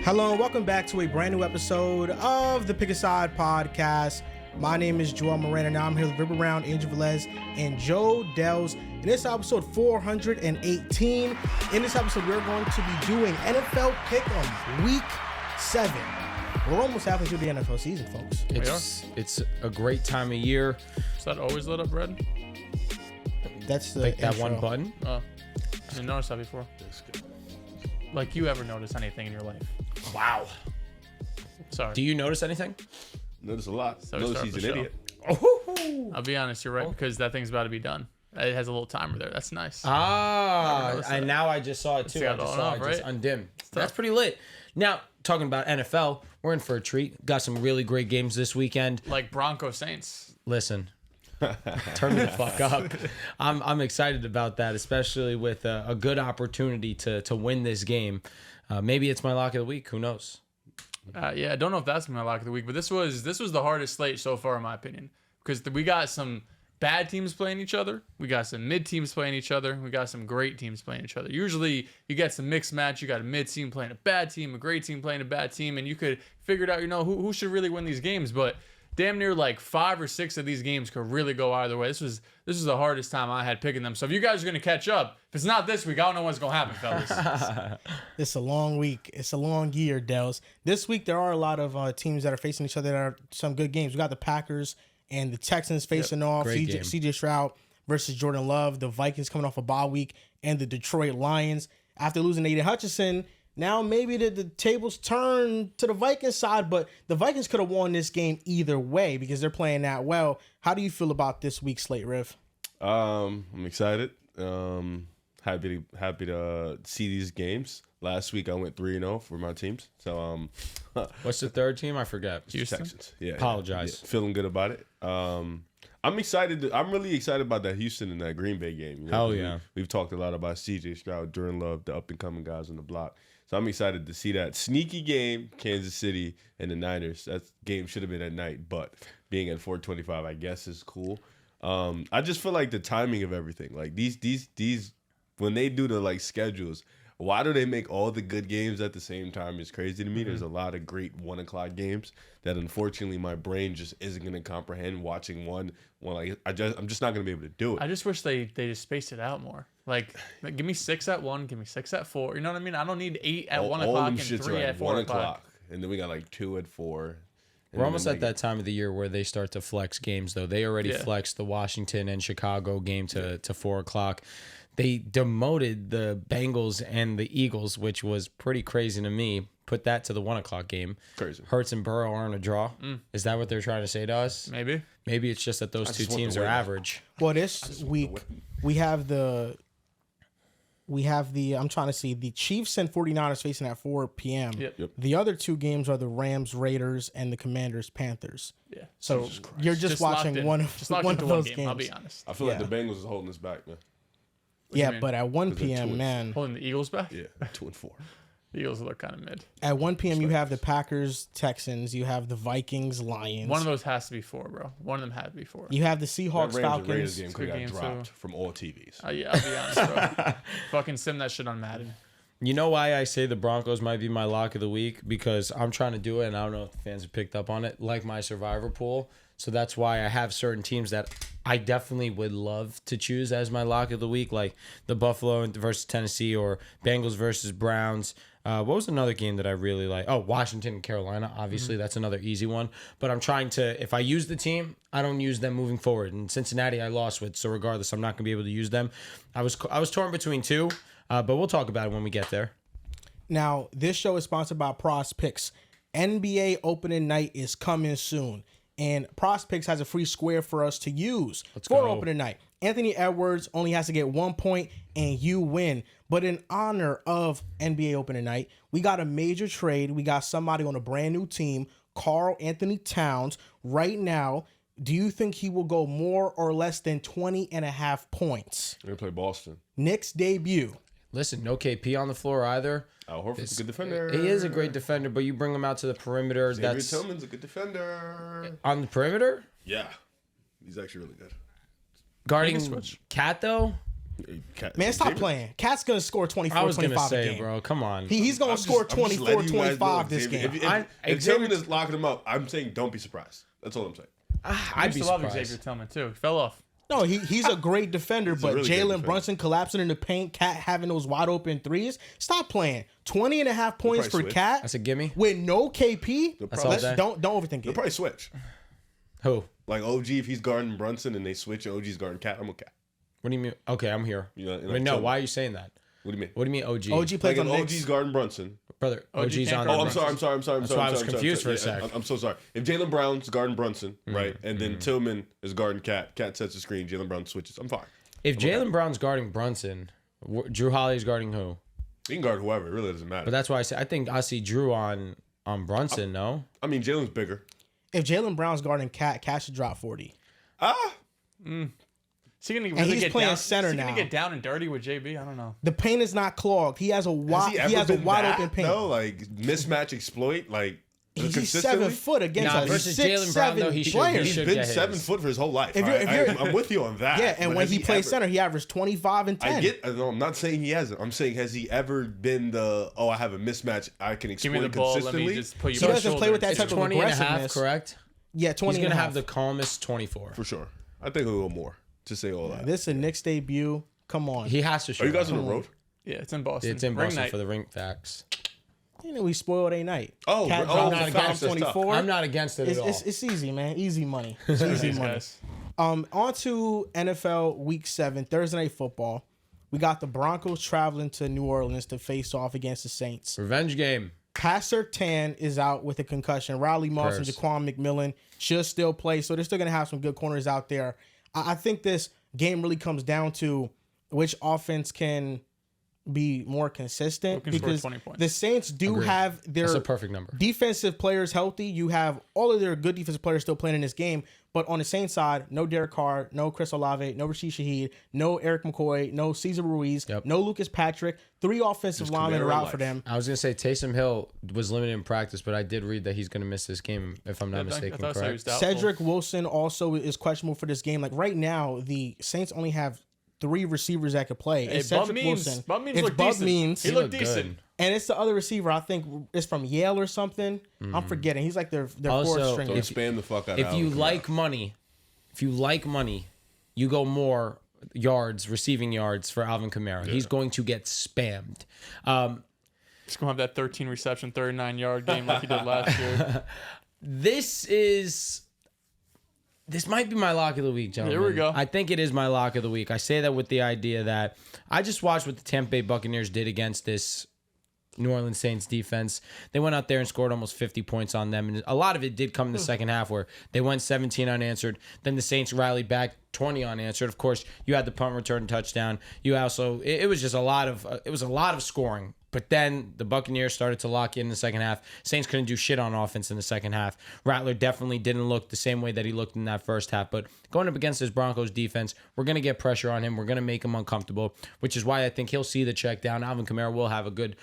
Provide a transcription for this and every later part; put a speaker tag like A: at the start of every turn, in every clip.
A: Hello and welcome back to a brand new episode of the Pick a Side podcast. My name is Joel Moran and now I'm here with River Round, Angel Velez, and Joe Dehls. In this episode 418, in this episode we're going to be doing NFL Pick'em Week 7. We're almost halfway through the NFL season, folks.
B: It's a great time of year.
C: Is that always lit up red?
A: That's the
B: Like that
A: intro.
B: one button.
C: I didn't notice that before. Like you ever notice anything in your life?
B: Wow.
C: Sorry.
B: Do you notice anything?
D: Notice a lot.
C: So
D: Notice
C: start
D: he's
C: the
D: an
C: show.
D: idiot.
B: Oh.
C: I'll be honest, you're right because that thing's about to be done. It has a little timer there. That's nice.
B: And now I just saw it too.
C: got
B: I just
C: it
B: saw
C: on
B: it
C: off,
B: just
C: right?
B: undimmed. That's pretty lit. Now, talking about NFL, we're in for a treat. Got some really great games this weekend.
C: Like Broncos Saints.
B: Listen, turn me the fuck up. I'm excited about that, especially with a good opportunity to win this game. Maybe it's my lock of the week. Who knows?
C: Yeah, I don't know if that's my lock of the week, but this was the hardest slate so far in my opinion because we got some bad teams playing each other. We got some mid teams playing each other. We got some great teams playing each other. Usually you get some mixed match. You got a mid team playing a bad team, a great team playing a bad team, and you could figure it out, who should really win these games. But damn near like 5 or 6 of these games could really go either way. This was the hardest time I had picking them. So if you guys are going to catch up, if it's not this week, I don't know what's going to happen, fellas.
A: It's a long week. It's a long year, Dehls. This week, there are a lot of teams that are facing each other that are some good games. We got the Packers and the Texans facing off.
B: Great game.
A: CJ Stroud versus Jordan Love. The Vikings coming off a bye week. And the Detroit Lions. After losing Aiden Hutchinson, now maybe the tables turn to the Vikings side. But the Vikings could have won this game either way because they're playing that well. How do you feel about this week's slate, Riv?
D: I'm excited. Happy to see these games. Last week I went 3-0 for my teams. So
B: What's the third team? I forget.
C: Houston?
D: Texans. Yeah.
B: Apologize.
D: Yeah, feeling good about it. I'm excited. I'm really excited about that Houston and that Green Bay game.
B: Hell yeah.
D: We've talked a lot about CJ Stroud, Jordan Love, the up and coming guys on the block. So I'm excited to see that sneaky game, Kansas City and the Niners. That game should have been at night, but being at 4:25, I guess is cool. I just feel like the timing of everything, like these when they do the like schedules, why do they make all the good games at the same time? Is crazy to me. There's a lot of great 1:00 games that unfortunately my brain just isn't gonna comprehend watching one. Like I'm just not gonna be able to do it.
C: I just wish they just spaced it out more. Like give me 6 at 1, give me 6 at 4. You know what I mean? I don't need 8 at 1
D: all
C: o'clock
D: them
C: and
D: shits
C: 3
D: are
C: at 4
D: 1:00,
C: o'clock.
D: and then we got like 2 at 4.
B: We're almost at that time of the year where they start to flex games, though. They already flexed the Washington and Chicago game to 4 o'clock. They demoted the Bengals and the Eagles, which was pretty crazy to me. Put that to the 1 o'clock game.
D: Crazy.
B: Hurts and Burrow aren't a draw. Is that what they're trying to say to us?
C: Maybe.
B: Maybe it's just that those two
D: just want
B: teams
D: the
B: are
D: win.
B: average.
A: Well, this week we have the I'm trying to see the Chiefs and 49ers facing at 4 p.m.
C: Yep.
A: The other two games are the Rams Raiders and the Commanders Panthers.
C: Yeah.
A: So you're just watching
C: locked
A: one
C: in.
A: of
C: Just locked
A: one
C: into
A: of
C: one
A: those
C: game,
A: games.
C: I'll be honest.
D: I feel like the Bengals is holding us back, man.
A: Yeah,
C: mean?
A: but at 1
D: 'Cause they're 2
A: p.m.,
D: and
A: man,
C: Holding the Eagles back?
D: Yeah, 2-4.
C: The Eagles look kind of mid.
A: at 1 p.m. you have the Packers Texans, you have the Vikings Lions,
C: One of those has to be 4, bro. One of them had to be 4.
A: you have the
D: That
A: Seahawks
D: Rams and Raiders
A: Falcons.
D: game could
C: Good
D: have
C: game,
D: dropped
C: too.
D: from all TVs.
C: Yeah, I'll be honest, bro. Fucking sim that shit on Madden.
B: You know why I say the Broncos might be my lock of the week? Because I'm trying to do it, and I don't know if the fans have picked up on it, like my survivor pool. So that's why I have certain teams that I definitely would love to choose as my lock of the week, like the Buffalo versus Tennessee or Bengals versus Browns. What was another game that I really like? Oh, Washington and Carolina. Obviously, that's another easy one. But I'm trying to, if I use the team, I don't use them moving forward. And Cincinnati, I lost with. So regardless, I'm not going to be able to use them. I was torn between 2, but we'll talk about it when we get there.
A: Now, this show is sponsored by Pros Picks. NBA opening night is coming soon, and Pros Picks has a free square for us to use for
B: go.
A: opening night. Anthony Edwards only has to get 1 point, and you win. But in honor of NBA opening night, we got a major trade. We got somebody on a brand new team, Karl Anthony Towns. Right now, do you think he will go more or less than 20.5 points?
D: We're going to play Boston.
A: Knicks debut.
B: Listen, no KP on the floor either.
D: Al Horford's a good defender.
B: He is a great defender, but you bring him out to the perimeter.
D: Xavier
B: That's
D: Tillman's a good defender.
B: on the perimeter.
D: Yeah. He's actually really good.
B: Guarding
C: switch.
B: Cat though.
A: Man, stop playing. Cat's going to score 24,
B: I was
A: 25
B: gonna
A: a
B: say,
A: game.
B: bro, come on.
A: He's going to score 24, 25 this game.
D: If Tillman is locking him up, I'm saying don't be surprised. That's all I'm saying.
C: I
B: I'd be
C: used to love
B: surprised.
C: Xavier Tillman too. He fell off.
A: No, he's a great defender, but
D: really great
A: Jalen
D: defender.
A: Brunson collapsing in the paint, Cat having those wide open threes. Stop playing. 20.5 points for
D: probably switch.
A: Cat.
B: That's a gimme.
A: With no KP.
B: That's all day.
A: Don't overthink
D: They'll
A: it.
D: probably switch.
B: Who?
D: Like OG, if he's guarding Brunson and they switch and OG's guarding Cat, I'm okay.
B: What do you mean? Okay, I'm here.
D: You know, like
B: Wait, no,
D: Tillman.
B: why are you saying that?
D: What do you mean?
B: What do you mean OG?
A: OG plays
D: Like
A: on
D: if
A: the
D: OG's
A: Knicks.
D: guarding Brunson.
B: Brother, OG's
C: can't
B: on
C: guard
B: the
D: Oh, I'm sorry.
B: That's why I was
D: sorry,
B: confused
D: sorry.
B: for a sec.
D: I'm so sorry. If Jalen Brown's guarding Brunson, right, and then Tillman is guarding Cat, Cat sets the screen, Jalen Brown switches. I'm fine.
B: If Jalen Brown's guarding Brunson, Drew Holiday's guarding who?
D: He can guard whoever. It really doesn't matter.
B: But that's why I think I see Drew on Brunson. No,
D: I mean, Jalen's bigger.
A: If Jalen Brown's guarding Cat should drop 40.
C: Is he gonna
A: And
C: really
A: he's
C: get
A: playing
C: down,
A: center
C: is he
A: now.
C: gonna get down and dirty with JB? I don't know.
A: The paint is not clogged. He has a wide,
D: Has
A: he has a
D: been
A: wide
D: that,
A: open paint.
D: though? Like mismatch exploit, like
A: He's
D: consistently.
A: 7 foot against
B: Nah,
A: us.
B: versus
A: He's
B: Jalen Brown, though, he should-
A: players.
B: he should
D: He's been
B: get
D: 7
B: his.
D: foot for his whole life.
A: If you're-
D: I'm with you on that.
A: Yeah, and
D: But
A: when
D: has
A: he plays
D: ever-
A: center, he averaged 25 and 10.
D: no, I'm not saying he hasn't. I'm saying has he ever been I have a mismatch I can
C: Give me
D: exploit
C: the ball. Let
D: consistently?
C: me just put you.
A: He
C: on my
A: doesn't play with that
C: shoulders.
A: type
B: it's
A: of
B: 20 and a half,
A: aggressiveness.
B: correct?
A: Yeah, 20
B: He's
A: and
B: gonna
A: a
B: have
A: half.
B: the calmest 24.
D: For sure. I think he'll go more to say all that.
A: This is a Knicks debut. Come on.
B: He has to show.
D: Are you guys
B: up.
D: on the road?
C: Yeah, it's in Boston.
B: It's in
C: Ring
B: Boston
C: night.
B: for the ring facts.
A: You know, we spoiled a night.
D: Oh,
A: Cat
D: oh,
A: dropped
B: I'm not
A: the
B: against
A: foul
B: it.
A: 24.
B: I'm not against it at all.
A: It's easy, man. Easy money. It's easy
C: These
A: money.
C: guys.
A: On to NFL Week 7, Thursday Night Football. We got the Broncos traveling to New Orleans to face off against the Saints.
B: Revenge game.
A: Passer Tan is out with a concussion. Riley Moss and
B: Prayers.
A: Jaquan McMillan should still play, so they're still going to have some good corners out there. I think this game really comes down to which offense can be more consistent,
C: Who can score
A: because
C: 20 points.
A: the Saints do
B: Agreed.
A: have their
B: That's a perfect number.
A: defensive players healthy. You have all of their good defensive players still playing in this game. But on the Saints side, no Derek Carr, no Chris Olave, no Rashid Shaheed, no Eric McCoy, no Cesar Ruiz,
B: Yep.
A: no Lucas Patrick. 3 offensive linemen
D: Kamara
A: are out
D: life.
A: for them.
B: I was gonna say Taysom Hill was limited in practice, but I did read that he's gonna miss this game if I'm not
C: I
B: mistaken.
C: thought so. He
B: Correct.
C: was doubtful.
A: Cedric Wilson also is questionable for this game. Like right now, the Saints only have 3 receivers that could play.
C: Hey,
A: It's
C: Bub
A: Cedric
C: Means.
A: Wilson.
C: Bub Means
A: It's
C: looked
A: Bub
C: decent.
A: Means.
C: He looked
B: good.
C: decent.
A: And it's the other receiver. I think it's from Yale or something. I'm forgetting. He's like their
B: Also,
A: fourth string.
D: Don't spam the fuck out of
B: If you
D: Alvin Kamara.
B: like money, you go more yards, receiving yards for Alvin Kamara. He's going to get spammed.
C: He's gonna have that 13 reception, 39-yard game like he did last year.
B: This might be my lock of the week, gentlemen.
C: Here we go.
B: I think it is my lock of the week. I say that with the idea that I just watched what the Tampa Bay Buccaneers did against this New Orleans Saints defense. They went out there and scored almost 50 points on them. And a lot of it did come in the second half where they went 17 unanswered. Then the Saints rallied back 20 unanswered. Of course, you had the punt return touchdown. You also, it was just a lot of scoring. But then the Buccaneers started to lock in the second half. Saints couldn't do shit on offense in the second half. Rattler definitely didn't look the same way that he looked in that first half. But going up against this Broncos defense, we're going to get pressure on him. We're going to make him uncomfortable, which is why I think he'll see the check down. Alvin Kamara will have a good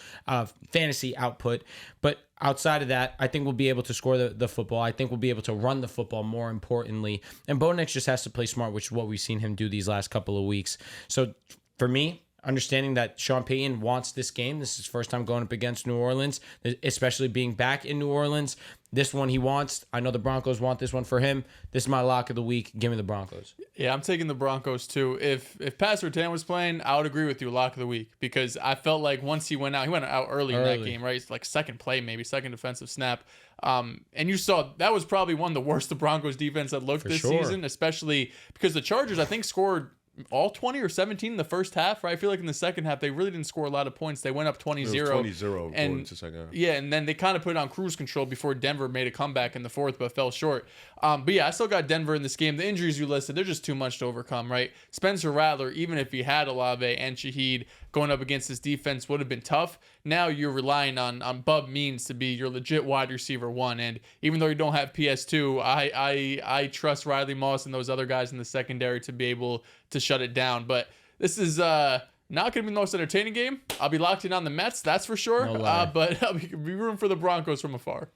B: fantasy output. But outside of that, I think we'll be able to score the football. I think we'll be able to run the football more importantly. And Bo Nix just has to play smart, which is what we've seen him do these last couple of weeks. So for me, understanding that Sean Payton wants this game. This is his first time going up against New Orleans, especially being back in New Orleans. This one he wants. I know the Broncos want this one for him. This is my lock of the week. Give me the Broncos.
C: Yeah, I'm taking the Broncos too. If Pastor Tan was playing, I would agree with you, lock of the week, because I felt like once he went out early in that game, right? It's like second play, maybe second defensive snap. And you saw that was probably one of the worst the Broncos defense had looked this season, especially because the Chargers, I think, scored all 20 or 17 in the first half, right? I feel like in the second half, they really didn't score a lot of points. They went up 20-0.
D: 20-0 going
C: and
D: into second half.
C: yeah, and then they kind of put it on cruise control before Denver made a comeback in the fourth, but fell short. But yeah, I still got Denver in this game. The injuries you listed, they're just too much to overcome, right? Spencer Rattler, even if he had Olave and Shaheed going up against this defense, would have been tough. Now you're relying on Bub Means to be your legit wide receiver one. And even though you don't have PS2, I trust Riley Moss and those other guys in the secondary to be able to shut it down. But this is not going to be the most entertaining game. I'll be locked in on the Mets, that's for sure.
B: No lie.
C: But I'll be rooting for the Broncos from afar.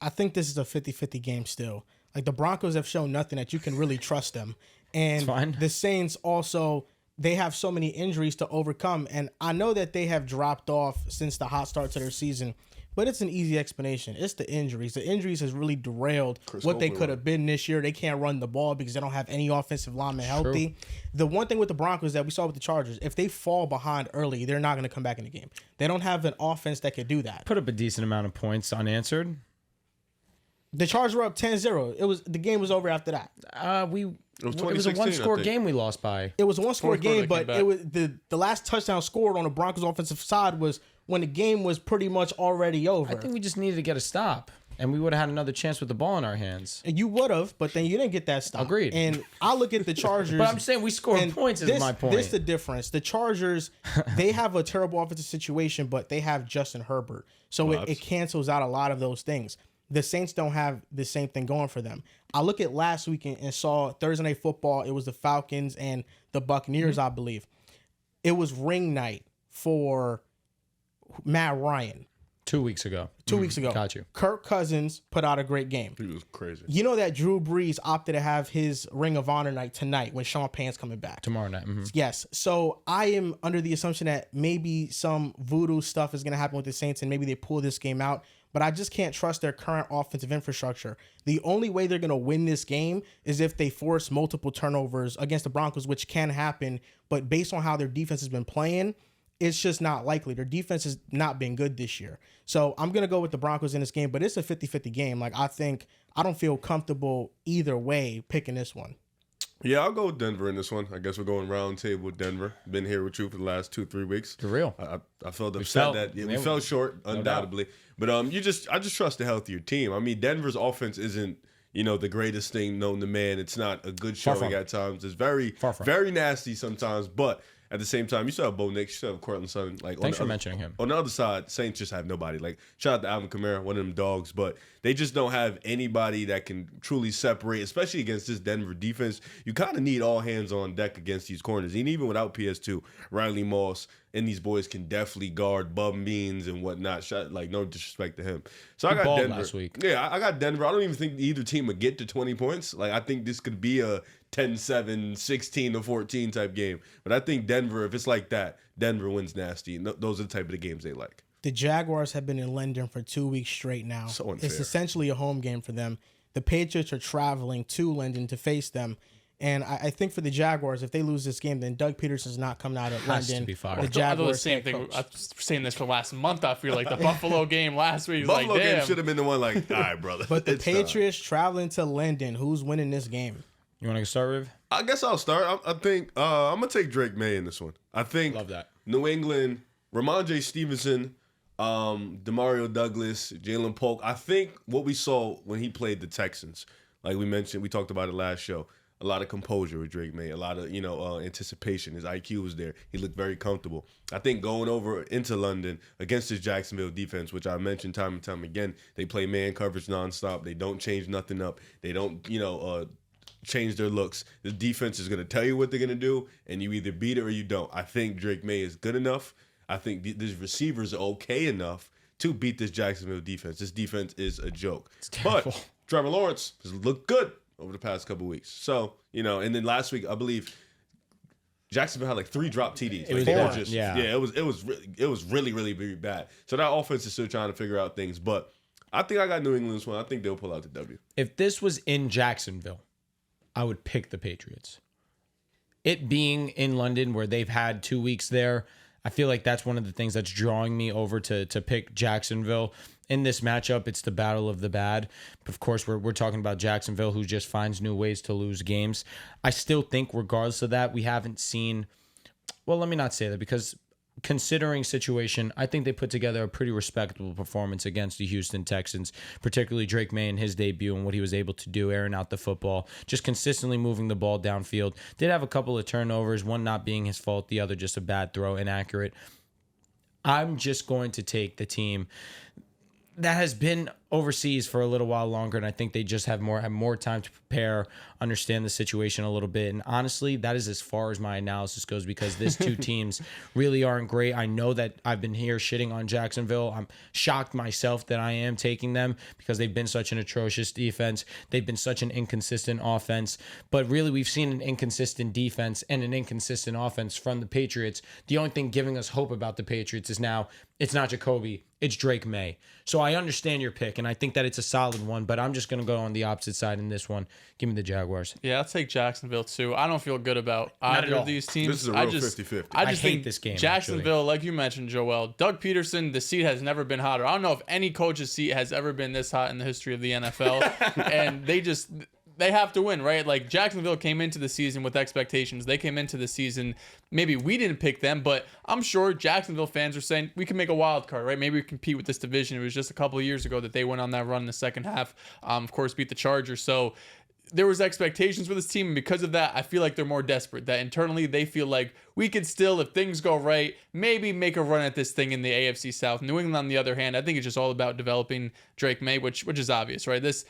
A: I think this is a 50-50 game still. Like the Broncos have shown nothing that you can really trust them. And
B: fine.
A: the Saints also, they have so many injuries to overcome. And I know that they have dropped off since the hot start to their season, but it's an easy explanation. It's the injuries. The injuries has really derailed what they could have been this year. They can't run the ball because they don't have any offensive linemen healthy. The one thing with the Broncos that we saw with the Chargers, if they fall behind early, they're not going to come back in the game. They don't have an offense that could do that.
B: Put up a decent amount of points unanswered.
A: The Chargers were up 10-0. The game was over after that.
B: It was a one-score game we lost by.
A: It was a one-score game, but it was the last touchdown scored on the Broncos offensive side was when the game was pretty much already over.
B: I think we just needed to get a stop, and we would have had another chance with the ball in our hands.
A: And you would have, but then you didn't get that stop.
B: Agreed.
A: And I look at the Chargers.
B: But I'm saying we scored points is my point.
A: This is the difference. The Chargers, they have a terrible offensive situation, but they have Justin Herbert. So it cancels out a lot of those things. The Saints don't have the same thing going for them. I look at last weekend and saw Thursday Night Football. It was the Falcons and the Buccaneers, I believe. It was ring night for Matt Ryan.
B: 2 weeks ago.
A: 2 weeks ago.
B: Got you.
A: Kirk Cousins put out a great game.
D: He was crazy.
A: You know that Drew Brees opted to have his Ring of Honor night tonight when Sean Payne's coming back.
B: Tomorrow night. Mm-hmm.
A: Yes. So I am under the assumption that maybe some voodoo stuff is going to happen with the Saints and maybe they pull this game out. But I just can't trust their current offensive infrastructure. The only way they're going to win this game is if they force multiple turnovers against the Broncos, which can happen. But based on how their defense has been playing, it's just not likely. Their defense has not been good this year. So I'm going to go with the Broncos in this game, but it's a 50-50 game. Like, I don't feel comfortable either way picking this one.
D: Yeah, I'll go with Denver in this one. I guess we're going round table with Denver. Been here with you for the last 2-3 weeks.
B: For real.
D: I felt upset that we fell short, undoubtedly. But I just trust a healthier team. I mean, Denver's offense isn't, the greatest thing known to man. It's not a good showing at times. It's very nasty sometimes, but at the same time, you still have Bo Nix, you still have Cortland Sutton.
B: Thanks for mentioning him.
D: On the other side, Saints just have nobody. Like, shout out to Alvin Kamara, one of them dogs, but they just don't have anybody that can truly separate, especially against this Denver defense. You kind of need all hands on deck against these corners. And even without PS2, Riley Moss and these boys can definitely guard Bum Beans and whatnot. No disrespect to him. So I got Denver.
B: Last week.
D: Yeah, I got Denver. I don't even think either team would get to 20 points. Like, I think this could be a 10-7, 16-14 type game. But I think Denver, if it's like that, Denver wins nasty. And those are the type of the games they like.
A: The Jaguars have been in London for 2 weeks straight now.
D: So unfair.
A: It's essentially a home game for them. The Patriots are traveling to London to face them. And I think for the Jaguars, if they lose this game, then Doug Peterson's not coming out of London.
B: To be fired.
A: The Jaguars
C: the same thing. I was saying this for last month. I feel like the Buffalo game last week.
D: Buffalo
C: like,
D: game should have been the one. Like, all right, brother.
A: But the Patriots traveling to London, who's winning this game?
B: You want to start, Riv?
D: I guess I'll start. I think I'm gonna take Drake May in this one. I think
B: Love that.
D: New England, Ramondre Stevenson, Demario Douglas, Jalen Polk. I think what we saw when he played the Texans, like we mentioned, we talked about it last show. A lot of composure with Drake May, a lot of anticipation. His IQ was there. He looked very comfortable. I think going over into London against this Jacksonville defense, which I mentioned time and time again, they play man coverage nonstop. They don't change nothing up. They don't change their looks. The defense is going to tell you what they're going to do, and you either beat it or you don't. I think Drake May is good enough. I think these receivers are okay enough to beat this Jacksonville defense. This defense is a joke. But Trevor Lawrence has looked good over the past couple weeks. So, and then last week, I believe Jacksonville had like 3 drop TDs.
B: It was
D: it was really, really, really bad. So that offense is still trying to figure out things. But I think I got New England this one. I think they'll pull out the W.
B: If this was in Jacksonville, I would pick the Patriots. It being in London where they've had 2 weeks there, I feel like that's one of the things that's drawing me over to pick Jacksonville. In this matchup, it's the battle of the bad. Of course, we're talking about Jacksonville, who just finds new ways to lose games. I still think, regardless of that, we haven't seen... Well, let me not say that, because considering situation, I think they put together a pretty respectable performance against the Houston Texans, particularly Drake May in his debut and what he was able to do, airing out the football, just consistently moving the ball downfield. Did have a couple of turnovers, one not being his fault, the other just a bad throw, inaccurate. I'm just going to take the team that has been overseas for a little while longer, and I think they just have more time to prepare, understand the situation a little bit. And honestly, that is as far as my analysis goes, because these two teams really aren't great. I know that I've been here shitting on Jacksonville. I'm shocked myself that I am taking them because they've been such an atrocious defense. They've been such an inconsistent offense. But really, we've seen an inconsistent defense and an inconsistent offense from the Patriots. The only thing giving us hope about the Patriots is now it's not Jacoby, it's Drake May. So I understand your pick, and I think that it's a solid one, but I'm just going to go on the opposite side in this one. Give me the Jaguars.
C: Yeah, I'll take Jacksonville too. I don't feel good about either of these teams.
D: This is a real 50-50.
C: I
B: hate
C: think
B: this game,
C: Jacksonville, like you mentioned, Joel, Doug Peterson, the seat has never been hotter. I don't know if any coach's seat has ever been this hot in the history of the NFL. And they have to win, right? Like Jacksonville came into the season with expectations. They came into the season, maybe we didn't pick them, but I'm sure Jacksonville fans are saying we can make a wild card, right? Maybe we compete with this division. It was just a couple of years ago that they went on that run in the second half. Of course, beat the Chargers. So there was expectations for this team, and because of that, I feel like they're more desperate. That internally they feel like we could still, if things go right, maybe make a run at this thing in the AFC South. New England, on the other hand, I think it's just all about developing Drake May, which is obvious, right? This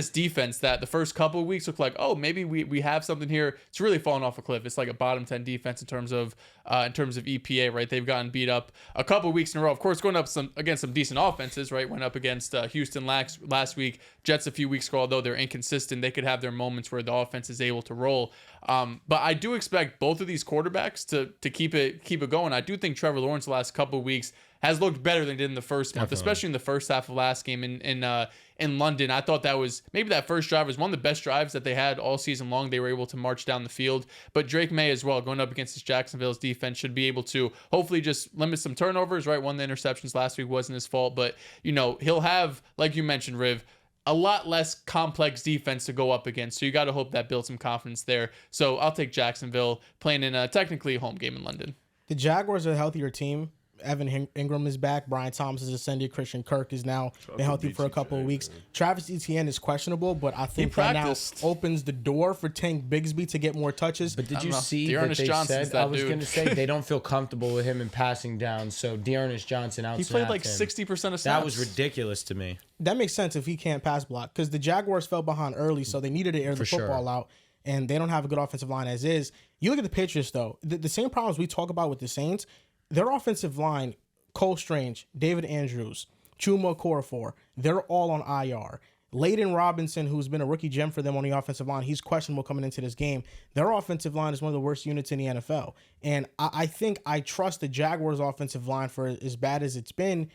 C: defense that the first couple of weeks looked like, oh, maybe we have something here. It's really fallen off a cliff. It's like a bottom 10 defense in terms of EPA, right? They've gotten beat up a couple of weeks in a row. Of course, going up against some decent offenses, right? Went up against Houston last week, Jets a few weeks ago. Although they're inconsistent, they could have their moments where the offense is able to roll. But I do expect both of these quarterbacks to keep it going. I do think Trevor Lawrence the last couple of weeks has looked better than he did in the first month, especially in the first half of last game in London. I thought that was maybe that first drive was one of the best drives that they had all season long. They were able to march down the field, but Drake May as well, going up against this Jacksonville's defense, should be able to hopefully just limit some turnovers, right? One of the interceptions last week wasn't his fault, but he'll have, like you mentioned, Riv, a lot less complex defense to go up against. So you got to hope that builds some confidence there. So I'll take Jacksonville playing in technically a home game in London.
A: The Jaguars are a healthier team. Evan Ingram is back. Brian Thomas is ascended. Christian Kirk is now been healthy for a couple of weeks. Travis Etienne is questionable, but I think that now opens the door for Tank Bigsby to get more touches.
B: But did you see that they said, I was going to say, they don't feel comfortable with him in passing down, so Dearness Johnson outsnapped him.
C: He played like 60% of snaps.
B: That was ridiculous to me.
A: That makes sense if he can't pass block, because the Jaguars fell behind early, so they needed to air the football out, and they don't have a good offensive line as is. You look at the Patriots, though, the same problems we talk about with the Saints, their offensive line, Cole Strange, David Andrews, Chuma Okorafor, they're all on IR. Layden Robinson, who's been a rookie gem for them on the offensive line, he's questionable coming into this game. Their offensive line is one of the worst units in the NFL. And I think I trust the Jaguars' offensive line for as bad as it's been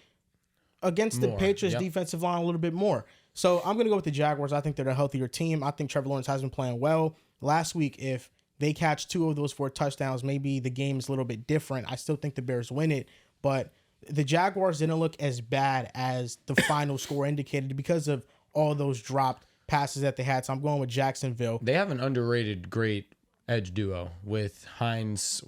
A: against the Patriots' defensive line a little bit more. So I'm going to go with the Jaguars. I think they're a healthier team. I think Trevor Lawrence has been playing well. Last week, if they catch 2 of those 4 touchdowns, maybe the game's a little bit different. I still think the Bears win it, but the Jaguars didn't look as bad as the final score indicated because of all those dropped passes that they had. So I'm going with Jacksonville.
B: They have an underrated great edge duo with Hines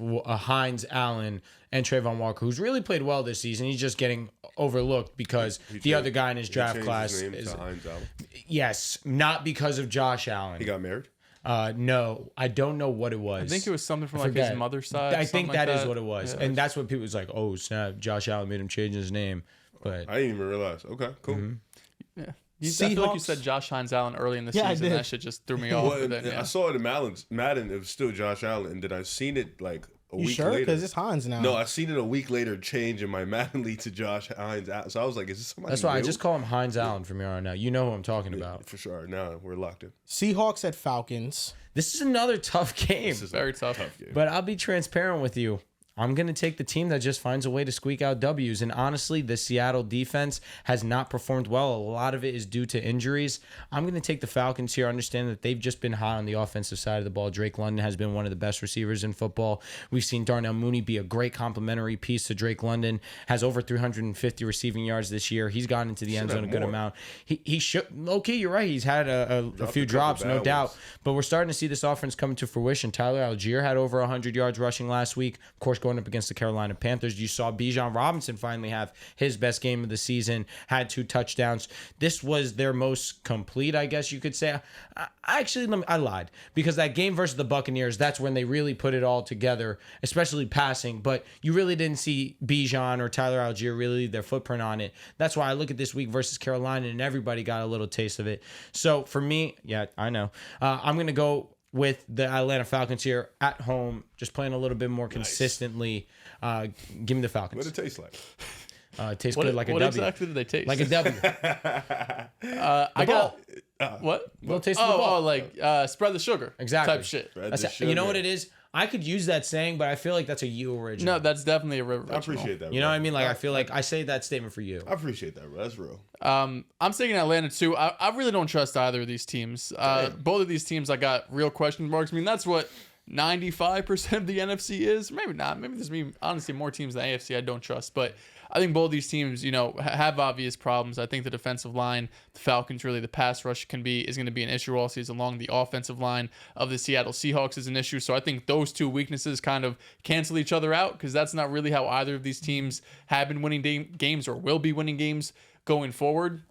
B: Allen and Trayvon Walker, who's really played well this season. He's just getting overlooked because the other guy in his draft class is
D: Hines Allen.
B: Yes, not because of Josh Allen.
D: He got married?
B: No, I don't know what it was.
C: I think it was something from like his mother's side.
B: I think that
C: like
B: is what it was. Yeah, and that's what people was like, oh, snap, Josh Allen made him change his name. But
D: I didn't even realize. Okay, cool.
C: Mm-hmm. Yeah. I feel like you said Josh Hines Allen early in the season. That shit just threw me off.
D: I saw it in Madden. It was still Josh Allen, and then I seen it like a week
A: sure?
D: later.
A: Because it's Hines now.
D: No, I seen it a week later change in my Madden league to Josh Hines. So I was like, is this somebody
B: That's why
D: new?
B: I just call him Hines Allen from here on out. You know who I'm talking about.
D: For sure. Now we're locked in.
A: Seahawks at Falcons.
B: This is another tough game.
C: This is very tough
D: game.
B: But I'll be transparent with you. I'm going to take the team that just finds a way to squeak out W's. And honestly, the Seattle defense has not performed well. A lot of it is due to injuries. I'm going to take the Falcons here. Understand that they've just been high on the offensive side of the ball. Drake London has been one of the best receivers in football. We've seen Darnell Mooney be a great complementary piece to Drake London. Has over 350 receiving yards this year. He's gotten into the end zone a good amount. He should. Okay, you're right. He's had a few drops, no doubt. But we're starting to see this offense come to fruition. Tyler Algier had over 100 yards rushing last week. Of course, going up against the Carolina Panthers. You saw Bijan Robinson finally have his best game of the season, had 2 touchdowns. This was their most complete, I guess you could say. I lied, because that game versus the Buccaneers, that's when they really put it all together, especially passing. But you really didn't see Bijan or Tyler Algier really leave their footprint on it. That's why I look at this week versus Carolina, and everybody got a little taste of it. So for me, yeah, I know. I'm going to go with the Atlanta Falcons here at home, just playing a little bit more consistently. Give me the Falcons.
D: What it taste like?
B: It tastes good like a W.
C: What exactly do they taste?
B: Like a W.
C: I got what?
B: Little taste of the ball.
C: Like spread the sugar.
B: Exactly.
C: Type shit.
B: You know what it is? I could use that saying, but I feel like that's a you original.
C: No, that's definitely a original.
D: I appreciate that.
B: You know what I mean? Like, I feel like I say that statement for you.
D: I appreciate that, bro. That's real.
C: I'm sticking Atlanta too. I really don't trust either of these teams. Both of these teams, I got real question marks. I mean, that's what 95% of the NFC is. Maybe not. Maybe there's honestly more teams than the AFC I don't trust. But I think both these teams, have obvious problems. I think the defensive line, the Falcons, really the pass rush is going to be an issue all season long. The offensive line of the Seattle Seahawks is an issue. So I think those two weaknesses kind of cancel each other out, because that's not really how either of these teams have been winning games or will be winning games going forward.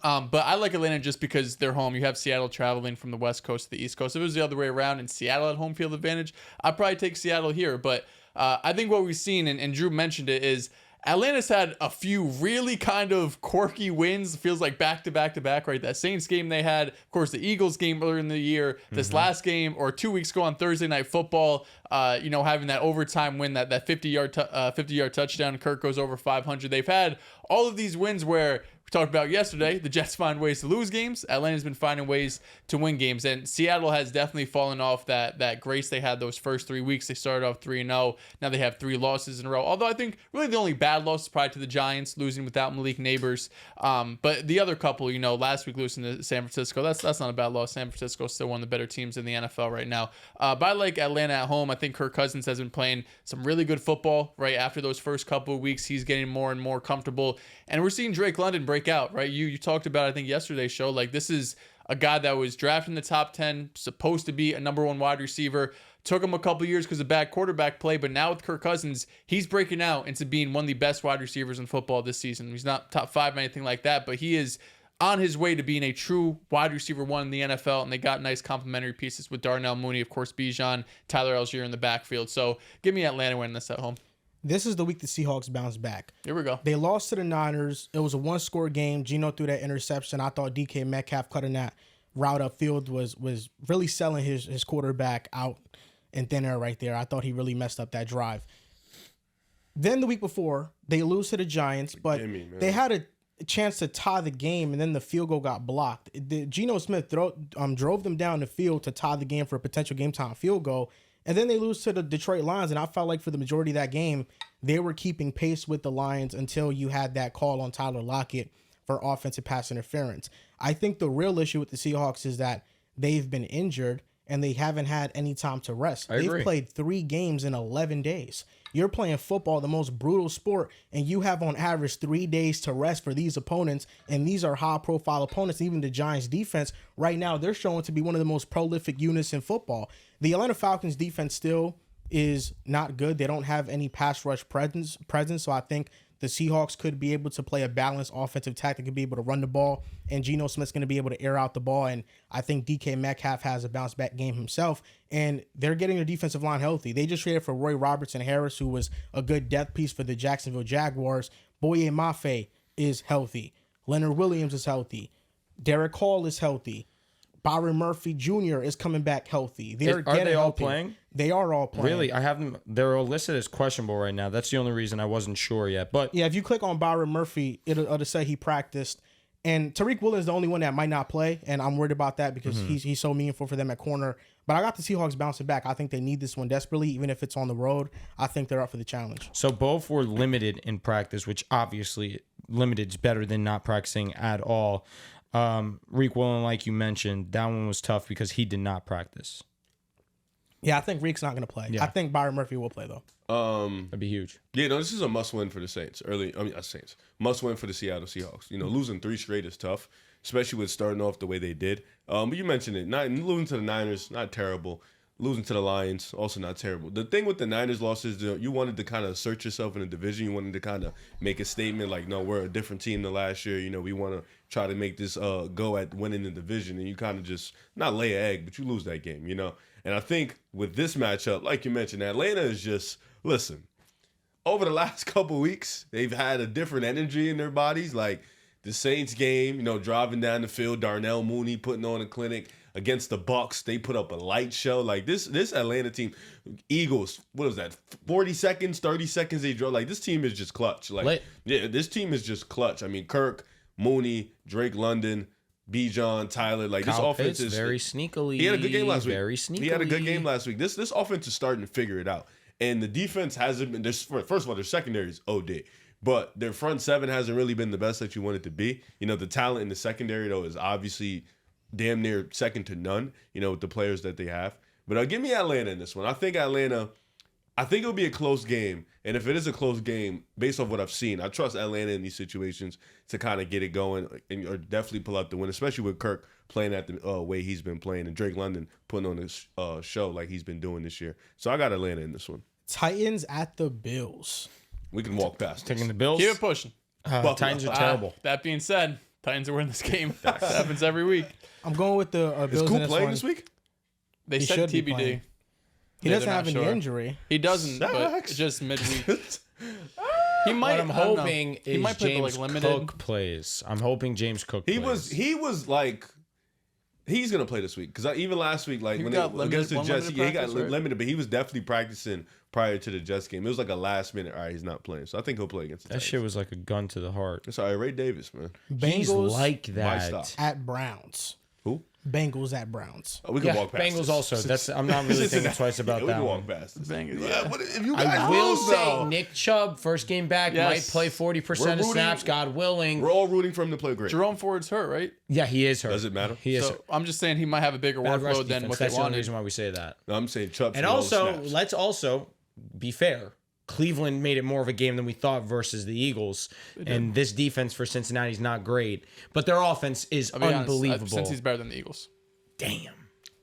C: But I like Atlanta just because they're home. You have Seattle traveling from the West Coast to the East Coast. If it was the other way around and Seattle had home field advantage, I'd probably take Seattle here. But I think what we've seen, and Drew mentioned it, is Atlanta's had a few really kind of quirky wins. Feels like back to back to back, right? That Saints game they had, of course, the Eagles game earlier in the year, this last game, or 2 weeks ago on Thursday Night Football, having that overtime win, that 50-yard touchdown. Kirk goes over 500. They've had all of these wins where we talked about yesterday, the Jets find ways to lose games. Atlanta's been finding ways to win games. And Seattle has definitely fallen off that grace they had those first 3 weeks. They started off 3-0. Now they have 3 losses in a row. Although I think really the only bad loss is probably to the Giants, losing without Malik Neighbors. But the other couple, last week losing to San Francisco, that's not a bad loss. San Francisco is still one of the better teams in the NFL right now. But I like Atlanta at home. I think Kirk Cousins has been playing some really good football right after those first couple of weeks. He's getting more and more comfortable. And we're seeing Drake London break out, right? You talked about, I think, yesterday's show, like this is a guy that was drafted in the top 10, supposed to be a number 1 wide receiver. Took him a couple years because of bad quarterback play, but now with Kirk Cousins, he's breaking out into being one of the best wide receivers in football this season. He's not top 5 or anything like that, but he is on his way to being a true wide receiver 1 in the NFL, and they got nice complementary pieces with Darnell Mooney, of course, Bijan, Tyler Algier in the backfield. So give me Atlanta winning this at home.
A: This is the week the Seahawks bounce back.
C: Here we go.
A: They lost to the Niners. It was a 1-score game. Geno threw that interception. I thought DK Metcalf cutting that route upfield was really selling his quarterback out in thin air right there. I thought he really messed up that drive. Then the week before, they lose to the Giants, but they had a chance to tie the game, and then the field goal got blocked. Geno Smith drove them down the field to tie the game for a potential game-time field goal. And then they lose to the Detroit Lions, and I felt like for the majority of that game, they were keeping pace with the Lions until you had that call on Tyler Lockett for offensive pass interference. I think the real issue with the Seahawks is that they've been injured and they haven't had any time to rest. They've played 3 games in 11 days. You're playing football, the most brutal sport, and you have on average 3 days to rest for these opponents, and these are high-profile opponents. Even the Giants' defense right now, they're showing to be one of the most prolific units in football. The Atlanta Falcons' defense still is not good. They don't have any pass rush presence, so I think the Seahawks could be able to play a balanced offensive tactic and be able to run the ball, and Geno Smith's going to be able to air out the ball, and I think DK Metcalf has a bounce-back game himself, and they're getting their defensive line healthy. They just traded for Roy Robertson-Harris, who was a good depth piece for the Jacksonville Jaguars. Boye Mafe is healthy. Leonard Williams is healthy. Derek Hall is healthy. Byron Murphy Jr. is coming back healthy.
B: Are they all playing?
A: They are all playing.
B: Really? I have them. They're all listed as questionable right now. That's the only reason I wasn't sure yet. But
A: yeah, if you click on Byron Murphy, it'll say he practiced. And Tariq Woolen is the only one that might not play, and I'm worried about that because he's so meaningful for them at corner. But I got the Seahawks bouncing back. I think they need this one desperately, even if it's on the road. I think they're up for the challenge.
B: So both were limited in practice, which obviously limited is better than not practicing at all. Reek Woolen, like you mentioned, that one was tough because he did not practice.
A: Yeah, I think Reek's not going to play. Yeah. I think Byron Murphy will play, though.
B: That'd be huge.
D: Yeah, no, this is a must-win for the Saints. Must-win for the Seattle Seahawks. Losing 3 straight is tough, especially with starting off the way they did. But you mentioned it. Losing to the Niners, not terrible. Losing to the Lions, also not terrible. The thing with the Niners losses, you wanted to kind of assert yourself in the division. You wanted to kind of make a statement like, no, we're a different team than last year. You know, we want to try to make this go at winning the division. And you kind of just, not lay an egg, but you lose that game, you know. And I think with this matchup, like you mentioned, Atlanta is just, listen, over the last couple weeks, they've had a different energy in their bodies. Like the Saints game, you know, driving down the field, Darnell Mooney putting on a clinic. Against the Bucs, they put up a light show. Like this Atlanta team, Eagles, what was that? 40 seconds, 30 seconds they drove. Like this team is just clutch. Like yeah, this team is just clutch. I mean, Kirk, Mooney, Drake London, Bijan, Tyler. Like
B: Kyle
D: this offense
B: Pitts,
D: is
B: very sneakily.
D: He had a good game last week.
B: Very sneakily.
D: He had a good game last week. This offense is starting to figure it out. And the defense hasn't been. First of all, their secondary is OD. But their front seven hasn't really been the best that you want it to be. You know, the talent in the secondary though is obviously damn near second to none, you know, with the players that they have. But give me Atlanta in this one. I think it'll be a close game. And if it is a close game, based off what I've seen, I trust Atlanta in these situations to kind of get it going or definitely pull out the win, especially with Kirk playing at the way he's been playing and Drake London putting on this show like he's been doing this year. So I got Atlanta in this one.
A: Titans at the Bills.
D: We can walk past
B: Taking
D: this.
B: the Bills.
C: Keep it pushing.
B: Titans are terrible.
C: That being said, Titans are winning this game. That happens every week.
A: I'm going with the
D: Is
A: Bills
D: Coop
A: in this
D: playing
A: one.
D: this week?
C: They
A: He
C: said
A: should be
C: TBD.
A: playing. He
C: Yeah,
A: doesn't
C: they're
A: have
C: not
A: any
C: sure.
A: injury.
C: He doesn't, but
D: Sucks.
C: just midweek. He might.
B: What I'm
C: I don't know.
B: hoping
C: He
B: is
C: might play the,
B: James
C: limited.
B: Cook plays. I'm hoping James Cook plays.
D: He was like, he's gonna play this week because even last week, like
C: He
D: when
C: got
D: they,
C: limited-
D: against the
C: one
D: Jets,
C: limited
D: he got
C: practice, right?
D: limited, but he was definitely practicing prior to the Jets game. It was like a last minute. All right, he's not playing, so I think he'll play against the
B: That
D: Titans.
B: shit was like a gun to the heart.
D: It's all right, Ray Davis, man.
B: He's
A: Bengals
B: like
D: My
B: that.
D: style.
A: at Browns.
D: Who?
A: Bengals at Browns.
D: Oh, we can
B: Yeah,
D: walk past
B: Bengals
D: this.
B: also. That's I'm not really thinking twice about
D: we
B: that
D: can
B: one.
D: walk past this.
C: Bengals,
D: Yeah,
C: yeah.
D: but if you guys
B: I will
D: lose,
B: say
D: though,
B: Nick Chubb, first game back,
C: Yes.
B: might play 40% of
D: We're
B: snaps,
D: rooting-
B: God willing.
D: we're all rooting for him to play great.
C: Jerome Ford's hurt, right?
B: Yeah, he is hurt.
D: Does it matter?
B: He is
C: So
B: hurt.
C: I'm just saying he might have a bigger
B: Bad rush
C: workload than
B: defense.
C: what
B: That's
C: they
B: the only
C: wanted.
B: reason why we say that.
D: No, I'm saying Chubb.
B: And
D: for all the
B: also,
D: snaps.
B: let's also be fair. Cleveland made it more of a game than we thought versus the Eagles. And this defense for Cincinnati is not great. But their offense is
C: I'll be honest,
B: unbelievable.
C: since he's better than the Eagles.
B: Damn.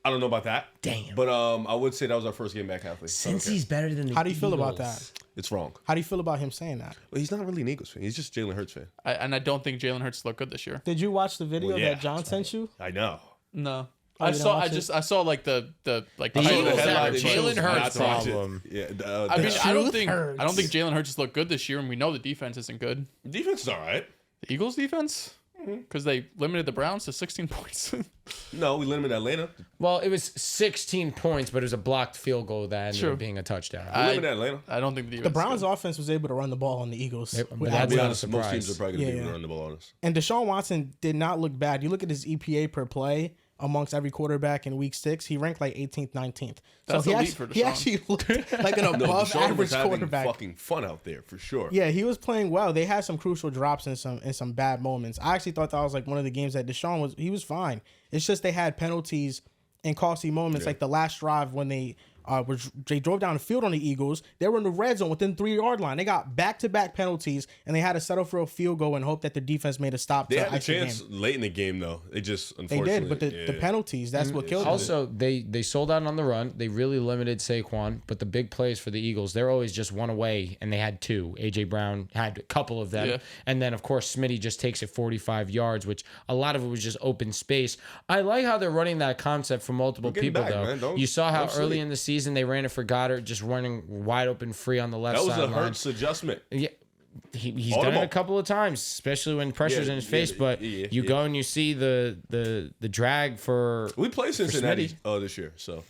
D: I don't know about that.
B: Damn.
D: But I would say that was our first game back halfway.
B: Since he's better than the
A: How do you feel about
B: Eagles.
A: that?
D: It's wrong.
A: How do you feel about him saying that?
D: Well, he's not really an Eagles fan. He's just Jalen Hurts fan.
C: And I don't think Jalen Hurts looked good this year.
A: Did you watch the video
D: Well, yeah,
A: that John sent you?
D: I know.
C: No.
A: Oh,
C: I
A: you
C: saw.
A: didn't watch
C: I saw like the
B: The
C: title
B: Eagles
C: of the
B: have a
C: headline.
B: Jalen Hurts
D: Not
B: problem.
D: Yeah,
C: I mean, I don't
A: truth
C: think
A: hurts.
C: Jalen Hurts has looked good this year, and we know the defense isn't good.
D: defense is all right.
C: The Eagles defense, because they limited the Browns to 16 points.
D: No, we limited Atlanta.
B: Well, it was 16 points, but it was a blocked field goal that ended
C: True.
B: up being a touchdown.
D: We limited Atlanta.
C: I don't think the defense.
A: The Browns'
C: is good.
A: offense was able to run the ball on the Eagles.
B: But
A: with
B: that's
D: I'll be
B: not a
D: honest, most teams
B: surprise.
D: are probably going to be able
A: Yeah.
D: to run the ball on us.
A: And Deshaun Watson did not look bad. You look at his EPA per play amongst every quarterback in week 6, he ranked like 18th, 19th. So
C: That's
A: he
C: elite
A: actually,
C: for
A: he
C: Deshaun.
A: actually looked like an
D: No,
A: above
D: Deshaun
A: average
D: was having
A: quarterback.
D: fucking fun out there for sure.
A: Yeah, he was playing well. They had some crucial drops and some bad moments. I actually thought that was like one of the games that Deshaun he was fine. It's just they had penalties and costly moments, like the last drive when they drove down the field on the Eagles. They were in the red zone within 3-yard line. They got back-to-back penalties, and they had to settle for a field goal and hope that the defense made a stop
D: They
A: to
D: had a
A: ice the
D: chance
A: game.
D: late in the game, though. They just,
A: They
D: unfortunately.
A: did, but the penalties, that's what killed them.
B: Also, they sold out on the run. They really limited Saquon, but the big plays for the Eagles, they're always just one away, and they had 2. A.J. Brown had a couple of them.
C: Yeah.
B: And then, of course, Smitty just takes it 45 yards, which a lot of it was just open space. I like how they're running that concept for multiple
D: getting
B: people,
D: back,
B: though.
D: man. Don't-
B: You saw how
D: don't
B: early
D: sleep.
B: in the season they ran it for Goddard, just running wide open free on the left
D: That was a
B: sideline.
D: Hurts adjustment.
B: Yeah. He's
D: All
B: done
D: the
B: it
D: ball.
B: a couple of times, especially when pressure's in his face. But you go and you see the drag for
D: We play Cincinnati
B: Smitty.
D: this year, so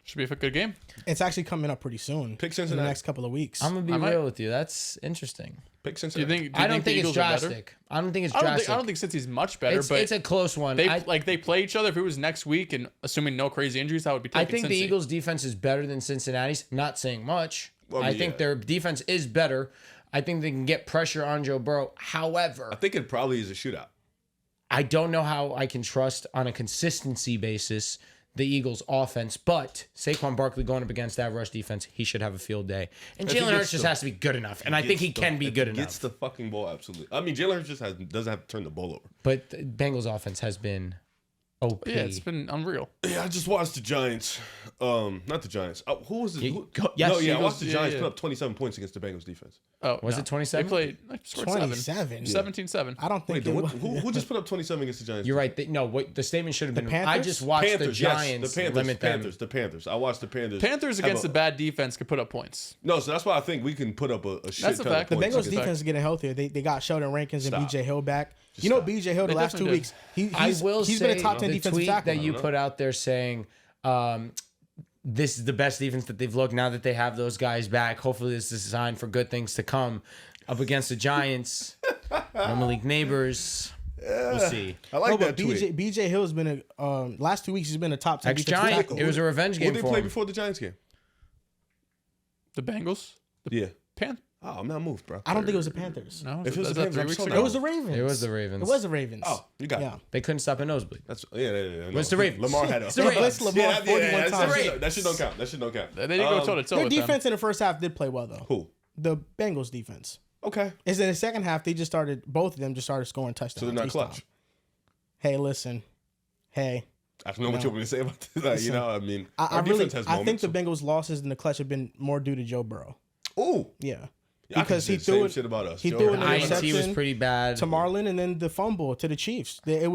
C: Should be a good game.
A: It's actually coming up pretty soon.
D: Pick
A: in
D: Cincinnati.
A: the next couple of weeks.
B: I'm gonna be
C: I might-
B: real with you. That's interesting.
D: pick
C: Do you
D: Cincinnati.
C: think?
B: I don't think
C: the
B: it's
C: Eagles are better?
B: drastic. I don't think it's
C: I don't
B: drastic.
C: think. I don't think Cincy's much better, but
B: it's a close one.
C: they
B: I
C: they play each other. If it was next week and assuming no crazy injuries, I would be taking
B: think the
C: Cincy.
B: Eagles' defense is better than Cincinnati's. Not saying much.
D: Well,
B: I
D: yeah.
B: think their defense is better. I think they can get pressure on Joe Burrow. However,
D: I think it probably is a shootout.
B: I don't know how I can trust on a consistency basis the Eagles' offense, but Saquon Barkley going up against that rush defense, he should have a field day. And
D: If he
B: Jalen
D: gets
B: Hurts just
D: the-
B: has to be good enough, and I think he can be good enough.
D: Gets the fucking ball, absolutely. I mean, Jalen Hurts just doesn't have to turn the ball over.
B: But the Bengals' offense has been OP.
C: Yeah, it's been unreal.
D: Yeah, I just watched the Giants. Not the Giants. Who was it?
B: Yes,
D: I
C: Eagles,
D: watched the Giants
C: yeah.
D: put up 27 points against the Bengals defense.
C: Oh,
B: Was it 27?
C: They played
A: 27.
C: 17-7.
A: I don't think
D: Wait,
A: it was.
D: who just put up 27 against the Giants?
B: You're right. The statement should have been. I
A: Panthers?
B: just watched
D: Panthers,
B: the Giants
D: yes,
B: limit them.
D: The Panthers. I watched the Panthers.
C: Panthers against a bad defense could put up points.
D: No, so that's why I think we can put up a shit
C: That's a
D: ton
C: fact.
D: of
A: The
D: points.
A: Bengals
C: That's a
A: defense
C: fact.
A: is getting healthier. They got Sheldon Rankins and
D: Stop.
A: BJ Hill back.
D: Just
A: You know
D: stop.
A: BJ Hill the
C: They
A: last 2
C: definitely
A: weeks. He's been a top 10
B: the
A: defensive
B: tweet
A: tackle.
B: that you put out there saying this is the best defense that they've looked now that they have those guys back. Hopefully this is a sign for good things to come up against the Giants. Normal league neighbors. We'll see.
D: I like
A: but
D: that tweet.
A: BJ Hill's been last 2 weeks he's been a top 10 defensive
B: Ex-Giant.
A: tackle.
B: It was a revenge
D: Who
B: game
D: did they
B: for
D: play
B: him.
D: before the Giants game?
C: The Bengals?
D: Yeah.
C: Oh,
D: I'm not moved, bro.
A: I don't think it was the Panthers.
C: no,
D: If it was
C: is
D: the
C: that
D: Panthers,
C: 3
D: I'm
C: weeks
D: so
C: ago?
D: down.
A: It was the Ravens.
B: It was the Ravens.
A: It was the Ravens.
D: Oh, you got
A: Yeah.
D: it.
B: They couldn't stop a nosebleed.
D: That's yeah.
B: It's the Ravens.
D: Lamar had a.
B: It's the Ravens.
A: Blitz Lamar 41 times.
D: That shit don't count. That shit don't count.
C: They didn't go toe to toe
A: Their
C: with
A: defense in the first half did play well though.
D: Who?
A: The Bengals defense.
D: Okay.
A: Is in the second half they just started both of them just started scoring touchdowns.
D: So they're not
A: each
D: clutch.
A: time. Hey, listen. Hey.
D: I don't know what you want me to say about this. Like, you know, I mean, our defense has
A: I think
D: moments.
A: the Bengals' losses in the clutch have been more due to Joe Burrow.
D: Ooh.
A: Yeah.
D: I
A: Because
D: could
A: he
D: say the
A: threw
D: same
A: it.
D: shit about us.
A: He
D: Joe
A: threw an
D: Burrow.
B: INT was
A: interception
B: pretty bad.
A: to Marlin and then the fumble to the Chiefs. It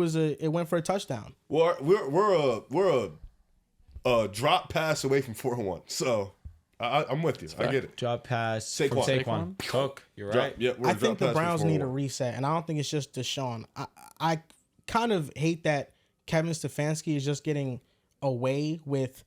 A: went for a touchdown.
D: Well, we're a drop pass away from 4-1. So I'm with you. I get it.
B: Drop pass
D: Saquon.
B: from Saquon.
C: Saquon.
B: Cook, you're
D: Drop,
B: right.
D: yeah, we're a
A: I think
D: drop
A: the
D: pass from
A: Browns need a
D: 4-1.
A: reset, and I don't think it's just Deshaun. I kind of hate that Kevin Stefanski is just getting away with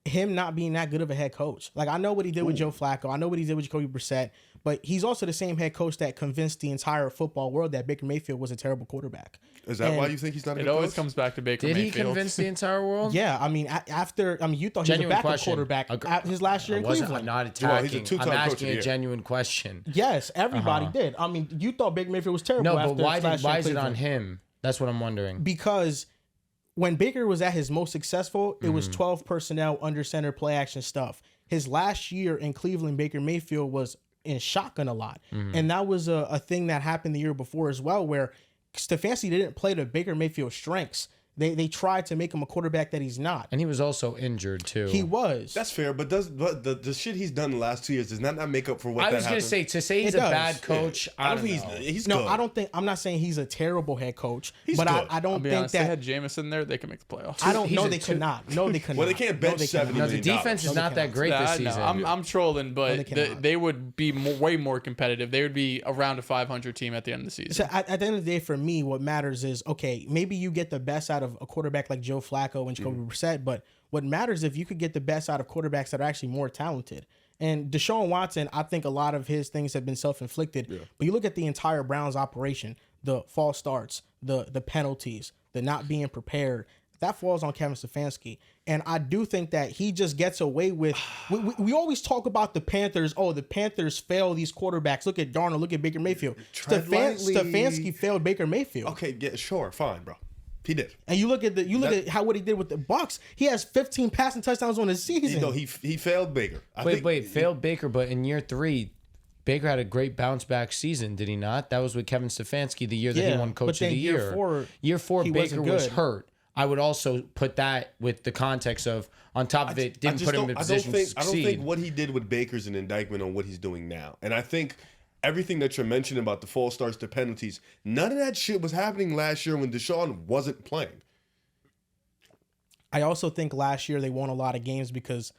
A: him not being that good of a head coach. Like, I know what he did with Joe Flacco. I know what he did with Jacoby Brissett, but he's also the same head coach that convinced the entire football world that Baker Mayfield was a terrible quarterback.
D: Is that
A: And
D: why you think he's not a
C: It
D: good
C: always
D: coach?
C: comes back to Baker
B: Did he
C: Mayfield.
B: convince the entire world?
A: Yeah, I mean, you thought he
B: Genuine
A: was a backup
B: question.
A: quarterback at his last year in
B: I'm
A: Cleveland.
B: not
D: Well, he's a
B: attacking.
D: two-time
B: I'm
D: coach of
B: asking
D: the
B: a
D: year.
B: genuine question.
A: Yes, everybody did. I mean, you thought Baker Mayfield was terrible.
B: No,
A: after
B: but why
A: his last year in
B: is it on
A: Cleveland.
B: him? That's what I'm wondering.
A: Because when Baker was at his most successful, it
B: Mm-hmm.
A: was 12 personnel under center play action stuff. His last year in Cleveland, Baker Mayfield was in shotgun a lot.
B: Mm-hmm.
A: And that was a thing that happened the year before as well, where Stefanski didn't play to Baker Mayfield's strengths. They tried to make him a quarterback that he's not.
B: And he was also injured too.
A: He was.
D: That's fair, but the shit he's done the last 2 years does not make up for what
B: I
D: that
B: was going to
D: happened.
B: say he's
A: It
B: a
A: does.
B: bad coach.
D: I
B: I
D: don't think
B: know.
D: he's
A: no,
D: good.
A: I don't think. I'm not saying he's a terrible head coach,
D: He's
A: but
D: good.
A: I don't
C: I'll be
A: think
C: honest, they
A: that.
C: had Jameson there, they can make the playoffs.
A: I don't
B: He's
A: know.
B: a
A: They
B: two-
A: could not. No, they could
D: Well,
A: not.
D: they can't
A: No,
D: bench
A: they
D: $7
A: cannot.
B: No, the
D: million.
B: defense is
A: No,
B: not
A: they
B: that great
C: Nah,
B: this
C: I know.
B: season.
C: I'm trolling,
A: they
C: but
A: cannot.
C: they would be way more competitive. They would be around a 500 team at the end of the season.
A: So at the end of the day, for me, what matters is, okay, maybe you get the best out of a quarterback like Joe Flacco and Jacoby Brissett, but what matters if you could get the best out of quarterbacks that are actually more talented. And Deshaun Watson, I think a lot of his things have been self-inflicted. Yeah. But you look at the entire Browns operation, the false starts, the penalties, the not being prepared, that falls on Kevin Stefanski. And I do think that he just gets away with... We always talk about the Panthers. Oh, the Panthers fail these quarterbacks. Look at Darnold. Look at Baker Mayfield. Stefanski failed Baker Mayfield.
D: Okay, yeah, sure, fine, bro. He did.
A: And you look at what he did with the Bucs. He has 15 passing touchdowns on the season.
D: He failed Baker.
B: Failed Baker, but in year 3, Baker had a great bounce back season, did he not? That was with Kevin Stefanski the year that he won Coach of the Year.
A: Year 4,
B: Baker was
A: good.
B: hurt. I would also put that with the context of, on top of it, didn't put him in a position to succeed.
D: I don't think what he did with Baker's an indictment on what he's doing now. And I think everything that you're mentioning about the false starts, the penalties, none of that shit was happening last year when Deshaun wasn't playing.
A: I also think last year they won a lot of games because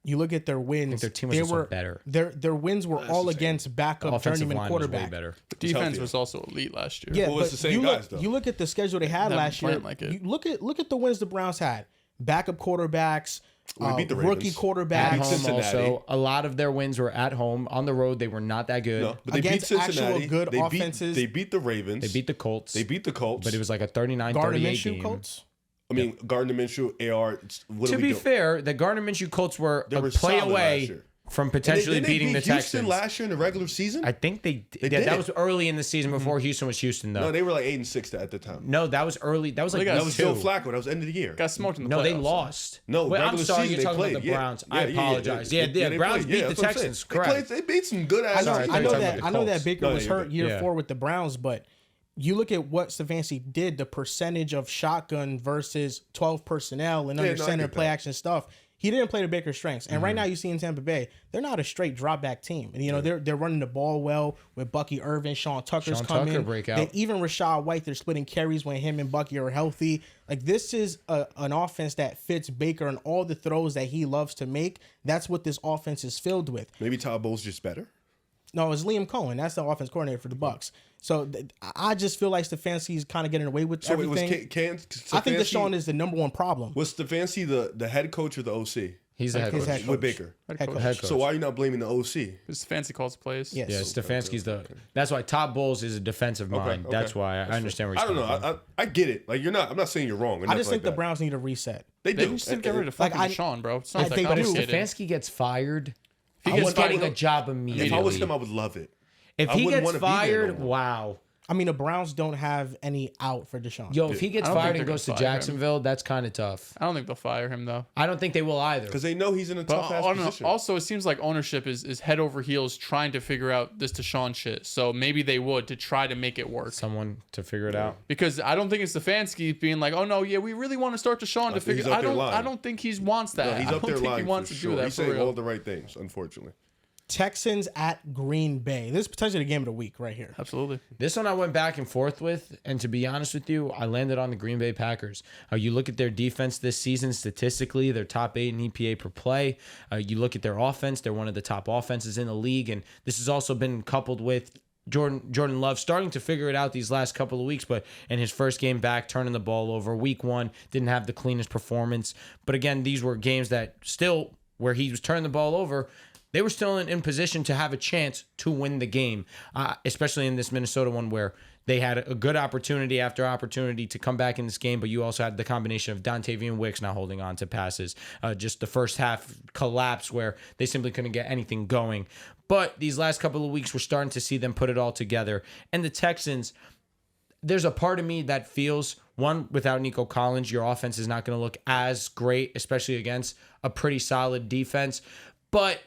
A: you look at their wins.
B: their team was also better.
A: Their wins were all against backup
B: Offensive
A: journeyman
B: line was way
A: quarterback.
B: better.
C: Defense
D: healthier.
C: was also elite last year.
A: Yeah,
D: Well,
A: but
D: it's the same
A: you
D: guys,
A: look,
D: though.
A: you look at the schedule they had
C: Haven't
A: last year.
C: played like it.
A: You look at the wins the Browns had. Backup quarterbacks,
D: We beat the
A: rookie
D: Ravens.
B: At
A: quarterbacks.
B: home
D: Cincinnati.
B: also, a lot of their wins were at home. On the road, they were not that good.
D: No, but they beat
A: Against actual
D: Cincinnati.
A: good
D: they
A: offenses.
D: They beat the Ravens.
B: They beat the Colts.
D: They beat the Colts.
B: But it was like a 39-38
A: Gardner
B: game.
A: Minshew Colts.
D: I mean, Gardner Minshew, AR. What
B: To
D: do we
B: be
D: do?
B: fair, the Gardner Minshew Colts were
D: They
B: a
D: were
B: play
D: solid
B: away
D: last year.
B: from
D: And
B: potentially
D: they
B: beating the
D: beat Houston
B: Texans.
D: last year in the regular season.
B: I think they
D: did.
B: that was early in the season before Houston was Houston, though.
D: No, they were like 8-6 at the time.
B: No, that was early. That was like
C: They got-
D: That was
B: two.
D: Joe Flacco. That was end of the year.
C: Got smoked in the
B: No,
C: playoffs.
B: they lost.
D: No,
B: Wait, I'm
D: regular
B: sorry.
D: season
B: You're
D: they
B: talking
D: played.
B: about the
D: Yeah.
B: Browns.
D: Yeah,
B: I
D: yeah, yeah.
B: apologize. Yeah,
D: They
B: Browns
D: played.
B: beat
D: Yeah,
B: the
D: that's what I'm saying.
B: Texans. Correct.
D: They beat some good ass
A: I know
B: sorry,
D: teams.
B: I
A: that.
B: talking about
A: I know
B: the
A: that
B: Colts.
A: Baker
D: No,
A: was
D: you're
A: hurt
D: good.
A: year
B: Yeah.
A: 4 with the Browns, but you look at what Stefanski did, the percentage of shotgun versus 12 personnel and under center play action stuff. He didn't play to Baker's strengths. And right now you see in Tampa Bay, they're not a straight drop back team. And, you know, they're running the ball well with Bucky Irvin, Sean Tucker's coming. Even Rashad White, they're splitting carries when him and Bucky are healthy. Like, this is an offense that fits Baker and all the throws that he loves to make. That's what this offense is filled with.
D: Maybe Todd Bowles just better.
A: No, it's Liam Cohen. That's the offense coordinator for the Bucs. So I just feel like Stefanski's kind of getting away with everything. I think Deshaun is the number one problem.
D: Was Stefanski the head coach or the OC?
B: He's the head coach.
D: With Baker.
A: Head coach.
D: So why are you not blaming the OC?
C: Because Stefanski calls plays.
A: Yes.
B: Yeah, Stefanski's That's why Todd Bowles is a defensive mind. That's why I understand where he's coming from.
D: I get it. Like, I'm not saying you're wrong.
A: I just think the Browns need a reset.
D: They do.
C: Just get rid of fucking Deshaun, bro. It's not
A: they
C: that
A: do.
B: If
C: complicated.
B: Stefanski gets fired,
C: If he
B: he's getting a job immediately.
D: If I was him, I would love it.
B: If he gets fired, wow.
A: I mean, the Browns don't have any out for Deshaun.
B: Yo, if he gets
C: I don't
B: fired
C: think
B: and
C: they're
B: goes to
C: gonna fire him.
B: Jacksonville, that's kind of tough.
C: I don't think they'll fire him, though.
B: I don't think they will either.
D: Because they know he's in a
C: But
D: tough-ass position.
C: also, it seems like ownership is head over heels trying to figure out this Deshaun shit. So maybe they would to try to make it work.
B: Someone to figure it out.
C: Because I don't think it's Stefanski being like, oh no, yeah, we really want to start Deshaun to figure. I don't think he wants that.
D: No, he's
C: I
D: up
C: don't
D: there
C: think
D: lying
C: he wants
D: for
C: to
D: sure.
C: do that
D: He's
C: for
D: saying
C: real.
D: all the right things, unfortunately.
A: Texans at Green Bay. This is potentially the game of the week right here.
C: Absolutely.
B: This one I went back and forth with, and to be honest with you, I landed on the Green Bay Packers. You look at their defense this season statistically, they're top 8 in EPA per play. You look at their offense, they're one of the top offenses in the league, and this has also been coupled with Jordan Love starting to figure it out these last couple of weeks, but in his first game back, turning the ball over. Week 1, didn't have the cleanest performance. But again, these were games that still, where he was turning the ball over, they were still in position to have a chance to win the game, especially in this Minnesota one where they had a good opportunity after opportunity to come back in this game, but you also had the combination of Dontavian Wicks not holding on to passes. Just the first half collapse where they simply couldn't get anything going. But these last couple of weeks, we're starting to see them put it all together. And the Texans, there's a part of me that feels, one, without Nico Collins, your offense is not going to look as great, especially against a pretty solid defense. But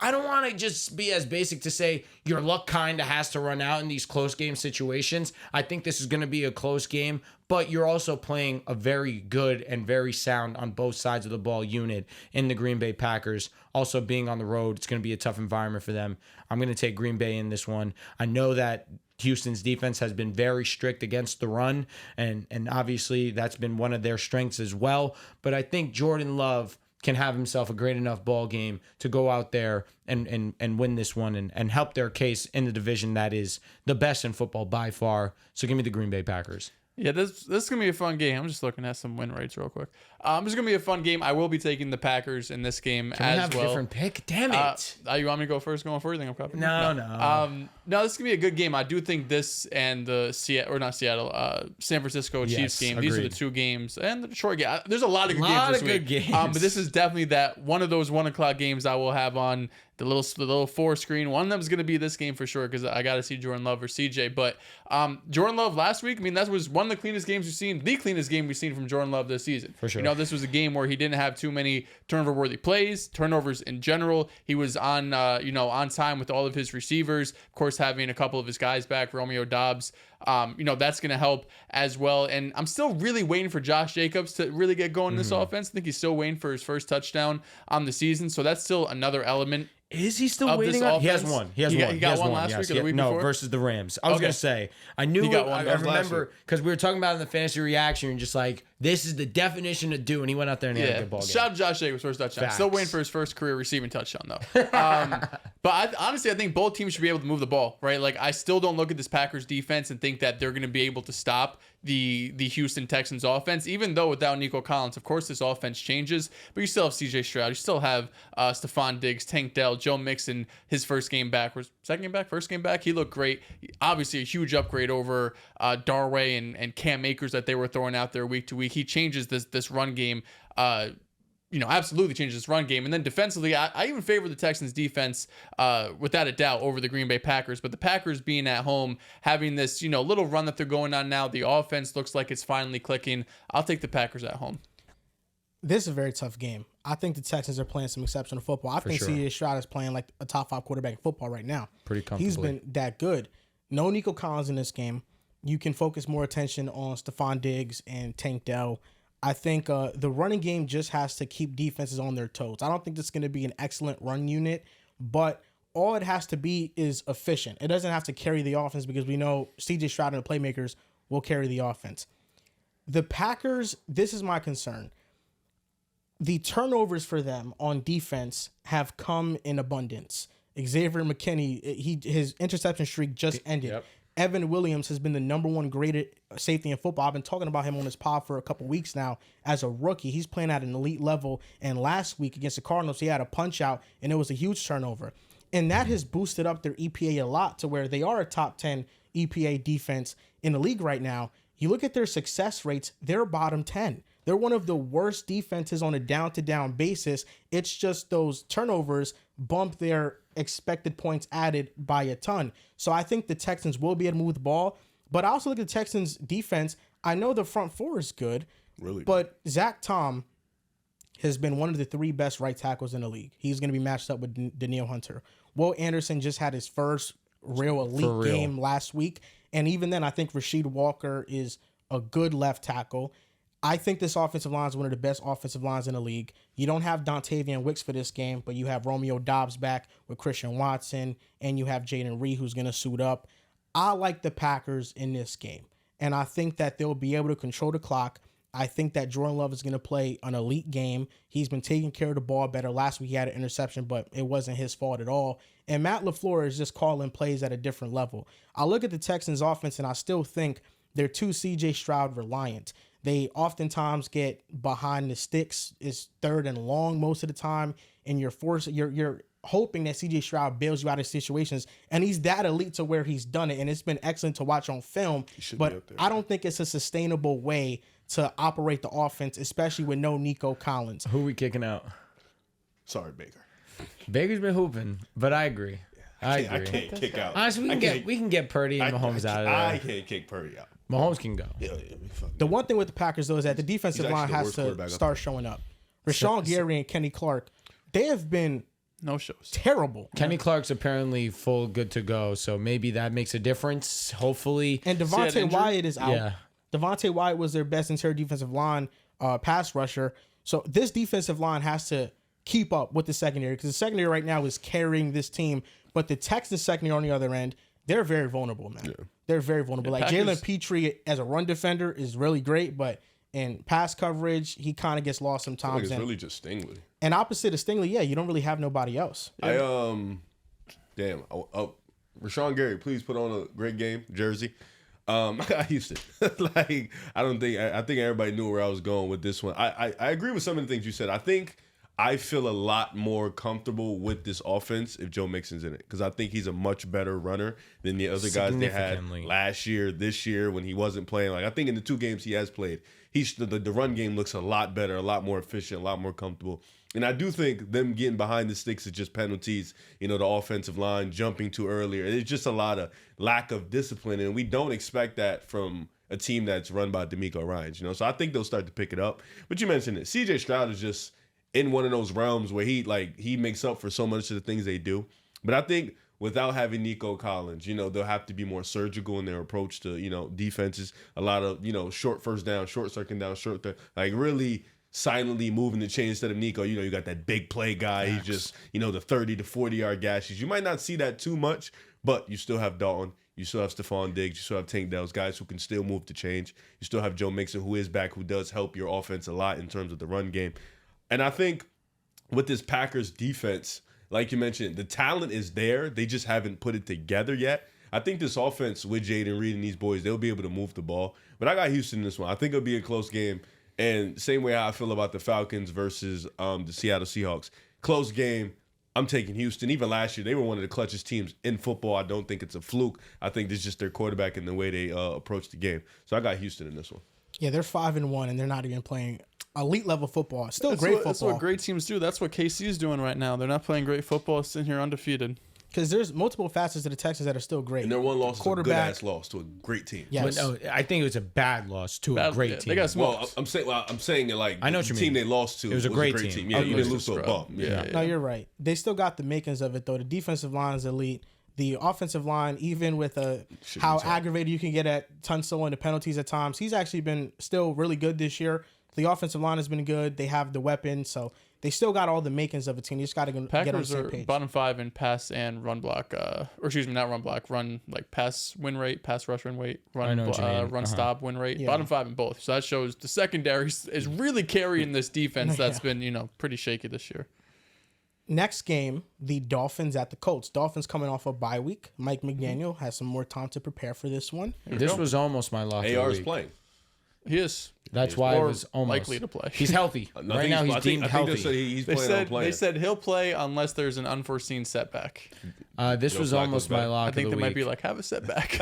B: I don't want to just be as basic to say your luck kind of has to run out in these close game situations. I think this is going to be a close game, but you're also playing a very good and very sound on both sides of the ball unit in the Green Bay Packers. Also being on the road, it's going to be a tough environment for them. I'm going to take Green Bay in this one. I know that Houston's defense has been very strict against the run, and obviously that's been one of their strengths as well. But I think Jordan Love can have himself a great enough ball game to go out there and win this one and help their case in the division that is the best in football by far. So give me the Green Bay Packers.
C: Yeah, this is going to be a fun game. I'm just looking at some win rates real quick. This is going to be a fun game. I will be taking the Packers in this game
B: Can we have
C: well.
B: a different pick? Damn it.
C: You want me to go first? Going first? I think I'm copying.
B: No.
C: No, this is going to be a good game. I do think this and the San Francisco Chiefs game. These are the two games. And the Detroit game. There's a lot of good games this week. But this is definitely one of those 1 o'clock games I will have on the little 4 screen. One of them is going to be this game for sure because I got to see Jordan Love or CJ. But Jordan Love last week, I mean, that was one of the cleanest games we've seen, the cleanest game we've seen from Jordan Love this season.
B: For sure.
C: You know, this was a game where he didn't have too many turnover-worthy plays, turnovers in general. He was on time with all of his receivers. Of course, having a couple of his guys back, Romeo Doubs. That's going to help as well. And I'm still really waiting for Josh Jacobs to really get going in this offense. I think he's still waiting for his first touchdown on the season. So that's still another element.
B: Is he still waiting on? He has one. He got one
C: last week or the week before?
B: No, versus the Rams. I was going to say, I knew, I remember, because we were talking about it in the fantasy reaction, and just like, this is the definition of do, and he went out there and had a good ball game.
C: Shout out to Josh Jacobs' first touchdown.
B: Facts.
C: Still waiting for his first career receiving touchdown, though. But honestly, I think both teams should be able to move the ball, right? Like, I still don't look at this Packers defense and think that they're going to be able to stop the Houston Texans offense, even though without Nico Collins, of course, this offense changes, but you still have CJ Stroud. You still have Stephon Diggs, Tank Dell, Joe Mixon, his first game back. First game back? He looked great. Obviously, a huge upgrade over Darway and Cam Akers that they were throwing out there week to week. He changes this run game, absolutely changes this run game. And then defensively, I even favor the Texans defense without a doubt over the Green Bay Packers. But the Packers being at home, having this, little run that they're going on now, the offense looks like it's finally clicking. I'll take the Packers at home.
A: This is a very tough game. I think the Texans are playing some exceptional football. I think CJ Stroud is playing like a top 5 quarterback in football right now.
B: Pretty comfortably.
A: He's been that good. No Nico Collins in this game. You can focus more attention on Stephon Diggs and Tank Dell. I think the running game just has to keep defenses on their toes. I don't think this is going to be an excellent run unit, but all it has to be is efficient. It doesn't have to carry the offense because we know CJ Stroud and the playmakers will carry the offense. The Packers, this is my concern. The turnovers for them on defense have come in abundance. Xavier McKinney, his interception streak just ended.
B: Yep.
A: Evan Williams has been the number one graded safety in football. I've been talking about him on this pod for a couple weeks now as a rookie. He's playing at an elite level. And last week against the Cardinals, he had a punch out and it was a huge turnover. And that has boosted up their EPA a lot to where they are a top 10 EPA defense in the league right now. You look at their success rates, they're bottom 10. They're one of the worst defenses on a down-to-down basis. It's just those turnovers bump their expected points added by a ton. So I think the Texans will be able to move the ball. But I also look at the Texans' defense. I know the front four is good,
D: Really?
A: but Zach Tom has been one of the 3 best right tackles in the league. He's going to be matched up with Danielle Hunter. Will Anderson just had his first real elite game last week. And even then, I think Rasheed Walker is a good left tackle. I think this offensive line is one of the best offensive lines in the league. You don't have Dontavian Wicks for this game, but you have Romeo Doubs back with Christian Watson, and you have Jaden Reed who's going to suit up. I like the Packers in this game, and I think that they'll be able to control the clock. I think that Jordan Love is going to play an elite game. He's been taking care of the ball better. Last week he had an interception, but it wasn't his fault at all. And Matt LaFleur is just calling plays at a different level. I look at the Texans offense, and I still think they're too CJ Stroud reliant. They oftentimes get behind the sticks. It's third and long most of the time, and you're hoping that CJ Stroud bails you out of situations, and he's that elite to where he's done it, and it's been excellent to watch on film. But I don't think it's a sustainable way to operate the offense, especially with no Nico Collins.
B: Who we kicking out?
D: Sorry, Baker.
B: Baker's been hooping, but I agree. I agree.
D: I can't kick out.
B: Honestly, we can get Purdy and Mahomes out of there.
D: I can't kick Purdy out.
B: Mahomes can go.
D: Yeah,
A: The one thing with the Packers, though, is that the defensive line has to start showing up. Rashawn Gary and Kenny Clark, they have been
C: No shows.
A: terrible.
B: Kenny Clark's apparently full good to go, so maybe that makes a difference. Hopefully.
A: And Devontae Wyatt is out.
B: Yeah.
A: Devontae Wyatt was their best interior defensive line pass rusher. So this defensive line has to keep up with the secondary because the secondary right now is carrying this team. But the Texans secondary on the other end, they're very vulnerable, man. Yeah. They're very vulnerable. Like Jalen Petrie as a run defender is really great, but in pass coverage, he kind of gets lost sometimes.
D: It's really just Stingley.
A: And opposite of Stingley, yeah, you don't really have nobody else.
D: Yeah. Rashawn Gary, please put on a great game jersey. I got Houston. I think everybody knew where I was going with this one. I agree with some of the things you said. I feel a lot more comfortable with this offense if Joe Mixon's in it because I think he's a much better runner than the other guys they had last year, this year when he wasn't playing. Like I think in the 2 games he has played, the run game looks a lot better, a lot more efficient, a lot more comfortable. And I do think them getting behind the sticks is just penalties. You know, the offensive line jumping too earlier. It's just a lot of lack of discipline, and we don't expect that from a team that's run by DeMeco Ryans. You know, so I think they'll start to pick it up. But you mentioned it, CJ Stroud is just in one of those realms where he makes up for so much of the things they do. But I think without having Nico Collins, you know, they'll have to be more surgical in their approach to, you know, defenses. A lot of, you know, short first down, short second down, like really silently moving the chain instead of Nico. You know, you got that big play guy. He's just, you know, the 30 to 40-yard gashes. You might not see that too much, but you still have Dalton. You still have Stephon Diggs. You still have Tank Dehls, guys who can still move the change. You still have Joe Mixon, who is back, who does help your offense a lot in terms of the run game. And I think with this Packers defense, like you mentioned, the talent is there. They just haven't put it together yet. I think this offense with Jaden Reed and these boys, they'll be able to move the ball. But I got Houston in this one. I think it'll be a close game. And same way I feel about the Falcons versus the Seattle Seahawks. Close game. I'm taking Houston. Even last year, they were one of the clutchest teams in football. I don't think it's a fluke. I think it's just their quarterback and the way they approach the game. So I got Houston in this one.
A: Yeah, they're 5-1, and they're not even playing elite level football. Still great football.
C: That's what great teams do. That's what KC is doing right now. They're not playing great football, sitting here undefeated.
A: Because there's multiple facets to the Texans that are still great.
D: And their one loss is a good-ass loss to a great team.
A: Yes.
B: But no, I think it was a bad loss to a great team.
C: They got smoked.
D: I'm saying it like
B: I know what
D: the
B: you
D: team
B: mean.
D: they lost to
B: It was a great team.
D: Yeah, you didn't lose to a
C: Stroud.
D: bum. Yeah.
A: No, you're right. They still got the makings of it, though. The defensive line is elite. The offensive line, even with how aggravated you can get at Tunsil and the penalties at times, he's actually been still really good this year. The offensive line has been good. They have the weapons, so they still got all the makings of a team. You just got to get on the same page.
C: Packers are bottom 5 in pass and run block, not run block, run like pass win rate, pass rush win rate, run stop win rate. Yeah. Bottom 5 in both. So that shows the secondary is really carrying this defense that's been pretty shaky this year.
A: Next game, the Dolphins at the Colts. Dolphins coming off a bye week. Mike McDaniel has some more time to prepare for this one.
B: This was almost my lock.
D: AR is playing.
C: He is.
B: That's why it was almost
C: likely to play.
B: He's healthy. Right now he's deemed healthy.
D: They
C: said he'll play unless there's an unforeseen setback.
B: This was almost my lock.
C: I think they might be like, have a setback.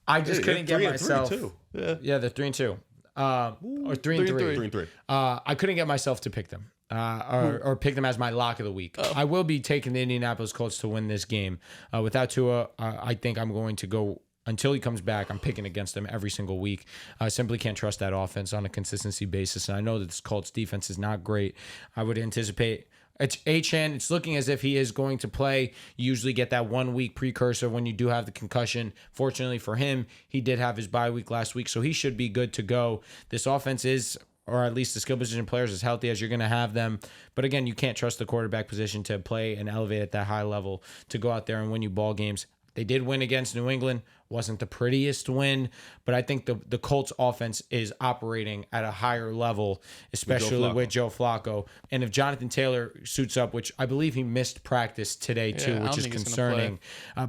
B: I just couldn't get myself.
D: 3-2.
B: Yeah, they're 3-2. Or 3-3.
D: 3-3.
B: I couldn't get myself to pick them. Or pick them as my lock of the week. I will be taking the Indianapolis Colts to win this game. Without Tua, I think I'm going to go until he comes back. I'm picking against them every single week. I simply can't trust that offense on a consistency basis. And I know that this Colts defense is not great. I would anticipate it's Achane. It's looking as if he is going to play. You usually get that 1 week precursor when you do have the concussion. Fortunately for him, he did have his bye week last week, so he should be good to go. This offense is, or at least the skill position players, as healthy as you're going to have them. But again, you can't trust the quarterback position to play and elevate at that high level to go out there and win you ball games. They did win against New England. Wasn't the prettiest win, but I think the Colts offense is operating at a higher level, especially with Joe Flacco. And if Jonathan Taylor suits up, which I believe he missed practice today too, which is concerning.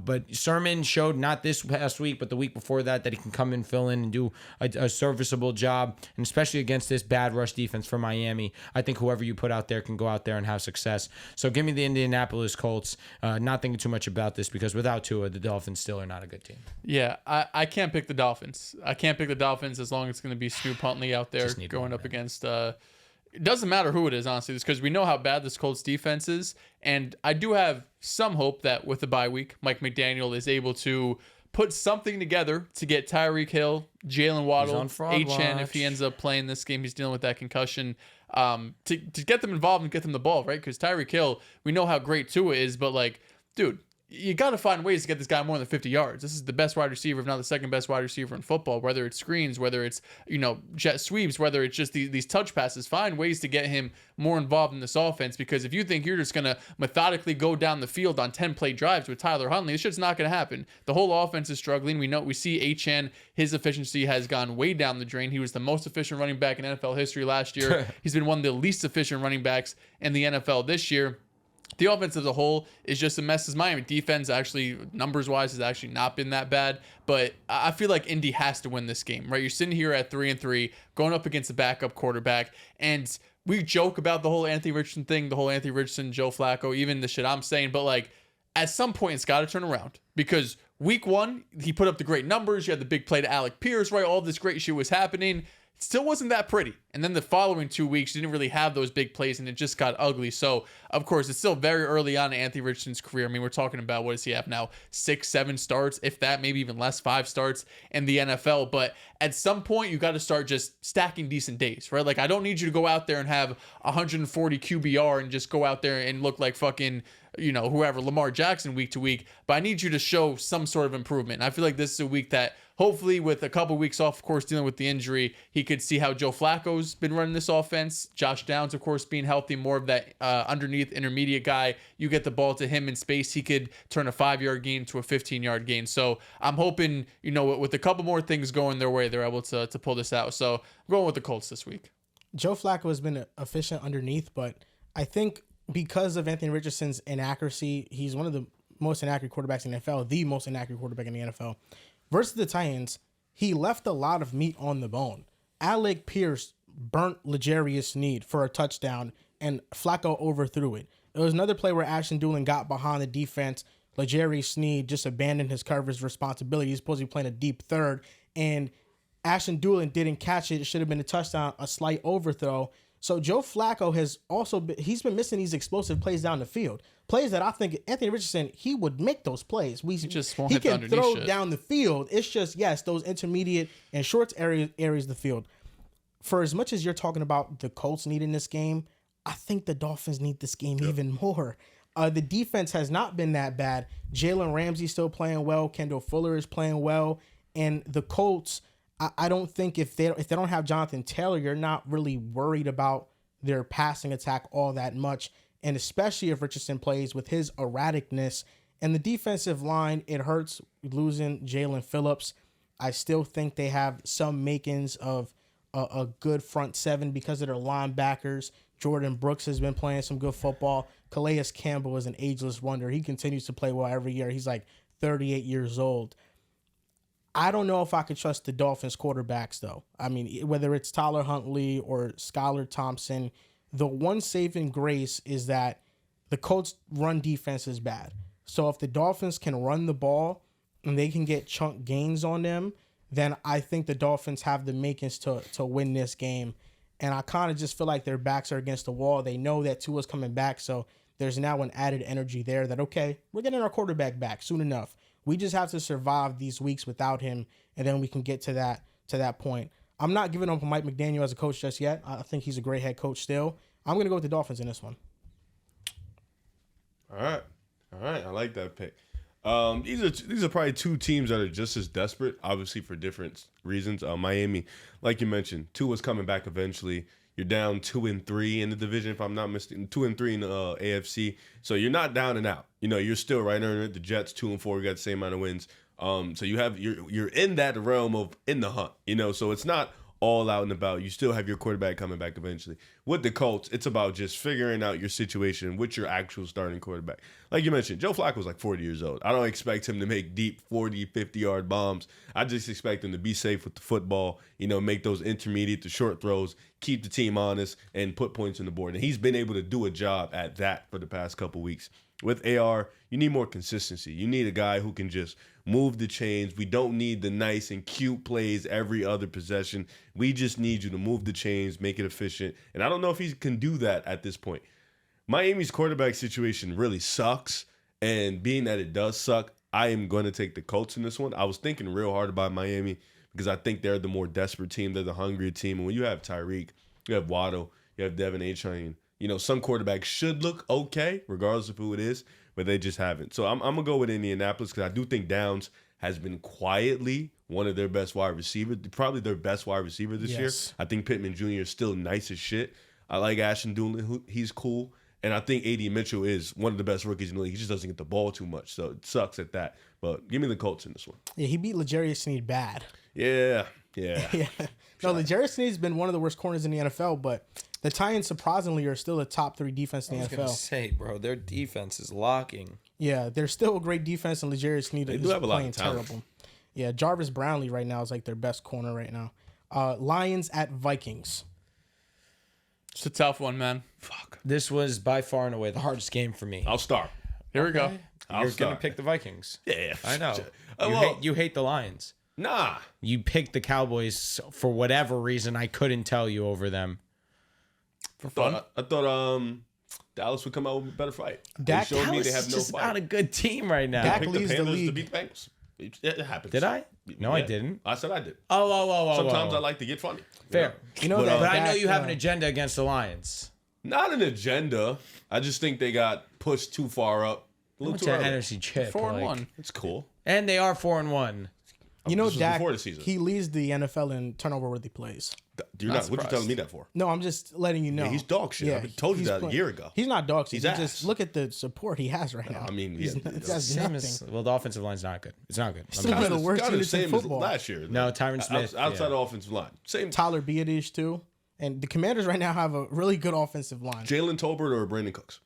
B: But Sermon showed not this past week, but the week before that he can come in, fill in, and do a serviceable job. And especially against this bad rush defense for Miami, I think whoever you put out there can go out there and have success. So give me the Indianapolis Colts. Not thinking too much about this because without Tua, the Dolphins still are not a good team.
C: Yeah, I can't pick the Dolphins. I can't pick the Dolphins as long as it's going to be Stu Huntley out there going up against. It doesn't matter who it is, honestly, because we know how bad this Colts defense is. And I do have some hope that with the bye week, Mike McDaniel is able to put something together to get Tyreek Hill, Jalen Waddle, Achane, if he ends up playing this game, he's dealing with that concussion, to get them involved and get them the ball, right? Because Tyreek Hill, we know how great Tua is, but like, dude, you got to find ways to get this guy more than 50 yards. This is the best wide receiver, if not the second best wide receiver in football, whether it's screens, whether it's, jet sweeps, whether it's just these touch passes. Find ways to get him more involved in this offense, because if you think you're just going to methodically go down the field on 10-play drives with Tyler Huntley, this shit's not going to happen. The whole offense is struggling. We see Achane, his efficiency has gone way down the drain. He was the most efficient running back in NFL history last year. He's been one of the least efficient running backs in the NFL this year. The offense as a whole is just a mess. As Miami defense, actually, numbers-wise, has actually not been that bad. But I feel like Indy has to win this game, right? You're sitting here at 3-3, going up against a backup quarterback, and we joke about the whole Anthony Richardson thing, the whole Anthony Richardson, Joe Flacco, even the shit I'm saying. But, like, at some point, it's got to turn around, because week 1, he put up the great numbers. You had the big play to Alec Pierce, right? All this great shit was happening. It still wasn't that pretty. And then the following 2 weeks, you didn't really have those big plays, and it just got ugly. So, of course, it's still very early on in Anthony Richardson's career. I mean, we're talking about, what does he have now? 6, 7 starts, if that, maybe even less, 5 starts in the NFL. But at some point, you got to start just stacking decent days, right? Like, I don't need you to go out there and have 140 QBR and just go out there and look like fucking, whoever, Lamar Jackson week to week. But I need you to show some sort of improvement. And I feel like this is a week that, hopefully, with a couple weeks off, of course, dealing with the injury, he could see how Joe Flacco's been running this offense. Josh Downs, of course, being healthy, more of that underneath intermediate guy. You get the ball to him in space, he could turn a 5-yard gain to a 15-yard gain. So I'm hoping, with a couple more things going their way, they're able to pull this out. So I'm going with the Colts this week.
A: Joe Flacco has been efficient underneath, but I think because of Anthony Richardson's inaccuracy, he's one of the most inaccurate quarterbacks in the NFL, the most inaccurate quarterback in the NFL. Versus the Titans, he left a lot of meat on the bone. Alec Pierce burnt L'Jarius Sneed for a touchdown, and Flacco overthrew it. There was another play where Ashton Doolin got behind the defense. L'Jarius Sneed just abandoned his coverage responsibility. He's supposed to be playing a deep third, and Ashton Doolin didn't catch it. It should have been a touchdown, a slight overthrow. So Joe Flacco has also he's been missing these explosive plays down the field. Plays that I think Anthony Richardson, he would make those plays. He can throw down the field. It's just, yes, those intermediate and short areas of the field. For as much as you're talking about the Colts needing this game, I think the Dolphins need this game even more. The defense has not been that bad. Jalen Ramsey's still playing well. Kendall Fuller is playing well. And the Colts, I don't think if they don't have Jonathan Taylor, you're not really worried about their passing attack all that much. And especially if Richardson plays with his erraticness. And the defensive line, it hurts losing Jalen Phillips. I still think they have some makings of a good front seven because of their linebackers. Jordan Brooks has been playing some good football. Calais Campbell is an ageless wonder. He continues to play well every year. He's like 38 years old. I don't know if I could trust the Dolphins quarterbacks, though. I mean, whether it's Tyler Huntley or Skylar Thompson, the one saving grace is that the Colts' run defense is bad. So if the Dolphins can run the ball and they can get chunk gains on them, then I think the Dolphins have the makings to win this game. And I kind of just feel like their backs are against the wall. They know that Tua's coming back, so there's now an added energy there that, okay, we're getting our quarterback back soon enough. We just have to survive these weeks without him, and then we can get to that point. I'm not giving up on Mike McDaniel as a coach just yet. I think he's a great head coach still. I'm going to go with the Dolphins in this one.
D: All right. I like that pick. These are probably two teams that are just as desperate, obviously for different reasons. Miami, like you mentioned, Tua's coming back eventually. You're down 2-3 in the division, if I'm not mistaken. 2-3 in the AFC, so you're not down and out. You're still right under it. The Jets 2-4, we got the same amount of wins. So you're in that realm of in the hunt. So it's not all out and about. You still have your quarterback coming back eventually. With the Colts, it's about just figuring out your situation with your actual starting quarterback. Like you mentioned, Joe Flacco's like 40 years old. I don't expect him to make deep 40, 50-yard bombs. I just expect him to be safe with the football, make those intermediate to short throws, keep the team honest, and put points on the board. And he's been able to do a job at that for the past couple weeks. With AR, you need more consistency. You need a guy who can just move the chains. We don't need the nice and cute plays every other possession. We just need you to move the chains, make it efficient. And I don't know if he can do that at this point. Miami's quarterback situation really sucks. And being that it does suck, I am going to take the Colts in this one. I was thinking real hard about Miami because I think they're the more desperate team. They're the hungrier team. And when you have Tyreek, you have Waddle, you have Devin A-Chain, some quarterbacks should look okay, regardless of who it is, but they just haven't. So I'm going to go with Indianapolis because I do think Downs has been quietly one of their best wide receivers, probably their best wide receiver this year. I think Pittman Jr. is still nice as shit. I like Ashton Doolin. He's cool. And I think A.D. Mitchell is one of the best rookies in the league. He just doesn't get the ball too much, so it sucks at that. But give me the Colts in this one.
A: Yeah, he beat L'Jarius Sneed bad.
D: Yeah.
A: No, L'Jarius Sneed's been one of the worst corners in the NFL, but the Titans surprisingly are still a top 3 defense in the NFL.
B: I was going to say, bro, their defense is locking.
A: Yeah, they're still a great defense, and L'Jarius Sneed is playing terrible. Yeah, Jarvis Brownlee right now is like their best corner right now. Lions at Vikings.
C: It's a tough one, man.
B: Fuck. This was by far and away the hardest game for me.
D: I'll start.
C: Here we go.
B: You're going to pick the Vikings.
D: Yeah.
B: I know. You hate the Lions.
D: Nah.
B: You picked the Cowboys for whatever reason. I couldn't tell you over them.
C: For fun?
D: I thought Dallas would come out with a better fight. They showed
B: Dallas
D: me they have
B: is
D: no
B: just
D: fight.
B: not a good team right now.
A: Dak
D: Picked the
A: leads the
D: Panthers to
A: league.
D: beat the Bengals. It happens.
B: Did I? No, I didn't.
D: I said I did.
B: Oh.
D: Sometimes I like to get funny.
B: Fair.
A: But
B: I know you have an agenda against the Lions.
D: Not an agenda. I just think they got pushed too far up. A little
B: What's
D: too
B: that
D: early.
B: NFC chip?
C: 4-1.
D: It's cool.
B: And they are 4-1.
A: This was
D: Dak,
A: before
D: the season.
A: he leads the NFL in turnover-worthy plays.
D: You're not. What you telling me that for?
A: No, I'm just letting you know.
D: Yeah, he's dog shit. I told you that a year ago.
A: He's not dog shit.
D: He's
A: Just
D: ass.
A: look at the support he has right now.
D: I mean,
A: that's
B: Same
A: nothing.
B: as, well, the offensive line's not good. It's not good.
A: It's one of the worst
D: kind of the
A: units in
D: same as
A: football.
D: last year.
B: No, Tyron Smith.
D: Outside of offensive line. Same.
A: Tyler Beadish too. And the Commanders right now have a really good offensive line.
D: Jalen Tolbert or Brandon Cooks?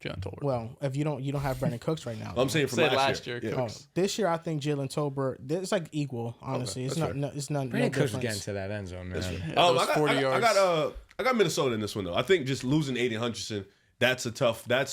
C: John Tolbert.
A: Well, if you don't have Brandon Cooks right now.
D: I'm saying from last year. Yeah.
A: Oh, this year I think Jalen Tolbert. It's like equal. Honestly, it's not.
D: fair.
A: It's not.
B: Brandon
A: no
B: Cooks
A: difference.
B: getting to that end zone, man.
C: Those 40 yards.
D: I got Minnesota in this one though. I think just losing Aiden Hutchinson, that's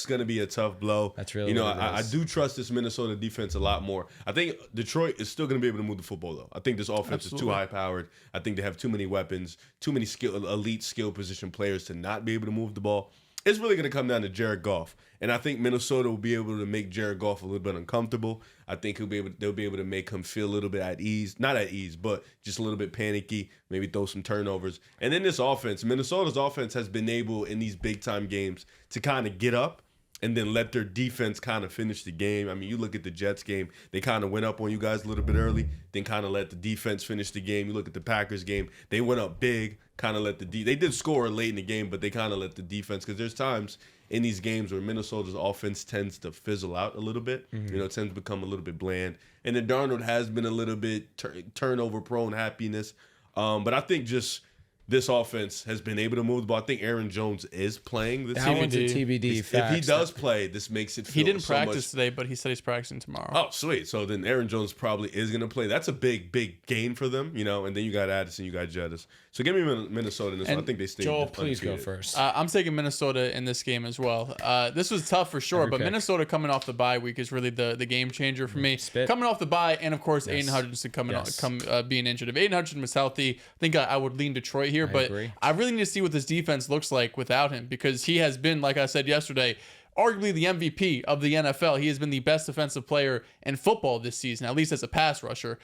D: going to be a tough blow.
B: That's really what it
D: I
B: is.
D: do trust this Minnesota defense a lot more. I think Detroit is still going to be able to move the football though. I think this offense is too high powered. I think they have too many weapons, too many elite skill position players to not be able to move the ball. It's really going to come down to Jared Goff. And I think Minnesota will be able to make Jared Goff a little bit uncomfortable. I think they'll be able to make him feel a little bit at ease. Not at ease, but just a little bit panicky, maybe throw some turnovers. And then this offense, Minnesota's offense has been able in these big-time games to kind of get up and then let their defense kind of finish the game. I mean, you look at the Jets game, they kind of went up on you guys a little bit early, then kind of let the defense finish the game. You look at the Packers game, they went up big, kind of let they did score late in the game, but they kind of let the defense, because there's times in these games where Minnesota's offense tends to fizzle out a little bit. It tends to become a little bit bland. And then Darnold has been a little bit turnover prone, happiness. But I think just this offense has been able to move the ball. I think Aaron Jones is playing this
B: That one's a TBD.
D: If he does play, this makes it feel
C: He didn't
D: so
C: practice
D: much.
C: today, but he said he's practicing tomorrow.
D: Oh, sweet. So then Aaron Jones probably is going to play. That's a big gain for them, and then you got Addison, you got Jettis. So give me Minnesota in this one. I think they stay
B: Joel, please go
D: undefeated.
B: first.
C: I'm taking Minnesota in this game as well. This was tough for sure,
B: Every
C: but
B: pick.
C: Minnesota coming off the bye week is really the game changer for me.
B: Spit.
C: Coming off the bye, and of course,
B: Yes.
C: Aiden Hutchinson
B: Yes.
C: being injured. If Aiden Hutchinson was healthy, I think I would lean Detroit here, but
B: agree.
C: I really need to see what this defense looks like without him, because he has been, like I said yesterday, arguably the MVP of the NFL. He has been the best defensive player in football this season, at least as a pass rusher.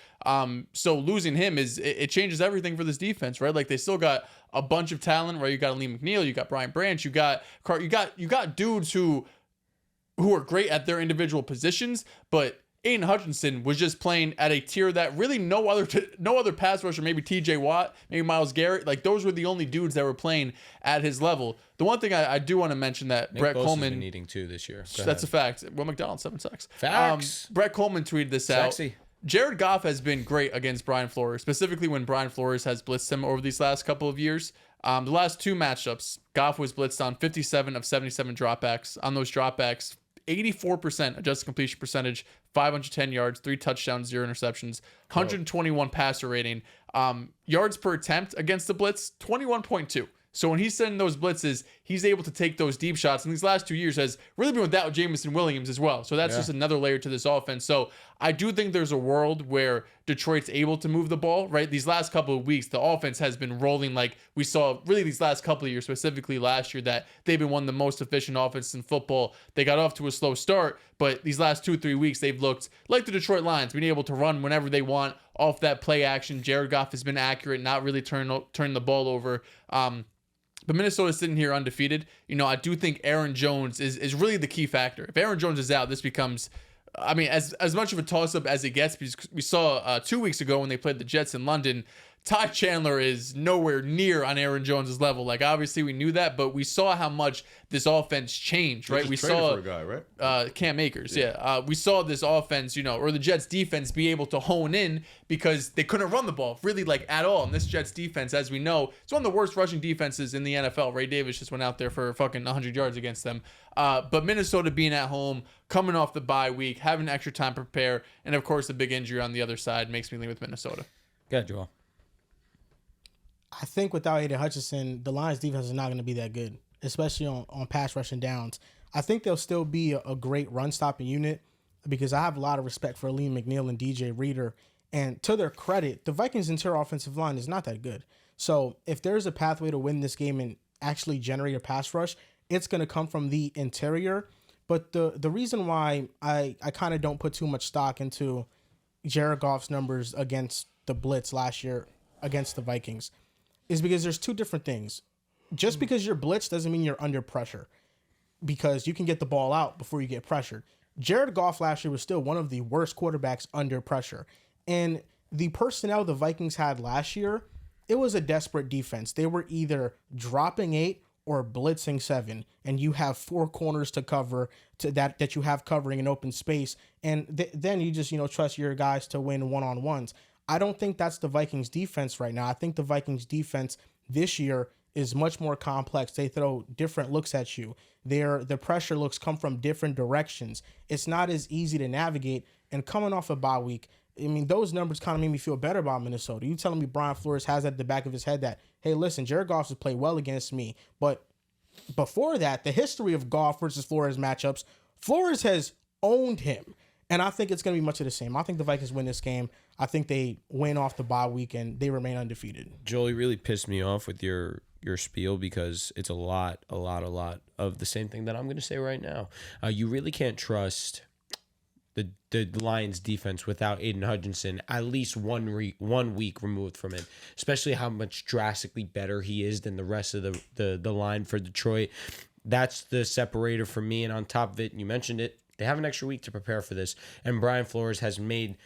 C: So losing him it changes everything for this defense, right? Like, they still got a bunch of talent, right? You got Lee McNeil, you got Brian Branch, you got dudes who are great at their individual positions, but Aiden Hutchinson was just playing at a tier that really no other pass rusher, maybe TJ Watt, maybe Myles Garrett, like those were the only dudes that were playing at his level. The one thing I do want to mention that
B: Nick
C: Brett
B: Bosa's
C: Coleman,
B: been eating too this year. Go
C: that's a
B: ahead.
C: fact. Will McDonald 7 sacks.
B: Facts.
C: Brett Coleman tweeted this
B: Sexy.
C: out. Jared Goff has been great against Brian Flores, specifically when Brian Flores has blitzed him over these last couple of years. The last two matchups, Goff was blitzed on 57 of 77 dropbacks. On those dropbacks, 84% adjusted completion percentage, 510 yards, 3 touchdowns, 0 interceptions, 121 passer rating. Yards per attempt against the blitz, 21.2. So when he's sending those blitzes, he's able to take those deep shots. And these last 2 years has really been without Jameson Williams as well. So that's just another layer to this offense. So I do think there's a world where Detroit's able to move the ball, right? These last couple of weeks, the offense has been rolling like we saw really these last couple of years, specifically last year, that they've been one of the most efficient offenses in football. They got off to a slow start, but these last 2-3 weeks, they've looked like the Detroit Lions, being able to run whenever they want off that play action. Jared Goff has been accurate, not really turn the ball over. But Minnesota's sitting here undefeated. I do think Aaron Jones is really the key factor. If Aaron Jones is out, this becomes, as much of a toss-up as it gets, because we saw 2 weeks ago when they played the Jets in London, Ty Chandler is nowhere near on Aaron Jones' level. Like, obviously we knew that, but we saw how much this offense changed, right? We saw
D: for a guy, right?
C: Cam Akers, we saw this offense, or the Jets defense be able to hone in because they couldn't run the ball really like at all. And this Jets defense, as we know, it's one of the worst rushing defenses in the NFL. Ray Davis just went out there for fucking 100 yards against them. But Minnesota being at home, coming off the bye week, having extra time to prepare, and of course the big injury on the other side makes me lean with Minnesota.
B: Go ahead, Joel.
A: I think without Aiden Hutchinson, the Lions defense is not going to be that good, especially on pass rushing downs. I think they'll still be a great run stopping unit because I have a lot of respect for Lee McNeil and DJ Reader. And to their credit, the Vikings' interior offensive line is not that good. So if there's a pathway to win this game and actually generate a pass rush, it's going to come from the interior. But the reason why I kind of don't put too much stock into Jared Goff's numbers against the blitz last year against the Vikings is because there's two different things. Just because you're blitzed doesn't mean you're under pressure, because you can get the ball out before you get pressured. Jared Goff last year was still one of the worst quarterbacks under pressure. And the personnel the Vikings had last year, it was a desperate defense. They were either dropping 8 or blitzing 7, and you have 4 corners to cover that you have covering an open space. And then you just, trust your guys to win one-on-ones. I don't think that's the Vikings defense right now. I think the Vikings defense this year is much more complex. They throw different looks at you. The pressure looks come from different directions. It's not as easy to navigate. And coming off a bye week, those numbers kind of made me feel better about Minnesota. You telling me Brian Flores has at the back of his head that, hey, listen, Jared Goff has played well against me. But before that, the history of Goff versus Flores matchups, Flores has owned him. And I think it's going to be much of the same. I think the Vikings win this game. I think they win off the bye week and they remain undefeated.
B: Joel, you really pissed me off with your spiel because it's a lot of the same thing that I'm going to say right now. You really can't trust the Lions defense without Aiden Hutchinson at least 1 week removed from it, especially how much drastically better he is than the rest of the line for Detroit. That's the separator for me. And on top of it, you mentioned it, they have an extra week to prepare for this. And Brian Flores has made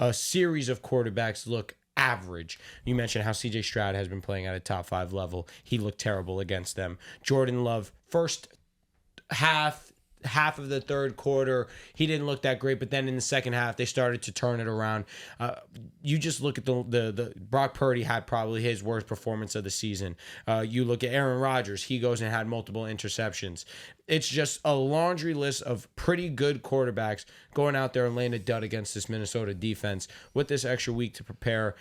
B: a series of quarterbacks look average. You mentioned how CJ Stroud has been playing at a top 5 level. He looked terrible against them. Jordan Love, first half of the third quarter, he didn't look that great, but then in the second half, they started to turn it around. You just look at the Brock Purdy had probably his worst performance of the season. You look at Aaron Rodgers, he goes and had multiple interceptions. It's just a laundry list of pretty good quarterbacks going out there and laying a dud against this Minnesota defense with this extra week to prepare.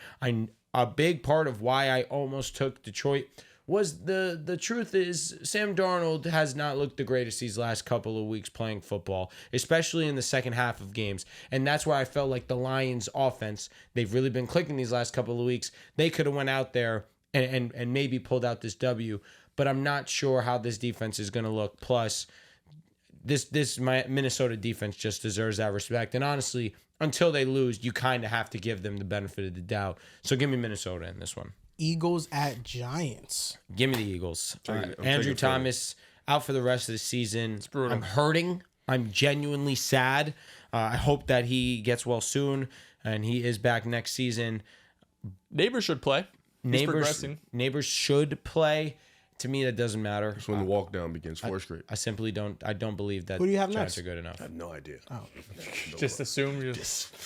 B: A big part of why I almost took Detroit was the truth is Sam Darnold has not looked the greatest these last couple of weeks playing football, especially in the second half of games. And that's why I felt like the Lions offense, they've really been clicking these last couple of weeks. They could have went out there and maybe pulled out this W, but I'm not sure how this defense is going to look. Plus, this Minnesota defense just deserves that respect. And honestly, until they lose, you kind of have to give them the benefit of the doubt. So give me Minnesota in this one.
A: Eagles at Giants.
B: Give me the Eagles.
D: I'm
B: Andrew
D: taking
B: Thomas out for the rest of the season.
C: It's brutal.
B: I'm hurting. I'm genuinely sad. I hope that he gets well soon and he is back next season.
C: Neighbors should play. He's progressing.
B: Neighbors should play. To me, that doesn't matter.
D: That's when the walk down begins. 4th grade.
B: I simply don't. I don't believe that.
A: Who do you have
B: Giants
A: next?
B: are good enough.
D: I have no idea.
C: Just assume you.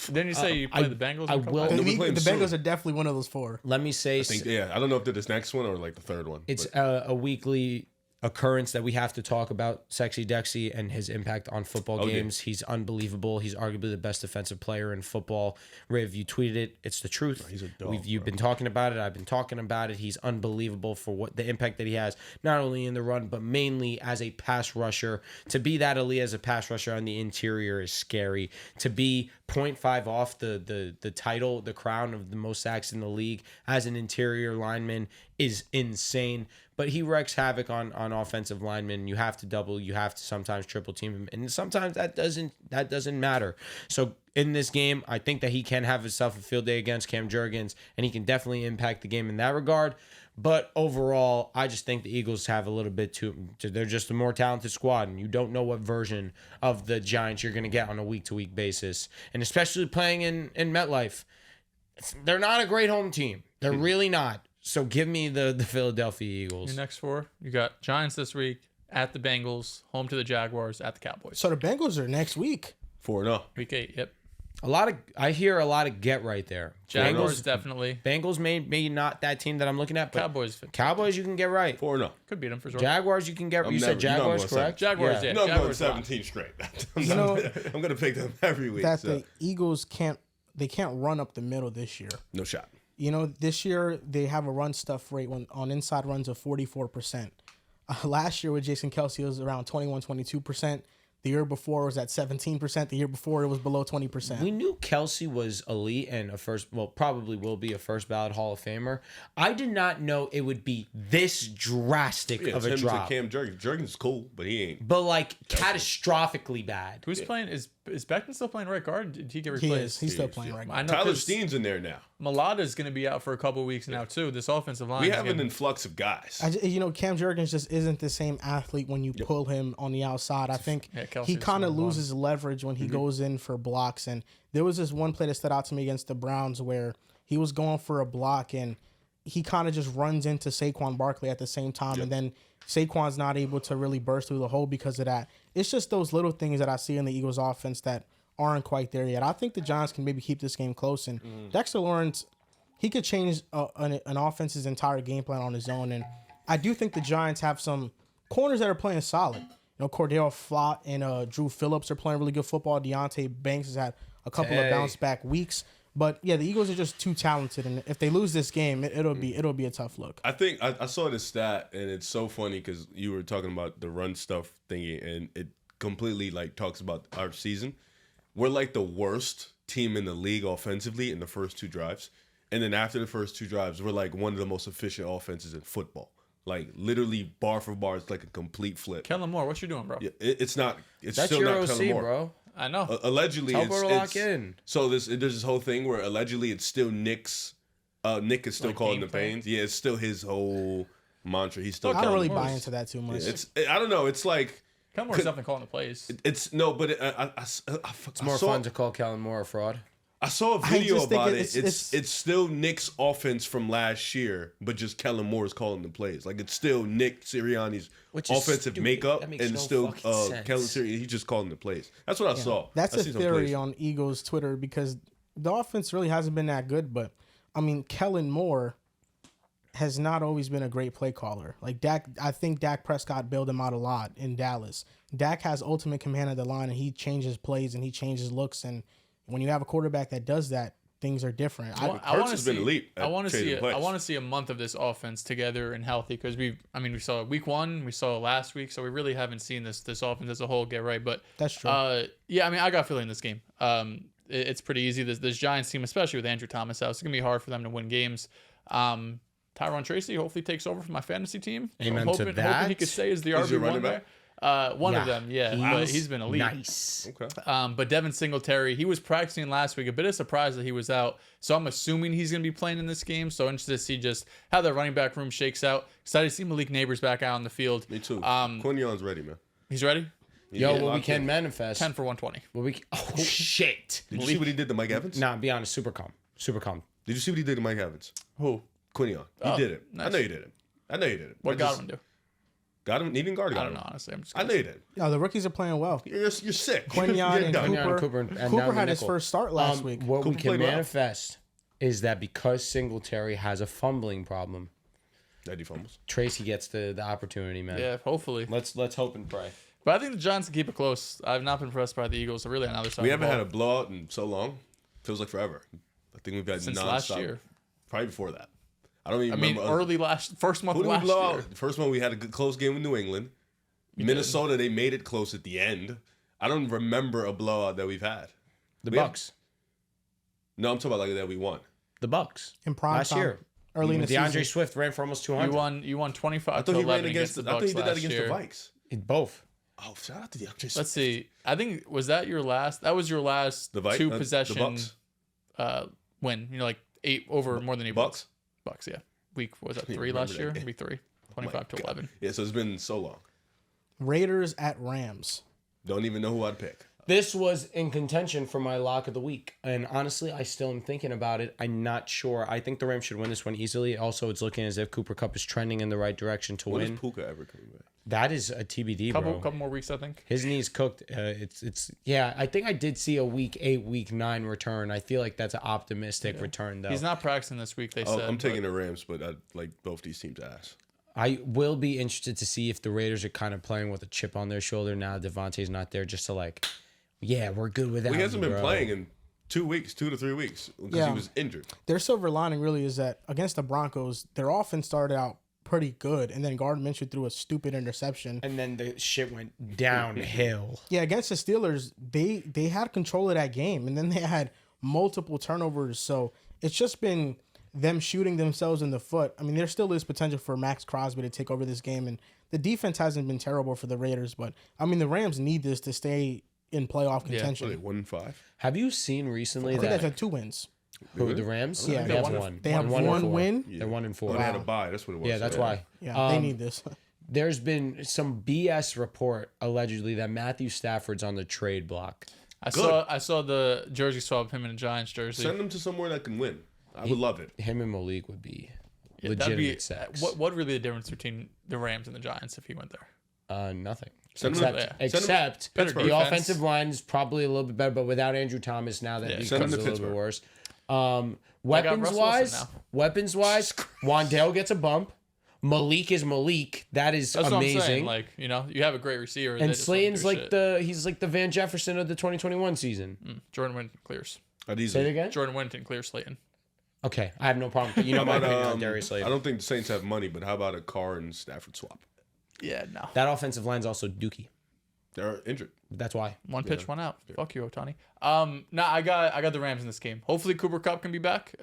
C: Didn't you say you play the Bengals?
B: I
C: in a couple
B: will-
C: weeks?
A: The,
D: we play them
A: Bengals
D: soon.
A: are definitely one of those 4.
B: Let me say
D: I don't know if they're this next one or like the third one.
B: it's
D: but
B: a weekly occurrence that we have to talk about Sexy Dexy and his impact on football
D: Okay.
B: games. He's unbelievable. He's arguably the best defensive player in football. Riv, you tweeted it. It's the truth.
D: he's a dog,
B: You've been talking about it. I've been talking about it. He's unbelievable for what the impact that he has, not only in the run, but mainly as a pass rusher. To be that elite as a pass rusher on the interior is scary. To be 0.5 off the title, the crown of the most sacks in the league as an interior lineman is insane. But he wreaks havoc on offensive linemen. You have to double, you have to sometimes triple team him, and sometimes that doesn't matter. So in this game, I think that he can have himself a field day against Cam Jurgens, and he can definitely impact the game in that regard. But overall, I just think the Eagles have a little bit too. They're just a more talented squad, and you don't know what version of the Giants you're going to get on a week-to-week basis, and especially playing in MetLife. They're not a great home team. They're really not. So give me the Philadelphia Eagles.
C: Your next 4, you got Giants this week, at the Bengals, home to the Jaguars, at the Cowboys.
A: So the Bengals are next week.
D: 4-0.
C: Week 8, yep.
B: I hear a lot of get right there.
C: Jaguars definitely.
B: Bengals may not that team that I'm looking at, but
C: Cowboys
B: you can get right.
D: 4-0.
C: could beat them for sure.
B: Jaguars you can get. You said Jaguars, correct?
C: Jaguars, yeah.
D: No, I'm going
C: Jaguars
D: 17 straight. I'm
A: You know,
D: going to pick them every week.
A: That
D: So.
A: the Eagles can't run up the middle this year.
D: No shot.
A: You know, this year they have a run stuff rate on inside runs of 44%. Last year with Jason Kelce, it was around 22%. The year before it was at 17%. The year before it was below 20%.
B: We knew Kelce was elite and probably will be a first ballot Hall of Famer. I did not know it would be this drastic of a
D: him
B: drop.
D: to Cam Jurgens. Jurgens is cool, but he ain't.
B: But like catastrophically bad.
C: Who's playing? Is Beckman still playing right guard? Did he get
A: He
C: replaced?
A: is. He's still playing right now.
C: I know
D: Tyler
C: 'cause
D: Steen's in there now.
C: Malata is going to be out for a couple of weeks now too. This offensive line.
D: We
C: is
D: have
C: getting-
D: an influx of guys.
A: Cam Jurgens just isn't the same athlete when you pull him on the outside. I think
C: Kelce's
A: he kind of
C: the one.
A: loses leverage when he goes in for blocks. And there was this one play that stood out to me against the Browns where he was going for a block and he kind of just runs into Saquon Barkley at the same time. And then Saquon's not able to really burst through the hole because of that. It's just those little things that I see in the Eagles offense that aren't quite there yet. I think the Giants can maybe keep this game close. And Dexter Lawrence, he could change an offense's entire game plan on his own. And I do think the Giants have some corners that are playing solid. You know, Cordell Flott and Drew Phillips are playing really good football. Deontay Banks has had a couple of bounce back weeks. But yeah, the Eagles are just too talented, and if they lose this game, it'll be a tough look.
D: I think I saw this stat, and it's so funny because you were talking about the run stuff thingy, and it completely like talks about our season. We're like the worst team in the league offensively in the first 2 drives, and then after the first 2 drives, we're like one of the most efficient offenses in football. Like literally bar for bar, it's like a complete flip.
C: Kellen Moore, what you doing, bro?
D: Yeah, it's not. It's
B: That's
D: still
B: your
D: not
B: OC,
D: Kellen Moore.
B: bro.
C: I know.
D: Allegedly,
B: Tell
D: it's
B: her to lock in.
D: So there's this whole thing where allegedly it's still Nick's. Nick is still
C: Like
D: calling the
C: game plan?
D: pains. Yeah, it's still his whole mantra. He's still.
A: I don't really
C: Kellen
A: buy
C: Moore's-
A: into that too much.
D: I don't know. It's like
C: Kellen Moore's definitely calling the plays.
D: it's no, but
B: It's more fun to call Kellen Moore a fraud.
D: I saw a video
A: just think
D: about it.
A: it's-
D: It's still Nick's offense from last year, but just Kellen Moore's calling the plays. Like it's still Nick Sirianni's
B: Which is
D: offensive
B: stupid.
D: makeup,
B: That makes
D: and
B: no
D: still
B: fucking sense.
D: Kellen Sirianni. He's just calling the plays. That's what I saw.
A: That's
D: I
A: a
D: seen some
A: theory
D: plays.
A: on Eagles Twitter because the offense really hasn't been that good. But I mean, Kellen Moore has not always been a great play caller. Like Dak, I think Dak Prescott bailed him out a lot in Dallas. Dak has ultimate command of the line, and he changes plays and he changes looks. And when you have a quarterback that does that, things are different.
C: I
D: Hurts
C: want
D: has
C: to
D: been
C: see.
D: elite at
C: I want to
D: changing
C: see.
D: plays.
C: I want to see a month of this offense together and healthy because we saw week 1, we saw last week, so we really haven't seen this offense as a whole get right. But
A: That's true.
C: Yeah, I mean, I got a feeling this game. It's pretty easy. This Giants team, especially with Andrew Thomas out, it's gonna be hard for them to win games. Tyron Tracy hopefully takes over for my fantasy team. So
B: Amen
C: I'm
B: to
C: hoping
B: that.
C: he could stay as the
D: He's your
C: RB1
D: running
C: there.
D: back?
C: One of them, yeah. But he's been elite.
B: Nice.
D: Okay.
C: But Devin Singletary, he was practicing last week. A bit of surprise that he was out. So I'm assuming he's going to be playing in this game. So interested to see just how the running back room shakes out. Excited to see Malik Neighbors back out on the field.
D: Me too. Quinion's ready, man.
C: He's ready?
B: Yo,
D: Yeah,
B: what we
D: locked
B: can
D: in.
B: manifest.
C: 10 for 120.
B: What we shit.
D: Did you see what he did to Mike Evans?
B: Nah, be honest, super calm. Super calm.
D: Did you see what he did to Mike Evans?
C: Who?
D: Quinion. He
C: Oh,
D: did it.
C: nice.
D: I know you did it. I know you did it.
C: What
D: I just-
C: Godwin do?
D: Got him. He didn't guard
C: I don't
D: him.
C: know, honestly. I'm just
D: I know you did.
A: no, the rookies are playing well.
D: You're sick.
A: Quinyon
D: You're
A: and
D: done.
A: Cooper.
B: Cooper and down
A: Cooper
B: the
A: had his
B: nickel.
A: first start last week.
B: What we
D: Cooper
B: can
D: played well.
B: manifest is that because Singletary has a fumbling problem,
D: Eddie fumbles.
B: Tracy gets the opportunity, man.
C: Yeah, hopefully.
B: Let's hope and pray.
C: But I think the Giants can keep it close. I've not been impressed by the Eagles. They're really on the other side.
D: We
C: of the
D: haven't had
C: ball
D: a blowout in so long. Feels like forever. I think we've had
C: since
D: nonstop.
C: last year.
D: Probably before that. I don't even
C: I mean,
D: remember.
C: first month
D: Who
C: of
D: did we
C: last
D: blow
C: year.
D: out? The first one we had a good close game with New England. Minnesota, they made it close at the end. I don't remember a blowout that we've had.
B: The
D: We have-
B: Bucs.
D: No, I'm talking about like that we won.
B: The Bucs.
A: In prime
B: Last
A: time,
B: year.
A: early in the
B: DeAndre
A: season.
B: Swift ran for almost 200.
C: You won 25
D: I
C: to
D: thought he
C: 11
D: ran against
C: the
D: the. I thought
C: Bucs
D: he did that
C: last
D: against
C: year.
D: the Vikes.
B: Both.
D: Oh, shout out to the DeAndre.
C: Let's see. I think was that your last? That was your last
D: The
C: two
D: the
C: possession
D: Bucs.
C: win. You know, like 8 over more than 8
D: Bucks.
C: Bucks. Yeah, week what was that
D: can't
C: 3 last
D: remember
C: year?
D: that game.
C: Week 3,
D: Oh
C: 25 to
D: my God.
C: 11.
D: Yeah, so it's been so long.
A: Raiders at Rams.
D: Don't even know who I'd pick.
B: This was in contention for my lock of the week. And honestly, I still am thinking about it. I'm not sure. I think the Rams should win this one easily. Also, it's looking as if Cooper Kupp is trending in the right direction to
D: When
B: win.
D: is Puka ever coming back?
B: That is a TBD, bro.
C: Couple more weeks, I think.
B: His knee's cooked. It's yeah. I think I did see a week 8, week 9 return. I feel like that's an optimistic return though.
C: He's not practicing this week. They said.
D: I'm taking
C: but
D: the Rams, but I like both these teams' ass.
B: I will be interested to see if the Raiders are kind of playing with a chip on their shoulder now. Devontae's not there, just to like, yeah, we're good without.
D: He hasn't
B: you,
D: been
B: bro.
D: playing in 2 weeks, 2 to 3 weeks, because
A: Yeah.
D: he was injured.
A: Their silver lining really is that against the Broncos, their offense started out pretty good, and then Gardner Minshew threw a stupid interception.
B: And then the shit went downhill.
A: Yeah, against the Steelers, they had control of that game, and then they had multiple turnovers. So it's just been them shooting themselves in the foot. I mean, there still is potential for Max Crosby to take over this game, and the defense hasn't been terrible for the Raiders. But I mean, the Rams need this to stay in playoff contention.
D: What are they, 1-5?
B: Have you seen recently
A: I think
B: that
A: that's 2 wins.
B: who the Rams?
A: Yeah,
B: they have
C: one-
B: one.
A: They have
B: and
A: one
B: four.
A: win.
B: They're 1 and 4.
D: Oh, they had a bye. That's what it was.
B: Yeah, that's why.
A: Yeah, they need this.
B: There's been some BS report allegedly that Matthew Stafford's on the trade block.
C: I
D: Good.
C: saw the jersey swap of him in a Giants jersey.
D: Send them to somewhere that can win. I would love it.
B: Him and Malik would be
C: Yeah, that'd
B: legitimate
C: be-
B: sex.
C: What really the difference between the Rams and the Giants if he went there?
B: Nothing.
D: Send him
B: Except,
C: to-
B: except
C: Better
B: the
C: defense.
B: offensive line is probably a little bit better, but without Andrew Thomas now that
C: Yeah.
D: Send him
B: becomes
D: to
B: a little bit
D: Pittsburgh.
B: worse.
C: Russell Wilson
B: Weapons wise, Wandale gets a bump. Malik is Malik. That is
C: That's what I'm saying.
B: amazing.
C: Like, you know, you have a great receiver. they
B: And
C: just don't
B: Slayton's
C: do
B: like
C: shit.
B: he's like the Van Jefferson of the 2021 season.
C: Jordan Winton clears.
D: Are these
B: Say it again.
C: Jordan Winton clears Slayton.
B: Okay, I have no problem. You know my
D: How about,
B: opinion on Darius Slayton.
D: I don't think the Saints have money, but how about a Carr and Stafford swap?
C: Yeah, no.
B: That offensive line's also dookie.
D: They're injured.
B: That's why.
C: One pitch, one out. Fuck you, Otani. I got the Rams in this game. Hopefully Cooper Kupp can be back.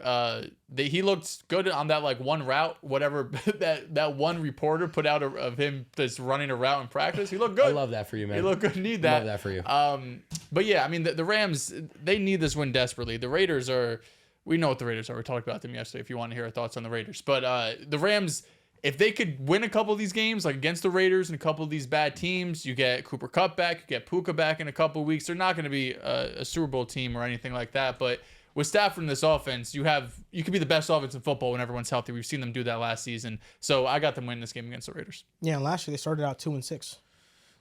C: He looked good on that like one route, whatever that one reporter put out of him just running a route in practice. He looked good.
B: I love that for you, man.
C: He looked good. Need that.
B: Love that for you.
C: But yeah, I mean the Rams, they need this win desperately. The Raiders are. We know what the Raiders are. We talked about them yesterday. If you want to hear our thoughts on the Raiders, but the Rams, if they could win a couple of these games, like against the Raiders and a couple of these bad teams, you get Cooper Kupp back, you get Puka back in a couple of weeks. They're not going to be a Super Bowl team or anything like that. But with Stafford in this offense, you could be the best offense in football when everyone's healthy. We've seen them do that last season. So I got them winning this game against the Raiders.
A: Yeah, and last year they started out 2-6.
C: It's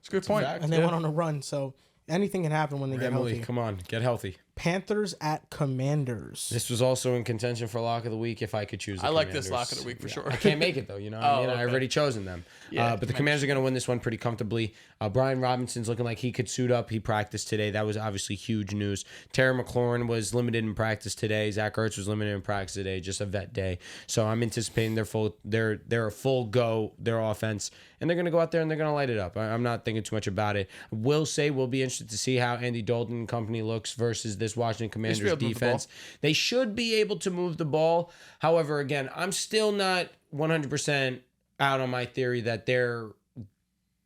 C: a good point.
A: And they went on a run. So anything can happen when they get healthy.
B: Come on, get healthy.
A: Panthers at Commanders.
B: This was also in contention for lock of the week if I could choose the
C: I like
B: Commanders.
C: this lock of the week for sure.
B: I can't make it though, I mean?
C: Okay.
B: I've already chosen them.
C: Yeah,
B: but the Commanders are going to win this one pretty comfortably. Brian Robinson's looking like he could suit up. He practiced today. That was obviously huge news. Terry McLaurin was limited in practice today. Zach Ertz was limited in practice today, just a vet day. So I'm anticipating they're a full go, their offense, and they're going to go out there and they're going to light it up. I'm not thinking too much about it. I will say we'll be interested to see how Andy Dalton and company looks versus this Washington Commanders defense. They should be able to move the ball. However, again, I'm still not 100% out on my theory that they're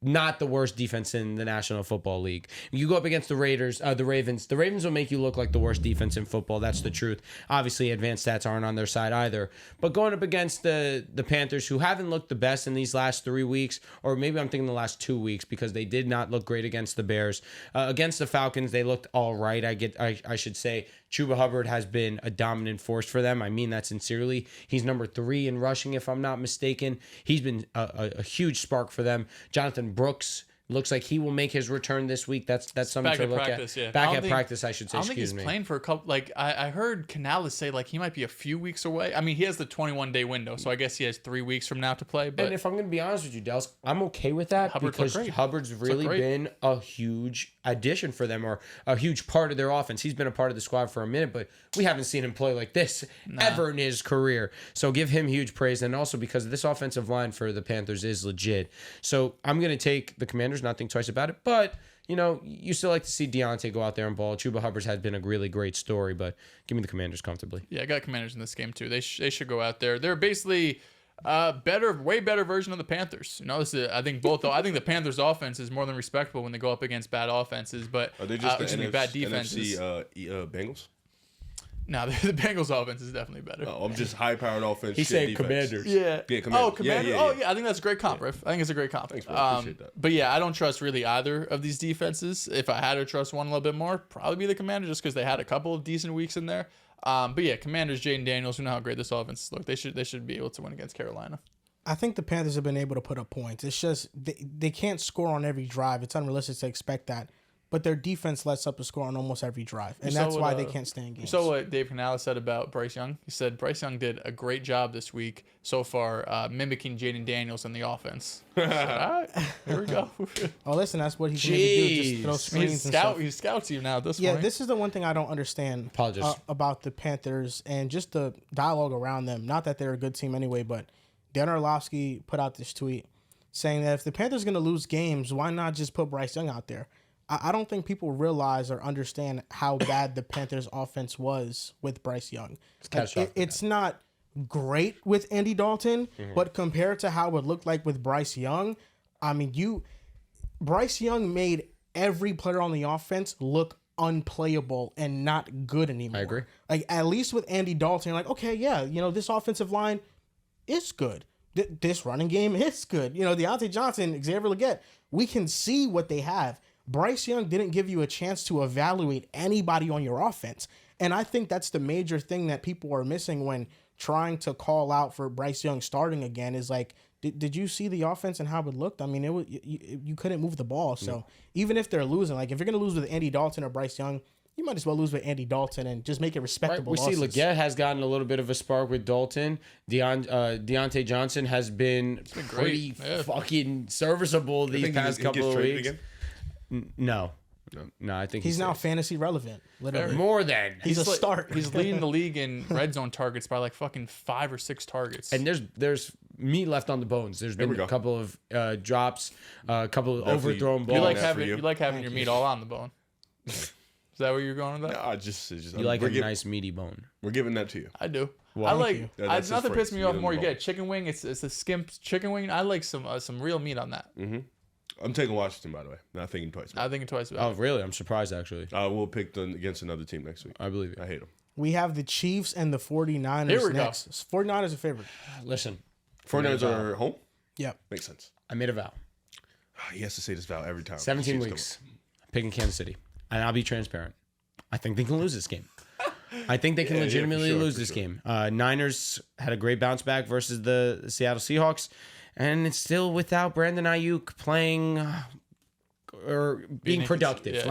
B: not the worst defense in the National Football League. You go up against the Ravens. The Ravens will make you look like the worst defense in football. That's the truth. Obviously, advanced stats aren't on their side either. But going up against the Panthers, who haven't looked the best in these last 3 weeks, or maybe I'm thinking the last 2 weeks, because they did not look great against the Bears. Against the Falcons, they looked all right. I should say Chuba Hubbard has been a dominant force for them. I mean that sincerely. He's number 3 in rushing, if I'm not mistaken. He's been a huge spark for them. Jonathan Brooks looks like he will make his return this week. That's something to look at.
C: Yeah.
B: Back at practice, I should say.
C: I don't think he's playing for a couple. Like I heard Canales say, like he might be a few weeks away. I mean, he has the 21-day window, so I guess he has 3 weeks from now to play. But
B: and if I'm going to be honest with you, Dehls, I'm okay with that because Hubbard's really been a huge addition for them, or a huge part of their offense. He's been a part of the squad for a minute, but we haven't seen him play like this ever in his career. So give him huge praise, and also because this offensive line for the Panthers is legit. So I'm going to take the Commanders, not think twice about it, but you still like to see Deontay go out there and ball. Chuba Hubbard's has been a really great story, but give me the Commanders comfortably.
C: Yeah, I got Commanders in this game too. They should go out there. They're basically way better version of the Panthers. This is, I think the Panthers offense is more than respectable when they go up against bad offenses, but
D: are they just
C: bad defenses.
D: NFC Bengals?
C: No, the Bengals offense is definitely better.
D: Oh, I'm just high-powered offense.
B: He's saying Commanders.
C: Yeah.
D: Commanders.
C: Oh, Commanders. I think that's a great comp, Riff. I think it's a great comp.
D: Thanks, bro. Appreciate that.
C: But yeah, I don't trust really either of these defenses. If I had to trust one a little bit more, probably be the Commanders, just because they had a couple of decent weeks in there. But yeah, Commanders, Jaden Daniels, who know how great this offense look. They should be able to win against Carolina.
A: I think the Panthers have been able to put up points. It's just they can't score on every drive. It's unrealistic to expect that. But their defense lets up a score on almost every drive. And that's why they can't stay in games.
C: You saw what Dave Canales said about Bryce Young? He said Bryce Young did a great job this week so far mimicking Jaden Daniels in the offense. So, all right, here we go.
A: Oh, listen, that's what he can do. Just throw screens and stuff.
C: He scouts you now at this point.
A: Yeah, this is the one thing I don't understand about the Panthers and just the dialogue around them. Not that they're a good team anyway, but Dan Orlovsky put out this tweet saying that if the Panthers are going to lose games, why not just put Bryce Young out there? I don't think people realize or understand how bad the Panthers' offense was with Bryce Young. It's not great with Andy Dalton, but compared to how it looked like with Bryce Young, I mean, Bryce Young made every player on the offense look unplayable and not good anymore.
B: I agree.
A: Like, at least with Andy Dalton, you're like, okay, yeah, this offensive line is good. This running game is good. Deontay Johnson, Xavier Legette, we can see what they have. Bryce Young didn't give you a chance to evaluate anybody on your offense. And I think that's the major thing that people are missing when trying to call out for Bryce Young starting again is like, did you see the offense and how it looked? I mean, you couldn't move the ball. So even if they're losing, like if you're going to lose with Andy Dalton or Bryce Young, you might as well lose with Andy Dalton and just make it respectable.
B: Right. We see Legette has gotten a little bit of a spark with Dalton. Deontay Johnson has been pretty fucking serviceable these past couple of weeks. No, I think
A: he's now fantasy relevant. Literally,
B: more than
A: he's a start.
C: He's leading the league in red zone targets by like fucking 5 or 6 targets.
B: And there's meat left on the bones. There's been a couple of drops, a couple of overthrown balls.
C: You like having your meat all on the bone. Is that where you're going with that?
D: No, just
B: you like a nice meaty bone.
D: We're giving that to you.
C: I do.
A: Well,
C: nothing pisses me off more. You get a chicken wing. It's a skimp chicken wing. I like some real meat on that.
D: Mm-hmm. I'm taking Washington, by the way. Not thinking twice about it.
C: I'm thinking twice about it.
B: Oh, really? I'm surprised, actually.
D: We'll pick them against another team next week.
B: I believe it.
D: I hate them.
A: We have the Chiefs and the 49ers
C: Here we
A: next. 49ers are favored.
B: Listen,
D: 49ers are home?
A: Yep.
D: Makes sense.
B: I made a vow.
D: He has to say this vow every time.
B: 17 weeks. Picking Kansas City. And I'll be transparent. I think they can lose this game. I think they can legitimately lose this game. Niners had a great bounce back versus the Seattle Seahawks. And it's still without Brandon Ayuk playing or being productive.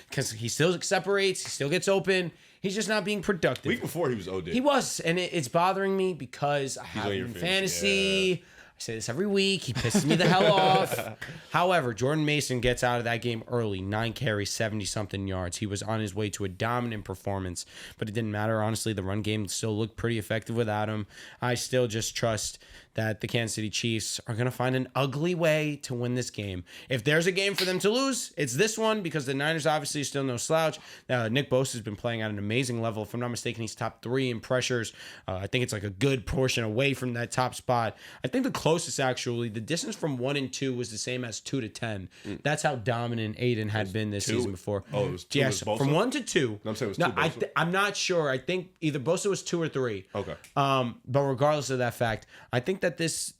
B: Because he still separates. He still gets open. He's just not being productive.
D: Week before he was OD.
B: He was. And it's bothering me because I have him in fantasy. I say this every week. He pisses me the hell off. However, Jordan Mason gets out of that game early. 9 carries, 70-something yards. He was on his way to a dominant performance, but it didn't matter. Honestly, the run game still looked pretty effective without him. I still just trust that the Kansas City Chiefs are going to find an ugly way to win this game. If there's a game for them to lose, it's this one because the Niners obviously still no slouch. Nick Bosa has been playing at an amazing level. If I'm not mistaken, he's top 3 in pressures. I think it's like a good portion away from that top spot. I think the closest, actually, the distance from 1 and 2 was the same as 2 to 10. That's how dominant Aiden had been this season before.
D: Oh, it was 2.
B: Yes, from 1 to 2.
D: No, I'm saying it was 2.
B: I'm not sure. I think either Bosa was 2 or 3.
D: Okay.
B: But regardless of that fact, I think that this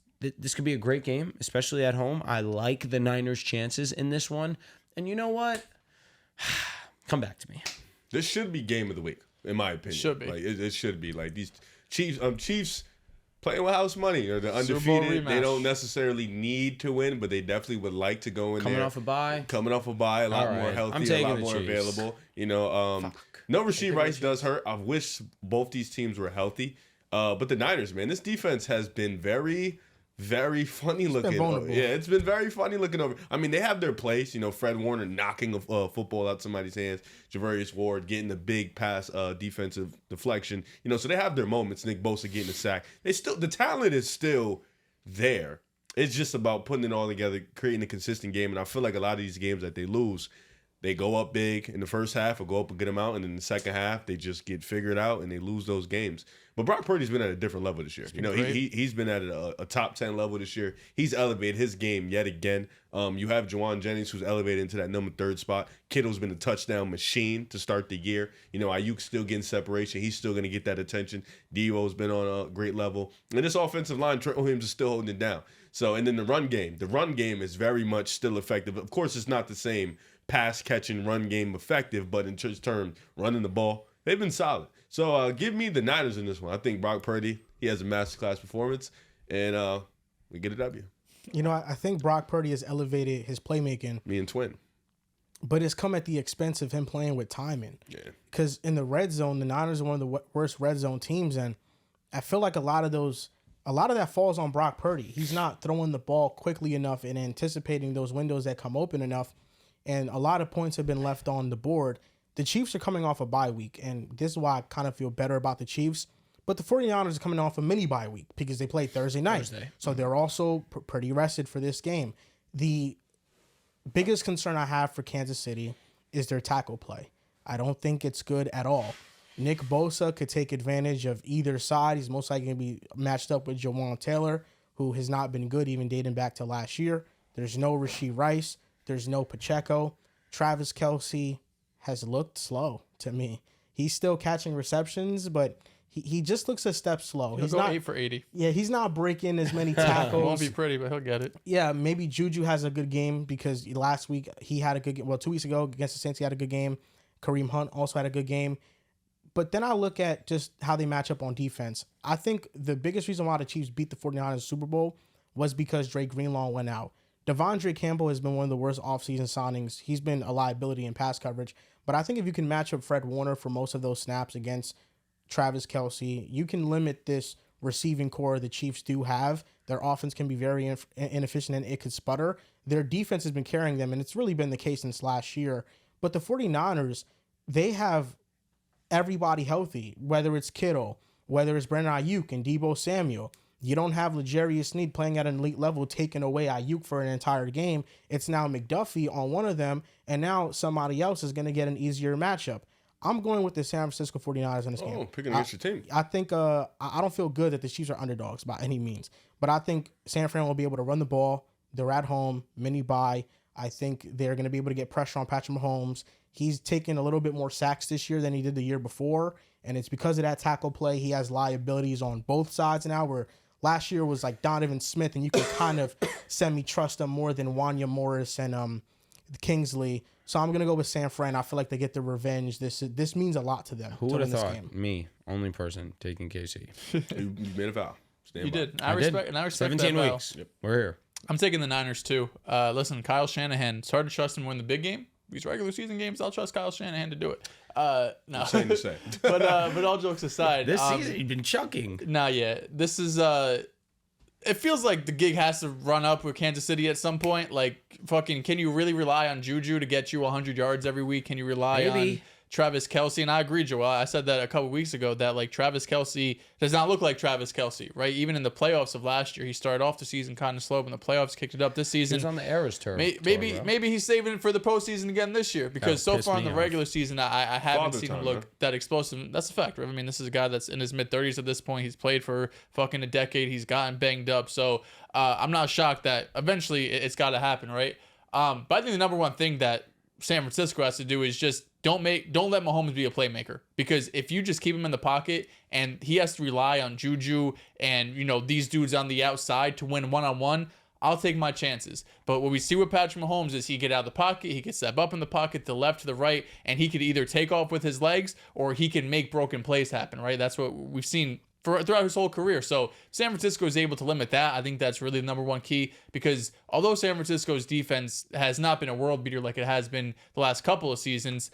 B: could be a great game, especially at home. I like the Niners' chances in this one. And you know what? Come back to me.
D: This should be game of the week, in my opinion.
C: Should be.
D: Like it should be. Like these Chiefs playing with house money. Or they're undefeated. They don't necessarily need to win, but they definitely would like to go in
B: Coming
D: there.
B: off a bye,
D: a lot more healthy, a lot more available. You know, no Rashee Rice does hurt. I wish both these teams were healthy. But the Niners, man, this defense has been very, very funny looking. Yeah, it's been very funny looking over. I mean, they have their place. You know, Fred Warner knocking a football out somebody's hands. Javarius Ward getting the big pass defensive deflection. You know, so they have their moments. Nick Bosa getting a sack. The talent is still there. It's just about putting it all together, creating a consistent game. And I feel like a lot of these games that they lose, they go up big in the first half or go up and get them out. And in the second half, they just get figured out and they lose those games. But Brock Purdy's been at a different level this year. You know, he's been at a top 10 level this year. He's elevated his game yet again. You have Juwan Jennings, who's elevated into that number 3 spot. Kittle's been a touchdown machine to start the year. You know, Ayuk's still getting separation. He's still going to get that attention. Devo's been on a great level. And this offensive line, Trent Williams is still holding it down. So, and then the run game is very much still effective. Of course, it's not the same pass catching run game effective, but in terms running the ball, they've been solid. So give me the Niners in this one. I think Brock Purdy, he has a masterclass performance, and we get a W.
A: You know, I think Brock Purdy has elevated his playmaking.
D: Me and Twin.
A: But it's come at the expense of him playing with timing. Yeah. Because in the red zone, the Niners are one of the worst red zone teams, and I feel like a lot of that falls on Brock Purdy. He's not throwing the ball quickly enough and anticipating those windows that come open enough, and a lot of points have been left on the board. The Chiefs are coming off a bye week, and this is why I kind of feel better about the Chiefs. But the 49ers are coming off a mini bye week because they played Thursday night. So they're also pretty rested for this game. The biggest concern I have for Kansas City is their tackle play. I don't think it's good at all. Nick Bosa could take advantage of either side. He's most likely going to be matched up with Jawan Taylor, who has not been good even dating back to last year. There's no Rashee Rice. There's no Pacheco. Travis Kelce has looked slow to me. He's still catching receptions, but he just looks a step slow.
C: He'll go 8 for 80.
A: Yeah, he's not breaking as many tackles.
C: It won't be pretty, but he'll get it.
A: Yeah, maybe Juju has a good game because last week he had a good game. Well, 2 weeks ago against the Saints, he had a good game. Kareem Hunt also had a good game. But then I look at just how they match up on defense. I think the biggest reason why the Chiefs beat the 49ers Super Bowl was because Drake Greenlaw went out. Devondre Campbell has been one of the worst offseason signings. He's been a liability in pass coverage. But I think if you can match up Fred Warner for most of those snaps against Travis Kelce, you can limit this receiving core the Chiefs do have. Their offense can be very inefficient and it could sputter. Their defense has been carrying them, and it's really been the case since last year. But the 49ers, they have everybody healthy, whether it's Kittle, whether it's Brandon Ayuk and Deebo Samuel. You don't have L'Jarius Sneed playing at an elite level, taking away Ayuk for an entire game. It's now McDuffie on one of them, and now somebody else is going to get an easier matchup. I'm going with the San Francisco 49ers in this game.
D: Oh, picking against your team.
A: I think I don't feel good that the Chiefs are underdogs by any means, but I think San Fran will be able to run the ball. They're at home, mini bye. I think they're going to be able to get pressure on Patrick Mahomes. He's taken a little bit more sacks this year than he did the year before, and it's because of that tackle play. He has liabilities on both sides now where last year was like Donovan Smith, and you can kind of semi-trust him more than Wanya Morris and Kingsley. So I'm going to go with San Fran. I feel like they get the revenge. This means a lot to them.
B: Who would have thought?
A: Game.
B: Me, only person taking KC.
D: You made a foul.
C: You did. I respect
B: 17
C: that
B: weeks. Yep. We're here.
C: I'm taking the Niners too. Listen, Kyle Shanahan, it's hard to trust him to win the big game. These regular season games, I'll trust Kyle Shanahan to do it. No.
D: Same to say.
C: but all jokes aside.
B: This season, you've been chucking.
C: Nah, yeah. This is, it feels like the gig has to run up with Kansas City at some point. Like, fucking, can you really rely on Juju to get you 100 yards every week? Can you rely on Travis Kelce? And I agree, Joel. I said that a couple weeks ago that, like, Travis Kelce does not look like Travis Kelce, right? Even in the playoffs of last year, he started off the season kind of slow, but in the playoffs kicked it up this season.
B: He's on the Eras tour.
C: Maybe he's saving it for the postseason again this year, because so far in the regular season, I haven't seen him look that explosive. That's a fact, right? I mean, this is a guy that's in his mid-30s at this point. He's played for fucking a decade. He's gotten banged up. So I'm not shocked that eventually it's got to happen, right? But I think the number one thing that San Francisco has to do is just don't let Mahomes be a playmaker, because if you just keep him in the pocket and he has to rely on Juju and, you know, these dudes on the outside to win one-on-one, I'll take my chances. But what we see with Patrick Mahomes is he get out of the pocket, he can step up in the pocket, to the left, to the right, and he could either take off with his legs or he can make broken plays happen, right? That's what we've seen throughout his whole career. So San Francisco is able to limit that. I think that's really the number one key, because although San Francisco's defense has not been a world beater like it has been the last couple of seasons,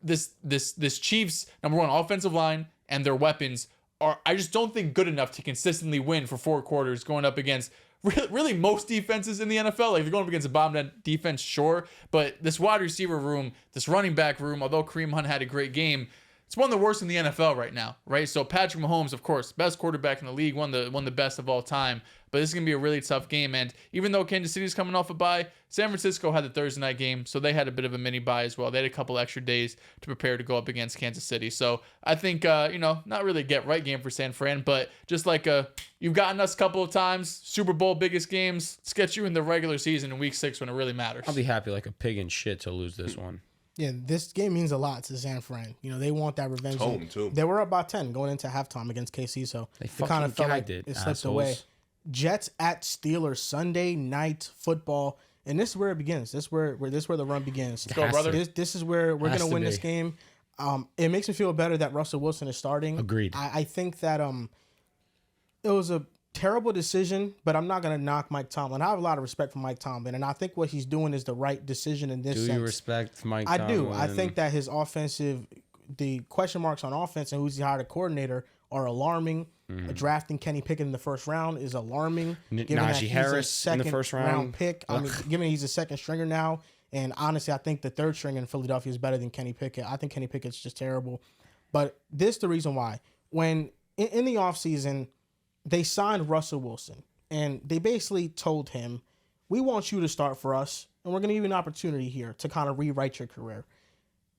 C: this Chiefs number one offensive line and their weapons are, I just don't think, good enough to consistently win for 4 quarters going up against really most defenses in the NFL. Like, if you're going up against a bomb defense, sure, but this wide receiver room, this running back room, although Kareem Hunt had a great game, it's one of the worst in the NFL right now, right? So Patrick Mahomes, of course, best quarterback in the league, one of the best of all time. But this is going to be a really tough game. And even though Kansas City's coming off a bye, San Francisco had the Thursday night game, so they had a bit of a mini bye as well. They had a couple extra days to prepare to go up against Kansas City. So I think, not really a get-right game for San Fran, but just like you've gotten us a couple of times, Super Bowl biggest games, let's get you in the regular season in week 6 when it really matters.
B: I'll be happy like a pig in shit to lose this one.
A: Yeah, this game means a lot to San Fran. You know, they want that revenge.
D: Home, too.
A: They were up by 10 going into halftime against KC, so
B: they
A: kind of felt like
B: it
A: slipped away. Jets at Steelers, Sunday night football, and this is where it begins. This is where the run begins.
C: Let's go, brother.
A: This is where we're gonna win this game. It makes me feel better that Russell Wilson is starting.
B: Agreed.
A: I think that it was a terrible decision, but I'm not going to knock Mike Tomlin. I have a lot of respect for Mike Tomlin, and I think what he's doing is the right decision in this sense.
B: Do you respect Mike Tomlin?
A: I do. I think that his the question marks on offense and who's the hired coordinator are alarming. Drafting Kenny Pickett in the first round is alarming.
B: Najee Harris in the first round
A: pick. I mean, given he's a second stringer now, and honestly, I think the third string in Philadelphia is better than Kenny Pickett. I think Kenny Pickett's just terrible. But this is the reason why. When in the offseason, they signed Russell Wilson, and they basically told him, we want you to start for us, and we're going to give you an opportunity here to kind of rewrite your career.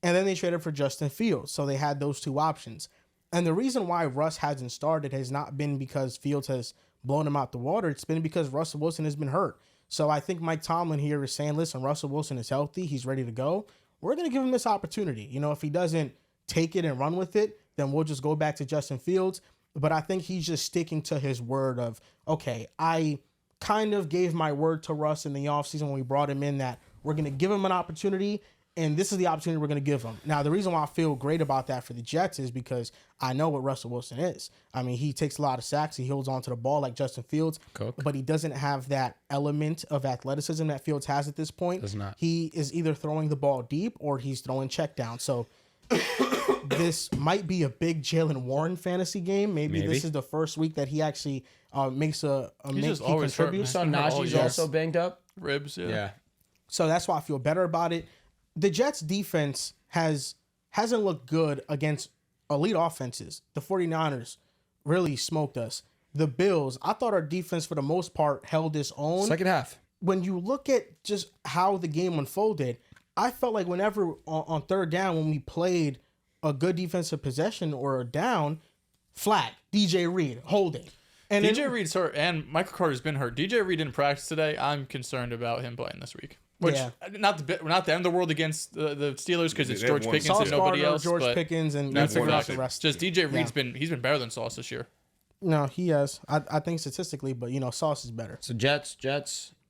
A: And then they traded for Justin Fields, so they had those two options. And the reason why Russ hasn't started has not been because Fields has blown him out the water. It's been because Russell Wilson has been hurt. So I think Mike Tomlin here is saying, listen, Russell Wilson is healthy. He's ready to go. We're going to give him this opportunity. You know, if he doesn't take it and run with it, then we'll just go back to Justin Fields. But I think he's just sticking to his word of, okay, I kind of gave my word to Russ in the offseason when we brought him in that we're going to give him an opportunity, and this is the opportunity we're going to give him. Now, the reason why I feel great about that for the Jets is because I know what Russell Wilson is. I mean, he takes a lot of sacks. He holds onto the ball like Justin Fields, but he doesn't have that element of athleticism that Fields has at this point.
B: Does not.
A: He is either throwing the ball deep or he's throwing check down. So this might be a big Jalen Warren fantasy game. Maybe this is the first week that he actually makes he contributes.
B: So Najee's also banged up.
C: Ribs, yeah.
A: So that's why I feel better about it. The Jets defense hasn't looked good against elite offenses. The 49ers really smoked us. The Bills, I thought our defense for the most part held its own.
B: Second half.
A: When you look at just how the game unfolded, I felt like whenever on third down when we played a good defensive possession or a down, flag, DJ Reed, holding. And
C: DJ Reed's hurt, and Michael Carter's been hurt. DJ Reed didn't practice today. I'm concerned about him playing this week. Which not the end of the world against the Steelers because it's George Pickens and nobody else.
A: George Pickens and
C: that's the rest. Just DJ Reed's been better than Sauce this year.
A: No, he has. I think statistically, but Sauce is better.
B: So Jets.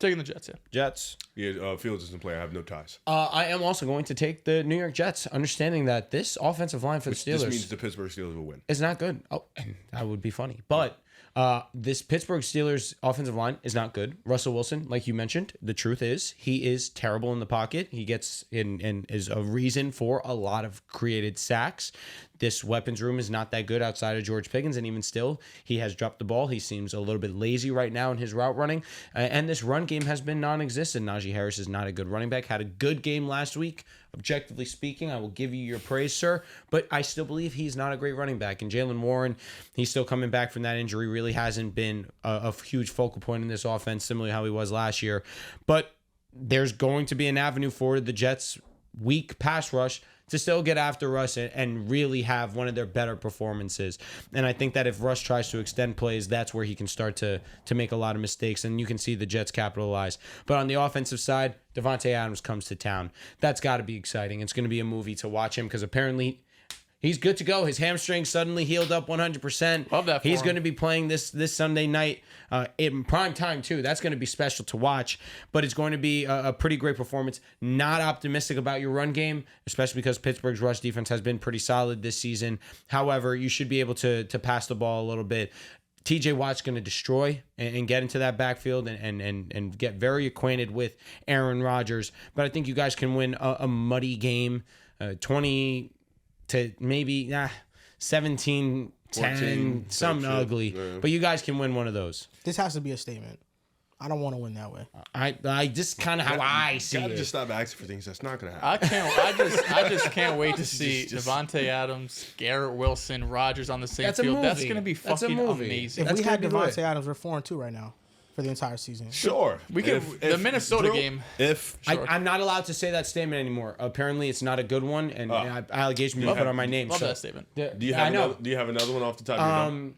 C: Taking the Jets, yeah.
B: Jets.
D: Yeah, Fields doesn't play. I have no ties.
B: I am also going to take the New York Jets, understanding that this offensive line for the Steelers
D: This means the Pittsburgh Steelers will win.
B: is not good. Oh, that would be funny. But this Pittsburgh Steelers offensive line is not good. Russell Wilson, like you mentioned, the truth is he is terrible in the pocket. He gets in and is a reason for a lot of created sacks. This weapons room is not that good outside of George Pickens, and even still, he has dropped the ball. He seems a little bit lazy right now in his route running, and this run game has been non-existent. Najee Harris is not a good running back. Had a good game last week, objectively speaking. I will give you your praise, sir, but I still believe he's not a great running back. And Jalen Moran, he's still coming back from that injury, really hasn't been a huge focal point in this offense, similarly how he was last year. But there's going to be an avenue for the Jets' weak pass rush to still get after Russ and really have one of their better performances. And I think that if Russ tries to extend plays, that's where he can start to make a lot of mistakes, and you can see the Jets capitalize. But on the offensive side, Devontae Adams comes to town. That's got to be exciting. It's going to be a movie to watch him because apparently he's good to go. His hamstring suddenly healed up 100%.
C: Love that for
B: He's
C: him.
B: going to be playing this Sunday night in prime time, too. That's going to be special to watch. But it's going to be a pretty great performance. Not optimistic about your run game, especially because Pittsburgh's rush defense has been pretty solid this season. However, you should be able to pass the ball a little bit. TJ Watt's going to destroy and get into that backfield and get very acquainted with Aaron Rodgers. But I think you guys can win a muddy game, 20 to maybe 17, 10,
D: 14,
B: something
D: shit.
B: ugly.
D: Yeah.
B: But you guys can win one of those.
A: This has to be a statement. I don't want to win that way.
B: I just kind of how I see
D: Gotta
B: it.
D: just stop asking for things that's not gonna happen.
C: I just can't wait to see
D: Just-
C: Devontae Adams, Garrett Wilson, Rodgers on the same
B: That's a
C: field. That's
B: movie.
C: gonna be
B: That's a
C: fucking
B: movie.
C: amazing.
A: If
B: That's
A: we had
B: gonna be
A: Devontae
B: great.
A: Adams, we're 4-2 right now for the entire season.
D: Sure.
C: We could- the Minnesota game.
D: If
C: Sure.
B: I'm not allowed to say that statement anymore. Apparently, it's not a good one, and allegations been put on my name.
C: Love
B: so
C: that statement.
D: do you have
B: I know.
D: another, do you have another one off the top of your dome?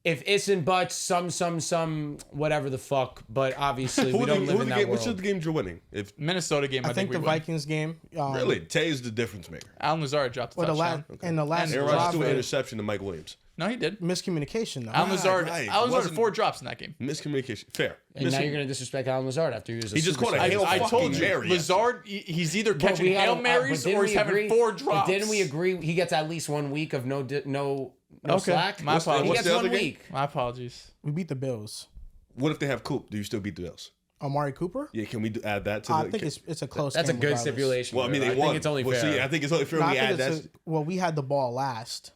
B: If it's and buts, some, whatever the fuck. But obviously, we
D: Who
B: don't
D: the
B: live in that
D: game? Which
B: world.
D: of the games you're winning? If
C: Minnesota game.
A: I think
C: we
A: the
C: win.
A: Vikings game.
D: really, Tay is the difference maker.
C: Alan Lazard dropped a
A: Well,
C: touchdown.
A: and the last
C: And
D: Aaron Rodgers
A: drive,
D: threw an interception to Mike Williams.
C: No, he did.
A: miscommunication though.
C: Alan Lazard.
D: right.
C: Alan Lazard had
D: Wasn't-
C: 4 drops in that game.
D: Miscommunication. Fair.
B: And now you're going to disrespect Alan Lazard after he was a
D: He just caught a
B: superstar.
D: Hail
C: I
D: fucking
C: told you,
D: Mary.
C: Lazard. He's either
B: But
C: catching
B: we had
C: Hail
B: a-
C: Marys
B: but didn't
C: or
B: we
C: he's having
B: agree-
C: 4
B: but
C: drops.
B: Didn't we agree he gets at least 1 week of no
C: Okay.
B: slack?
C: My apologies.
B: He
D: What's
B: gets
D: the
B: 1
D: other game?
B: week.
C: My apologies.
A: We beat the Bills.
D: What if they have Coop? Do you still beat the Bills?
A: Amari Cooper.
D: Yeah, can we add that to
A: I
D: the?
A: think it's a close.
B: That's a
A: game
B: good
A: regardless.
B: stipulation.
D: well, I mean,
B: bro.
D: they won.
B: think it's only
D: well,
B: fair.
D: See, I think it's only fair
A: No,
D: we
A: I think
D: add
A: it's
D: that.
A: well, we had the ball last.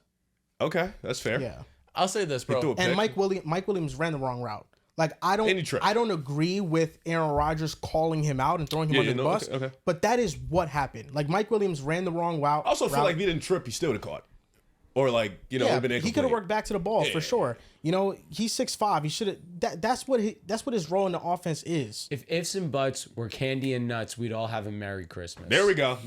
D: Okay, that's fair.
A: Yeah,
C: I'll say this, bro.
D: threw a
A: and
D: pick.
A: Mike Williams ran the wrong route. Like I
D: Any trip.
A: don't agree with Aaron Rodgers calling him out and throwing him under the bus.
D: Okay.
A: But that is what happened. Like Mike Williams ran the wrong route.
D: I also feel like if he didn't trip, he still would have caught. Or like,
A: yeah,
D: would've been
A: he could have
D: incomplete.
A: worked back to the ball for sure. He's 6'5". He should have. That's what his role in the offense is.
B: If ifs and buts were candy and nuts, we'd all have a Merry Christmas.
D: There we go.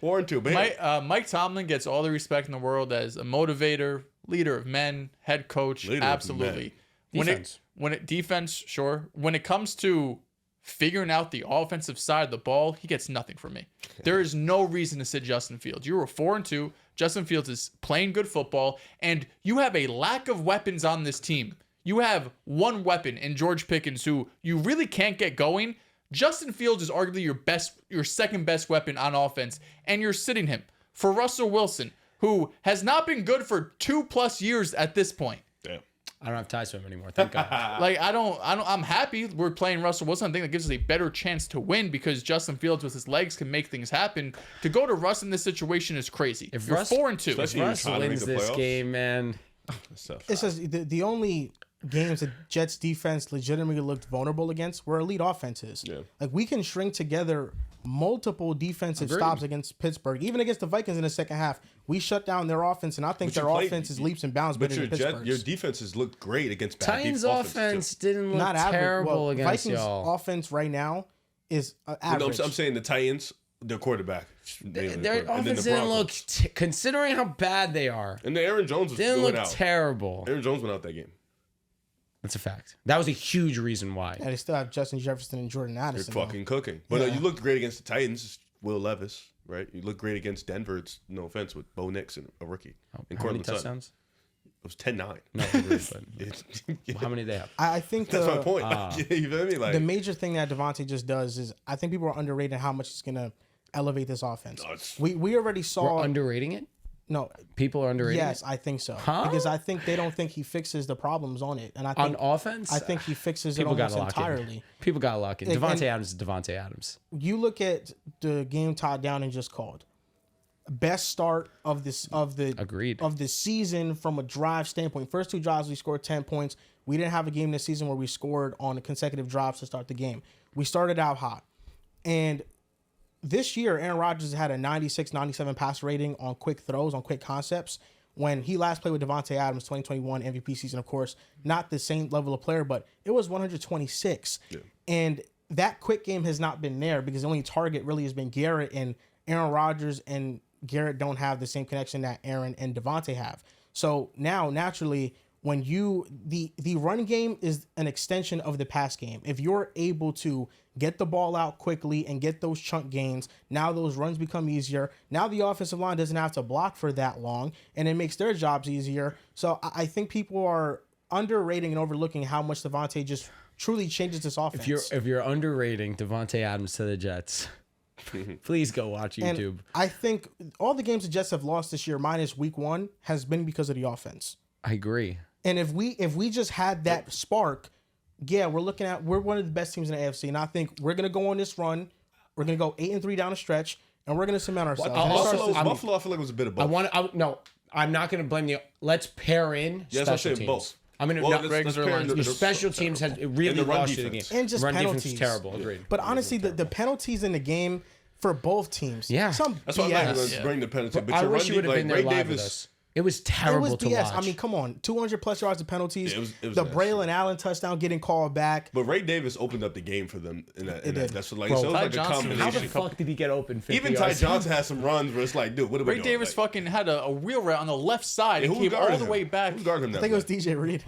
D: 4-2. But
C: Mike Tomlin gets all the respect in the world as a motivator, leader of men, head coach.
D: Leader of
C: Absolutely.
B: Defense.
C: Defense, sure. When it comes to figuring out the offensive side of the ball, he gets nothing from me. There is no reason to sit Justin Fields. You were 4-2. Justin Fields is playing good football, and you have a lack of weapons on this team. You have one weapon in George Pickens, who you really can't get going. Justin Fields is arguably your second best weapon on offense, and you're sitting him for Russell Wilson, who has not been good for 2+ years at this point.
D: damn.
B: I don't have ties to him anymore. Thank God.
C: I'm happy we're playing Russell Wilson. I think that gives us a better chance to win because Justin Fields with his legs can make things happen. To go to Russ in this situation is crazy.
B: If
C: You're
B: Russ-
C: 4-2.
D: Especially-
B: Russ
D: trying to make
B: wins
D: the
B: this
D: playoffs.
B: game, man.
A: It says the only games that Jets defense legitimately looked vulnerable against were elite offenses.
D: Yeah.
A: Like we can string together multiple defensive
B: Agreed.
A: stops against Pittsburgh, even against the Vikings in the second half. We shut down their offense, and I think
D: But
A: their
D: you played-
A: offense is leaps and bounds
D: But
A: better
D: your
A: than Pittsburgh's.
D: your defenses looked great against bad
B: Titans
D: offenses,
B: offense
D: too.
B: didn't look
A: Not average.
B: terrible
A: Well,
B: against
A: Vikings
B: y'all.
A: offense right now is
D: No,
A: average.
D: I'm saying the Titans, their quarterback.
B: Their offense didn't look, considering how bad they are,
D: And the Aaron Jones was
B: didn't
D: going
B: look
D: out.
B: terrible.
D: Aaron Jones went out that game.
B: That's a fact. That was a huge reason why.
A: and they still have Justin Jefferson and Jordan
D: They're
A: Addison. though.
D: fucking cooking. But
A: Yeah.
D: you looked great against the Titans. It's Will Levis, right? You looked great against Denver. It's no offense with Bo Nix and a rookie. And
B: How many
D: Cortland Sutton.
B: touchdowns?
D: was 10-9.
B: No, how many do they have?
A: I think
D: That's my point. You feel me? Like
A: the major thing that Devontae just does is I think people are underrating how much he's gonna elevate this offense. We already saw
B: We're underrating it.
A: no.
B: People are underrating
A: Yes,
B: it.
A: I think so.
B: Huh?
A: Because I think they don't think he fixes the problems on it, and I
B: On
A: think
B: offense,
A: I think he fixes it
B: people got
A: almost
B: to lock
A: entirely.
B: in. People got to lock in.
A: And-
B: Devontae
A: and-
B: Adams is Devontae Adams.
A: You look at the game Todd Downing just called. Best start of the
B: Agreed.
A: of the season from a drive standpoint. First 2 drives we scored 10 points. We didn't have a game this season where we scored on consecutive drives to start the game. We started out hot. And this year Aaron Rodgers had a 96, 97 pass rating on quick throws, on quick concepts. When he last played with Devontae Adams, 2021 MVP season, of course, not the same level of player, but it was 126. Yeah. And that quick game has not been there because the only target really has been Garrett, and Aaron Rodgers and Garrett don't have the same connection that Aaron and Devontae have. So now, naturally, when the run game is an extension of the pass game. If you're able to get the ball out quickly and get those chunk gains, now those runs become easier. Now the offensive line doesn't have to block for that long, and it makes their jobs easier. So I think people are underrating and overlooking how much Devontae just truly changes this offense.
B: If you're underrating Devontae Adams to the Jets, please go watch
A: And
B: YouTube.
A: I think all the games the Jets have lost this year, minus week 1, has been because of the offense.
B: I agree.
A: And if we just had that spark, yeah, we're one of the best teams in the AFC, and I think we're gonna go on this run. We're gonna go 8-3 down the stretch, and we're gonna cement ourselves.
D: Buffalo, I feel like was a bit of both.
B: No, I'm not gonna blame the. Let's pair in
D: Yes,
B: special
D: I'm saying
B: teams.
D: both.
B: I'm gonna.
D: Well,
B: no,
D: let's pair in
B: the special teams has really
D: and the run
B: lost you the game.
D: defense.
A: And just
B: run
A: penalties.
B: defense is terrible. Agreed.
A: But honestly, the penalties in the game for both teams,
B: Yeah.
A: some
D: That's why I'm
A: BS.
D: not going to bring the penalty. But
B: I
D: your
B: wish
D: run
B: you would have been there
D: Ray
B: live with
D: Davis.
B: us. It was
A: It
B: terrible
A: was
B: to
A: BS.
B: watch.
A: I mean, come on, 200 plus yards of penalties.
D: Yeah, it was
A: the
D: nasty.
A: Braylon Allen touchdown getting called back.
D: But Ray Davis opened up the game for them. In that,
A: did.
D: That's what, like,
B: Bro,
D: so it was
C: Ty
D: like a
C: Johnson,
D: combination.
B: How the fuck did he get open? 50
D: Even Ty
B: yards?
D: Johnson has some runs where it's like, dude, what are we
C: Ray
D: doing?
C: Davis
D: Like,
C: fucking had a wheel route on the left side
D: and
C: and
D: who
C: came all
D: guarded
C: the
D: him?
C: way back.
D: Who guarded him that
A: I think it was
D: way?
A: DJ Reed.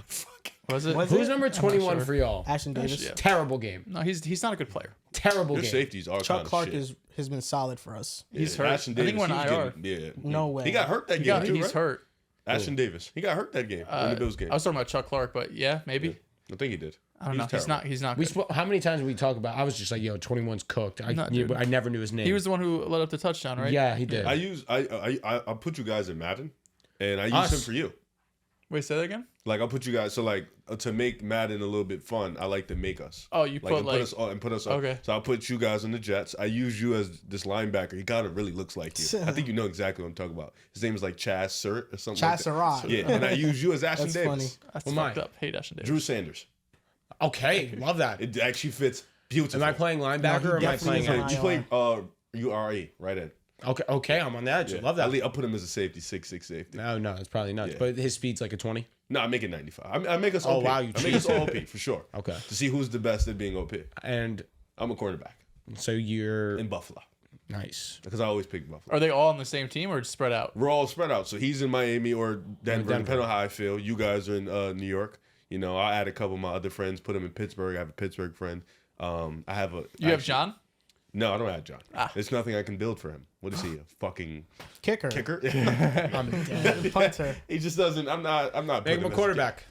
C: Was it?
A: Was
B: Who's
A: it?
B: number 21 for y'all?
A: Ashton Davis.
C: Yeah.
B: Terrible game.
C: No, he's not a good player.
B: Terrible
D: Your
B: game.
D: safeties are
A: Chuck
D: kind
A: Clark
D: of shit.
A: has been solid for us.
C: He's
D: Yeah,
C: hurt.
D: Ashton
C: I think
D: Davis,
C: he went
D: he
C: IR.
D: was getting- yeah.
A: No way.
D: He got hurt that game too,
C: He's
D: right?
C: hurt.
D: Ashton Davis. He got hurt that game in the Bills game.
C: I was talking about Chuck Clark, but yeah, maybe.
D: I think he did.
C: I don't know. He's not. He's not.
B: We
C: Good.
B: how many times did we talk about? I was just like, yo, 21's cooked.
C: No, dude.
B: I never knew his name.
C: He was the one who led up the touchdown, right?
B: Yeah, he did.
D: I put you guys in Madden, and I use
B: Us.
D: him for you.
C: Wait, say that again.
D: Like I'll put you guys. So like to make Madden a little bit fun, I like to make us.
C: Oh, you
D: Like
C: put
D: and
C: like.
D: put us on and put us on.
C: Okay.
D: So I'll put you guys on the Jets. I use you as this linebacker. He kind of really looks like you. I think you know exactly what I'm talking about. His name is like Chaz Surratt or something.
A: Chaz
D: like that.
A: Surratt.
D: Yeah, and I use you as Ashton
A: That's
D: Davis.
A: funny.
C: That's
B: Well,
C: fucked up. Hate Ashton Davis.
D: Drew Sanders.
B: Okay, love that.
D: It actually fits beautifully.
B: Am I playing linebacker
A: No,
B: or
A: he
B: am I
A: definitely
B: playing?
A: is
B: edge?
D: You play URA right in.
B: Okay, I'm on the edge. Love that.
D: I'll put him as a safety, 6'6" safety.
B: No, it's probably nuts.
D: Yeah.
B: But his speed's like a 20.
D: No, I make it 95. I make us
B: Oh,
D: OP.
B: wow, you
D: I make us
B: cheated.
D: all OP for sure.
B: Okay.
D: To see who's the best at being OP.
B: And
D: I'm a cornerback
B: so you're
D: in Buffalo
B: nice.
D: because I always pick Buffalo.
C: Are they all on the same team or spread out?
D: We're all spread out. So he's in Miami or Denver,
B: Denver.
D: depending on how I feel. You guys are in New York. You know, I add a couple of my other friends, put them in Pittsburgh. I have a Pittsburgh friend. I have a.
C: You have John.
D: No, I don't have John.
C: Ah.
D: There's nothing I can build for him. What is he? A fucking
A: Kicker.
D: kicker?
B: I'm dead.
A: Punter.
D: He just doesn't. I'm not.
B: Make
D: putting
B: him a
D: as
B: quarterback.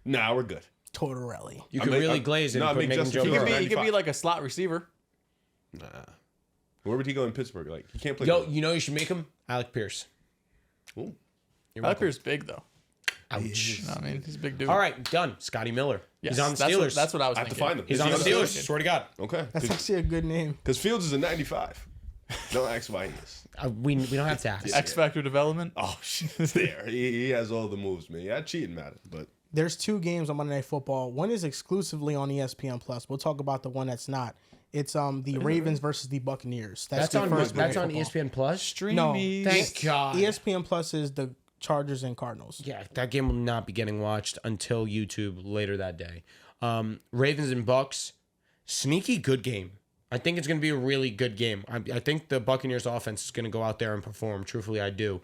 D: Nah, we're good.
A: Tortorelli.
B: You
D: I
B: could
D: make-
B: really
D: I-
B: glaze it
D: no, I
B: and
D: make
B: make him
D: Justin
B: Joe
C: He
D: Fields
C: could
B: Burrow.
C: be. He could
D: 95.
C: be like a slot receiver.
D: Nah. Where would he go in Pittsburgh? Like he can't play.
B: Yo, you know you should make him Alec Pierce.
D: Ooh.
B: You're
C: Alec
B: welcome.
C: Pierce big though.
B: Ouch.
C: You know what I mean, he's a big dude.
B: All right, done. Scotty Miller.
C: Yes,
B: He's on the
C: that's
B: Steelers.
C: What, that's what I was
D: I have to
C: thinking.
D: find him.
B: He's
D: Is
B: on
D: he
B: the
D: on the
B: Steelers.
D: Steelers?
B: Swear to God.
D: Okay.
A: That's actually a good name.
D: Because Fields is a 95. Don't ask why he is.
B: We don't have to ask.
C: X Factor development.
D: Oh shit, there. He has all the moves, man. Yeah, cheating matter, but
A: There's 2 games on Monday Night Football. One is exclusively on ESPN Plus. We'll talk about the one that's not. It's the Ravens versus the Buccaneers.
B: That's
A: the
B: on.
A: first
B: That's
A: Monday
B: on
A: Night Football.
B: ESPN Plus.
C: Streamies.
B: Thank God.
A: ESPN Plus is the Chargers and Cardinals.
B: Yeah, that game will not be getting watched until YouTube later that day. Ravens and Bucs, sneaky good game. I think it's going to be a really good game. I think the Buccaneers offense is going to go out there and perform. Truthfully, I do.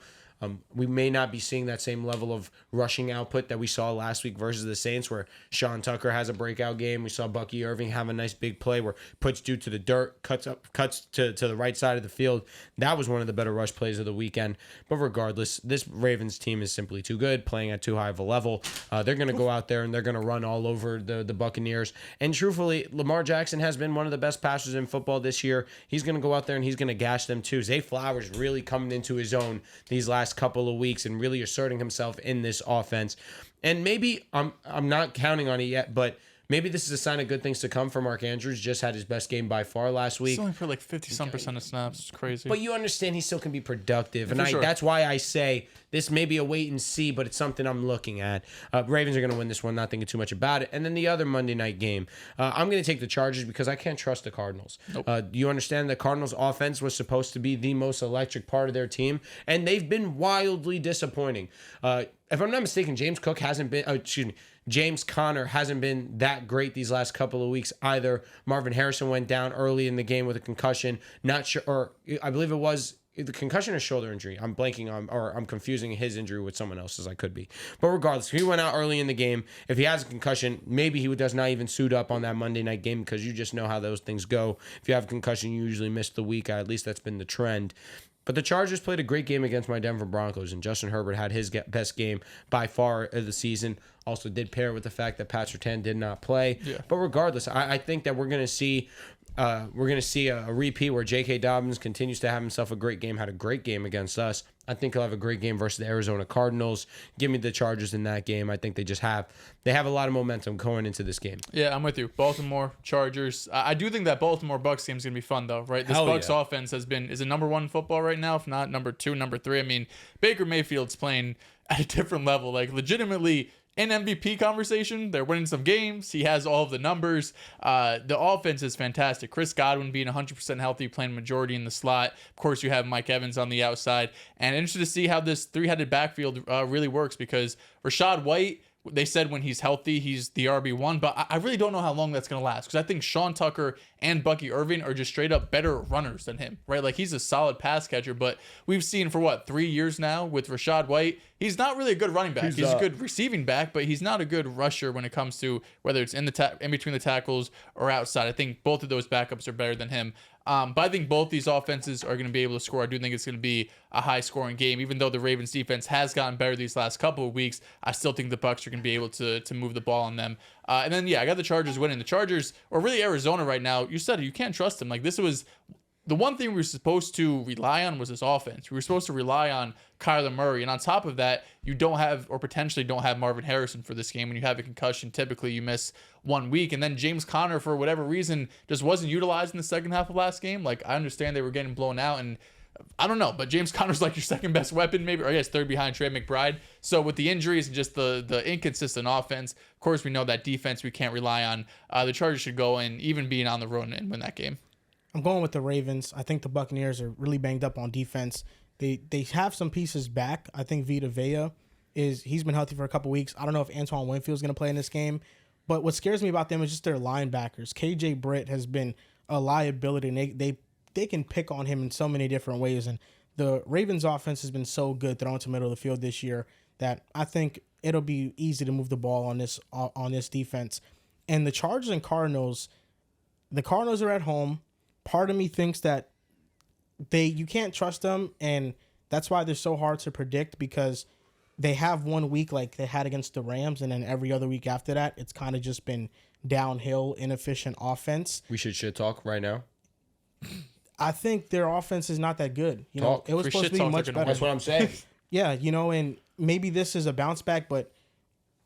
B: We may not be seeing that same level of rushing output that we saw last week versus the Saints, where Sean Tucker has a breakout game. We saw Bucky Irving have a nice big play where puts dude to the dirt, cuts to the right side of the field. That was one of the better rush plays of the weekend. But regardless, this Ravens team is simply too good, playing at too high of a level. They're going to go out there and they're going to run all over the Buccaneers. And truthfully, Lamar Jackson has been one of the best passers in football this year. He's going to go out there and he's going to gash them too. Zay Flowers really coming into his own these last couple of weeks and really asserting himself in this offense. And maybe I'm not counting on it yet, but maybe this is a sign of good things to come for Mark Andrews. Just had his best game by far last week.
C: He's only for like 50-some% of snaps. It's crazy.
B: But you understand he still can be productive. And
C: sure.
B: That's why I say this may be a wait and see, but it's something I'm looking at. Ravens are going to win this one, not thinking too much about it. And then the other Monday night game, I'm going to take the Chargers because I can't trust the Cardinals.
C: Nope.
B: You understand the Cardinals offense was supposed to be the most electric part of their team, and they've been wildly disappointing. If I'm not mistaken, James Conner hasn't been that great these last couple of weeks either. Marvin Harrison went down early in the game with a concussion. Not sure, or I believe it was the concussion or shoulder injury. I'm blanking on, or I'm confusing his injury with someone else's. I could be. But regardless, if he went out early in the game, if he has a concussion, maybe he does not even suit up on that Monday night game because you just know how those things go. If you have a concussion, you usually miss the week. At least that's been the trend. But the Chargers played a great game against my Denver Broncos, and Justin Herbert had his best game by far of the season. Also did pair with the fact that Pat Surtain did not play.
C: Yeah.
B: But regardless, I think that we're going to see a repeat where J.K. Dobbins continues to have himself a great game, had a great game against us. I think he'll have a great game versus the Arizona Cardinals. Give me the Chargers in that game. I think they have a lot of momentum going into this game.
C: Yeah, I'm with you. Baltimore, Chargers. I do think that Baltimore Bucs game is going to be fun, though, right? This Bucs offense is it number one in football right now, if not number two, number three. I mean, Baker Mayfield's playing at a different level, like legitimately in MVP conversation. They're winning some games. He has all of the numbers. The offense is fantastic. Chris Godwin being 100% healthy, playing majority in the slot. Of course, you have Mike Evans on the outside. And interested to see how this three-headed backfield really works because Rachaad White, they said when he's healthy, he's the RB1, but I really don't know how long that's going to last because I think Sean Tucker and Bucky Irving are just straight up better runners than him, right? Like he's a solid pass catcher, but we've seen for 3 years now with Rachaad White, he's not really a good running back. He's a good receiving back, but he's not a good rusher when it comes to whether it's in between the tackles or outside. I think both of those backups are better than him. But I think both these offenses are going to be able to score. I do think it's going to be a high-scoring game. Even though the Ravens' defense has gotten better these last couple of weeks, I still think the Bucs are going to be able to move the ball on them. And then, I got the Chargers winning. The Chargers, or really Arizona right now, you said it, you can't trust them. Like, this was the one thing we were supposed to rely on was this offense. We were supposed to rely on Kyler Murray. And on top of that, you don't have, or potentially don't have, Marvin Harrison for this game. When you have a concussion, typically you miss 1 week. And then James Conner, for whatever reason, just wasn't utilized in the second half of last game. Like, I understand they were getting blown out, and I don't know, but James Conner's like your second best weapon, maybe, or I guess third behind Trey McBride. So with the injuries and just the inconsistent offense, of course, we know that defense we can't rely on. The Chargers should go and even being on the road and win that game.
A: I'm going with the Ravens. I think the Buccaneers are really banged up on defense. They have some pieces back. I think Vita Vea he's been healthy for a couple weeks. I don't know if Antoine Winfield's going to play in this game, but what scares me about them is just their linebackers. KJ Britt has been a liability, and they can pick on him in so many different ways. And the Ravens offense has been so good throwing to the middle of the field this year that I think it'll be easy to move the ball on this defense. And the Chargers and Cardinals, the Cardinals are at home. Part of me thinks that you can't trust them, and that's why they're so hard to predict, because they have 1 week like they had against the Rams, and then every other week after that, it's kind of just been downhill, inefficient offense.
B: We should shit talk right now.
A: I think their offense is not that good. It was supposed to be much better.
B: That's what I'm saying.
A: Yeah, and maybe this is a bounce back, but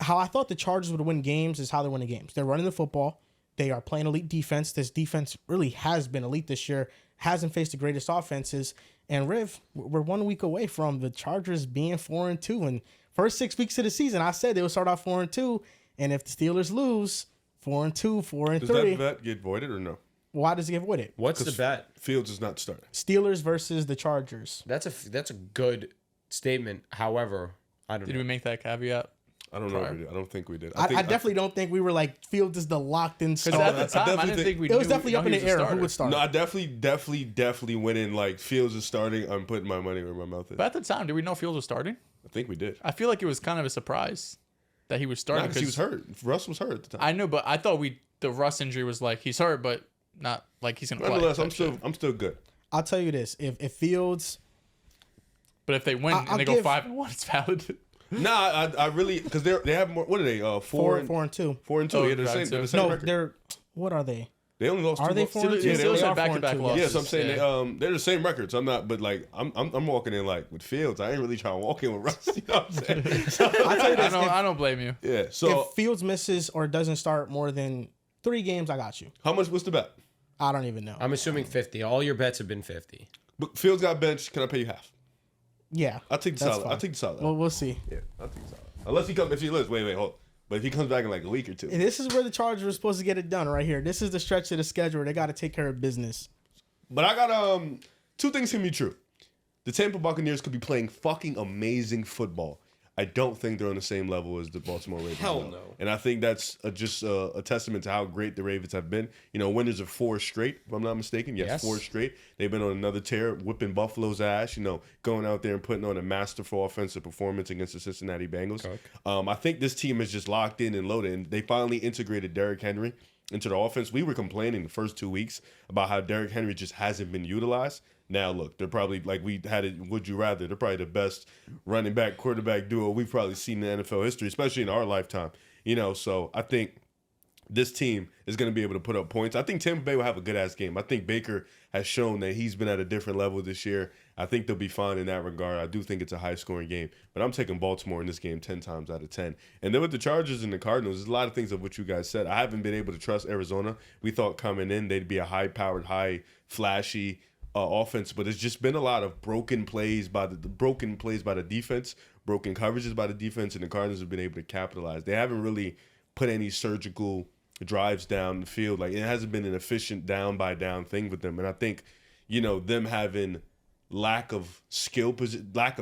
A: how I thought the Chargers would win games is how they're winning games. They're running the football. They are playing elite defense. This defense really has been elite this year, hasn't faced the greatest offenses. And Riv, we're 1 week away from the Chargers being 4-2. And first 6 weeks of the season, I said they would start off 4-2. And if the Steelers lose, 4-2, 4-3.
D: Does that bet get voided or no?
A: Why does it get voided?
B: What's the bet?
D: Fields is not starting.
A: Steelers versus the Chargers.
B: That's a good statement. However, I don't know.
C: Did we make that caveat?
D: I don't know if we did. I don't think we did.
A: I definitely don't think we were like Fields is the locked in
C: Because
A: star.
C: at the time, I didn't think we.
A: It was
C: knew,
A: definitely up in the air who would start.
D: No, I definitely went in like Fields is starting. I'm putting my money where my mouth is.
C: But at the time, did we know Fields was starting?
D: I think we did.
C: I feel like it was kind of a surprise that he was starting
D: Because he was hurt. Russ was hurt at the time.
C: I know, but I thought the Russ injury was like he's hurt, but not like he's gonna play.
D: Nonetheless, I'm still good.
A: I'll tell you this: if Fields,
C: but if they win and they go 5-1, it's valid.
D: Nah, I really because they have more. What are they? 4 and
A: 2.
D: 4 and 2.
C: Oh,
D: Yeah, they're the same
A: No,
D: record.
A: they're what are they?
D: They only lost.
A: Are
D: 2
A: they
D: games.
A: 4 and 2?
C: Yeah,
D: they
C: they
D: are
C: back-to-back
A: 4 and 2,
C: losses.
D: Yeah, so I'm saying
C: Yeah.
D: they're the same records. I'm not, but like I'm walking in like with Fields. I ain't really trying to walk in with Russ. You know what I'm saying?
A: I'll tell you this:
C: I don't blame you.
D: Yeah. So
A: if Fields misses or doesn't start more than 3 games, I got you.
D: how much was the bet?
A: I don't even know.
B: I'm assuming 50. All your bets have been 50.
D: But Fields got benched. Can I pay you half?
A: Yeah,
D: I'll take the
A: that's
D: solid.
A: fine.
D: I'll take the solid.
A: Well, we'll see.
D: Yeah, I'll take the solid. Unless he comes. If he lives, wait, hold. But if he comes back in like a week or 2.
A: And this is where the Chargers are supposed to get it done right here. This is the stretch of the schedule. They got to take care of business.
D: But I got 2 things can be true. The Tampa Buccaneers could be playing fucking amazing football. I don't think they're on the same level as the Baltimore Ravens.
B: Hell
D: though.
B: no.
D: And I think that's just a testament to how great the Ravens have been. You know, winners of 4 straight, if I'm not mistaken. Yes, 4 straight. They've been on another tear, whipping Buffalo's ass, you know, going out there and putting on a masterful offensive performance against the Cincinnati Bengals.
B: Okay.
D: I think this team is just locked in and loaded, and they finally integrated Derrick Henry into the offense. We were complaining the first 2 weeks about how Derrick Henry just hasn't been utilized. Now, look, they're probably, like we had it, would you rather, they're probably the best running back, quarterback duo we've probably seen in NFL history, especially in our lifetime. You know, so I think this team is going to be able to put up points. I think Tampa Bay will have a good-ass game. I think Baker has shown that he's been at a different level this year. I think they'll be fine in that regard. I do think it's a high-scoring game. But I'm taking Baltimore in this game 10 times out of 10. And then with the Chargers and the Cardinals, there's a lot of things of what you guys said. I haven't been able to trust Arizona. We thought coming in they'd be a high-powered, high-flashy offense, but it's just been a lot of broken plays by the defense, broken coverages by the defense, and the Cardinals have been able to capitalize. They haven't really put any surgical drives down the field. Like, it hasn't been an efficient down by down thing with them. And I think, you know, them having lack of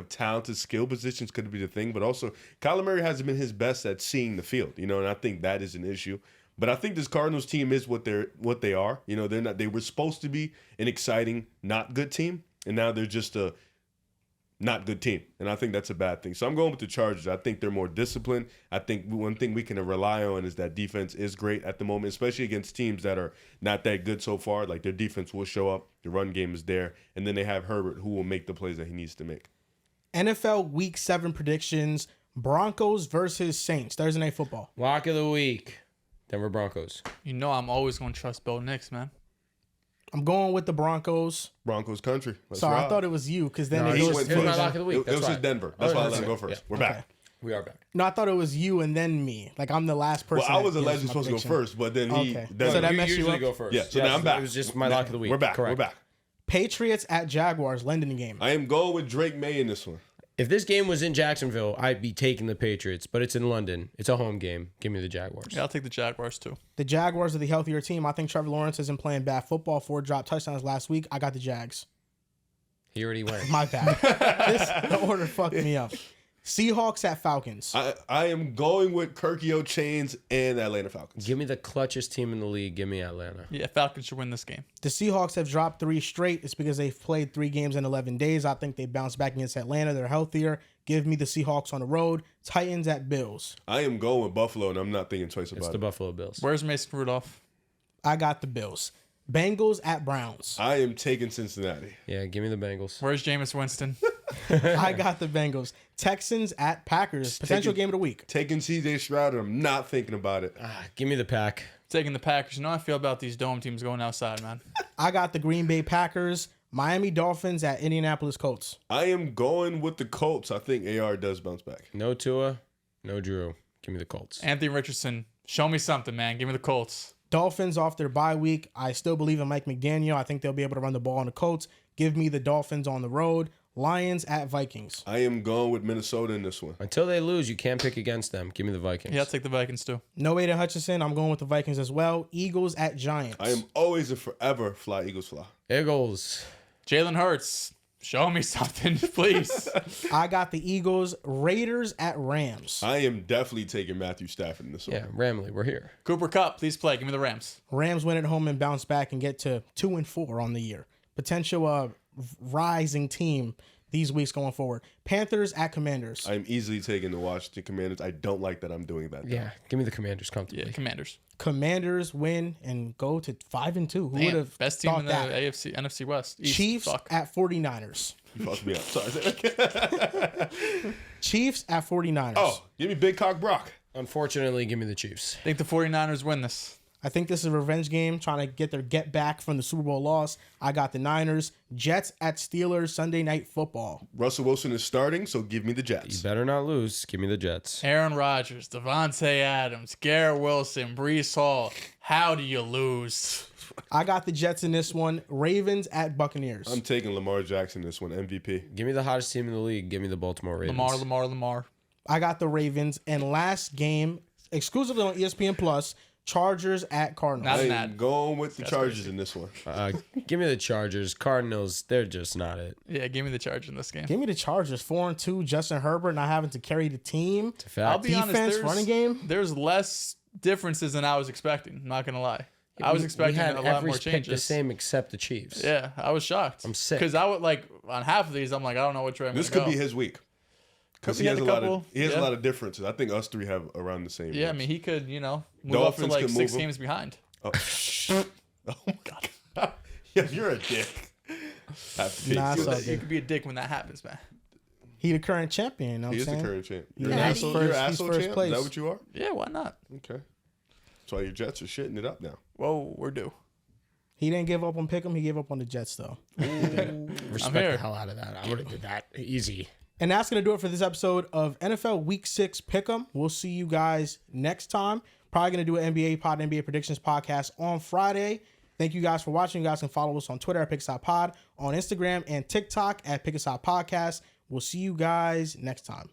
D: talented skill positions could be the thing, but also Kyler Murray hasn't been his best at seeing the field, you know, and I think that is an issue. But I think this Cardinals team is what they are. You know, they were supposed to be an exciting, not good team, and now they're just a not good team. And I think that's a bad thing. So I'm going with the Chargers. I think they're more disciplined. I think one thing we can rely on is that defense is great at the moment, especially against teams that are not that good so far. Like, their defense will show up. The run game is there. And then they have Herbert, who will make the plays that he needs to make.
A: NFL Week 7 predictions. Broncos versus Saints. Thursday Night Football.
B: Lock of the week. Denver Broncos.
C: You know I'm always going to trust Bo Nix, man.
A: I'm going with the Broncos.
D: Broncos country.
A: Sorry, I thought it was you because then
B: No,
A: it
B: he
A: goes
B: went first. My lock of the week.
D: It was
B: That's
D: just
B: right.
D: Denver. That's
B: Oh,
D: why I
B: that's
D: let him
B: right.
D: go first.
B: Yeah.
D: We're
A: Okay.
D: back.
B: We are back.
A: No, I thought it was you and then me. Like, I'm the last person.
D: Well, I was
A: that gives
D: allegedly
A: my
D: supposed to go
A: prediction.
D: first, but then he.
A: Okay.
D: Then
A: So that
B: You
A: messed you
B: usually
A: up?
B: go first.
D: Yeah, so now I'm
B: so
D: back.
B: It was just my lock of the week.
D: We're back.
B: Correct.
D: We're back.
A: Patriots at Jaguars. London game.
D: I am going with Drake May in this one.
B: If this game was in Jacksonville, I'd be taking the Patriots, but it's in London. It's a home game. Give me the Jaguars.
C: Yeah, I'll take the Jaguars too.
A: The Jaguars are the healthier team. I think Trevor Lawrence isn't playing bad football. 4 drop touchdowns last week. I got the Jags.
B: He already went.
A: My bad. The order fucked me up. Seahawks at Falcons.
D: I am going with Kirky Chains and Atlanta Falcons.
B: Give me the clutchest team in the league. Give me Atlanta.
C: Yeah, Falcons should win this game.
A: The Seahawks have dropped 3 straight. It's because they've played 3 games in 11 days. I think they bounce back against Atlanta. They're healthier. Give me the Seahawks on the road. Titans at Bills.
D: I am going with Buffalo, and I'm not thinking twice
B: It's
D: about
B: the
D: it.
B: Buffalo Bills.
C: Where's Mason Rudolph?
A: I got the Bills. Bengals at Browns.
D: I am taking Cincinnati.
B: Yeah, give me the Bengals.
C: Where's Jameis Winston?
A: I got the Bengals. Texans at Packers. Potential game of the week.
D: Taking CJ Stroud, and I'm not thinking about it.
B: Give me the Pack.
C: Taking the Packers. You know how I feel about these dome teams going outside, man.
A: I got the Green Bay Packers. Miami Dolphins at Indianapolis Colts.
D: I am going with the Colts. I think AR does bounce back.
B: No Tua, no Drew. Give me the Colts.
C: Anthony Richardson. Show me something, man. Give me the Colts.
A: Dolphins off their bye week. I still believe in Mike McDaniel. I think they'll be able to run the ball on the Colts. Give me the Dolphins on the road. Lions at Vikings.
D: I am going with Minnesota in this one.
B: Until they lose, you can't pick against them. Give me the Vikings.
C: Yeah, I'll take the Vikings too.
A: No Aiden Hutchinson. I'm going with the Vikings as well. Eagles at Giants.
D: I am always a forever fly Eagles fly.
B: Eagles.
C: Jalen Hurts. Show me something, please.
A: I got the Eagles. Raiders at Rams.
D: I am definitely taking Matthew Stafford in this one.
B: Yeah, Ramley, we're here.
C: Cooper Kupp, please play. Give me the Rams.
A: Rams win at home and bounce back and get to 2-4 on the year. Potential rising team these weeks going forward. Panthers at Commanders.
D: I'm easily taking the Washington Commanders. I don't like that I'm doing that.
B: Yeah, give me the Commanders comfortably.
C: Yeah, Commanders.
A: Commanders win and go to 5-2. Who would
C: Man,
A: have
C: best team
A: thought
C: in the
A: that?
C: NFC West. East.
A: Chiefs
C: Fuck.
A: at 49ers.
D: You fucked me up. Sorry.
A: Chiefs at 49ers.
D: Oh, give me Big Cock Brock.
B: Unfortunately, give me the Chiefs.
C: I think the 49ers win this.
A: I think this is a revenge game, trying to get their get back from the Super Bowl loss. I got the Niners. Jets at Steelers, Sunday Night Football.
D: Russell Wilson is starting, so give me the
B: You
D: Jets.
B: better not lose. Give me the Jets.
C: Aaron Rodgers, Devontae Adams, Garrett Wilson, Breece Hall. How do you lose?
A: I got the Jets in this one. Ravens at Buccaneers.
D: I'm taking Lamar Jackson this one, MVP.
B: Give me the hottest team in the league. Give me the Baltimore Ravens.
C: Lamar.
A: I got the Ravens. And last game, exclusively on ESPN Plus, Chargers at Cardinals.
C: Not
D: I
C: in
D: am
C: that.
D: going with the
C: That's
D: Chargers
C: crazy.
D: in this one.
B: Give me the Chargers. Cardinals, they're just not it.
C: Yeah, give me the Chargers in this game.
A: Give me the Chargers. 4-2. Justin Herbert not having to carry the team.
B: It's a fact.
C: I'll be honest.
A: Defense, running game.
C: There's less differences than I was expecting. I'm not gonna lie. I was
B: We
C: expecting
B: had
C: a lot
B: every
C: more
B: pick
C: changes.
B: the same except the Chiefs.
C: Yeah, I was shocked.
B: I'm sick.
C: Because I would like on half of these. I'm like, I don't know which way I'm
D: This
C: gonna
D: could
C: go.
D: be his week. Because
C: Could
D: he
C: be
D: has
C: a
D: a lot
C: couple,
D: of a
C: yeah.
D: lot of differences. I think us three have around the same.
C: Yeah, I
D: ones.
C: mean, he could, move up to
D: Dolphins
C: like
D: could
C: 6
D: move him.
C: games behind.
D: Oh, oh my god. Yeah, you're a dick. Have to
A: Nah,
D: take
A: it's
D: you.
A: all
C: You
A: good.
C: could be a dick when that happens, man.
A: He the current champion. You know what
D: He
A: I'm
D: is the
A: saying?
D: current champ.
A: Yeah,
D: You're an
A: he's
D: asshole.
A: first-
D: You're an
A: he's
D: asshole
A: first
D: champ.
A: place.
D: Is that what you are?
C: Yeah, why not?
D: Okay. That's why your Jets are shitting it up now.
C: Whoa, we're due.
A: He didn't give up on Pick'em. He gave up on the Jets, though.
B: Respect
C: here.
B: the hell out of that. I would have did that easy.
A: And that's going to do it for this episode of NFL Week 6 Pick'em. We'll see you guys next time. Probably going to do an NBA Predictions podcast on Friday. Thank you guys for watching. You guys can follow us on Twitter at PickAsidePod, on Instagram and TikTok at PickAsidePodcast. We'll see you guys next time.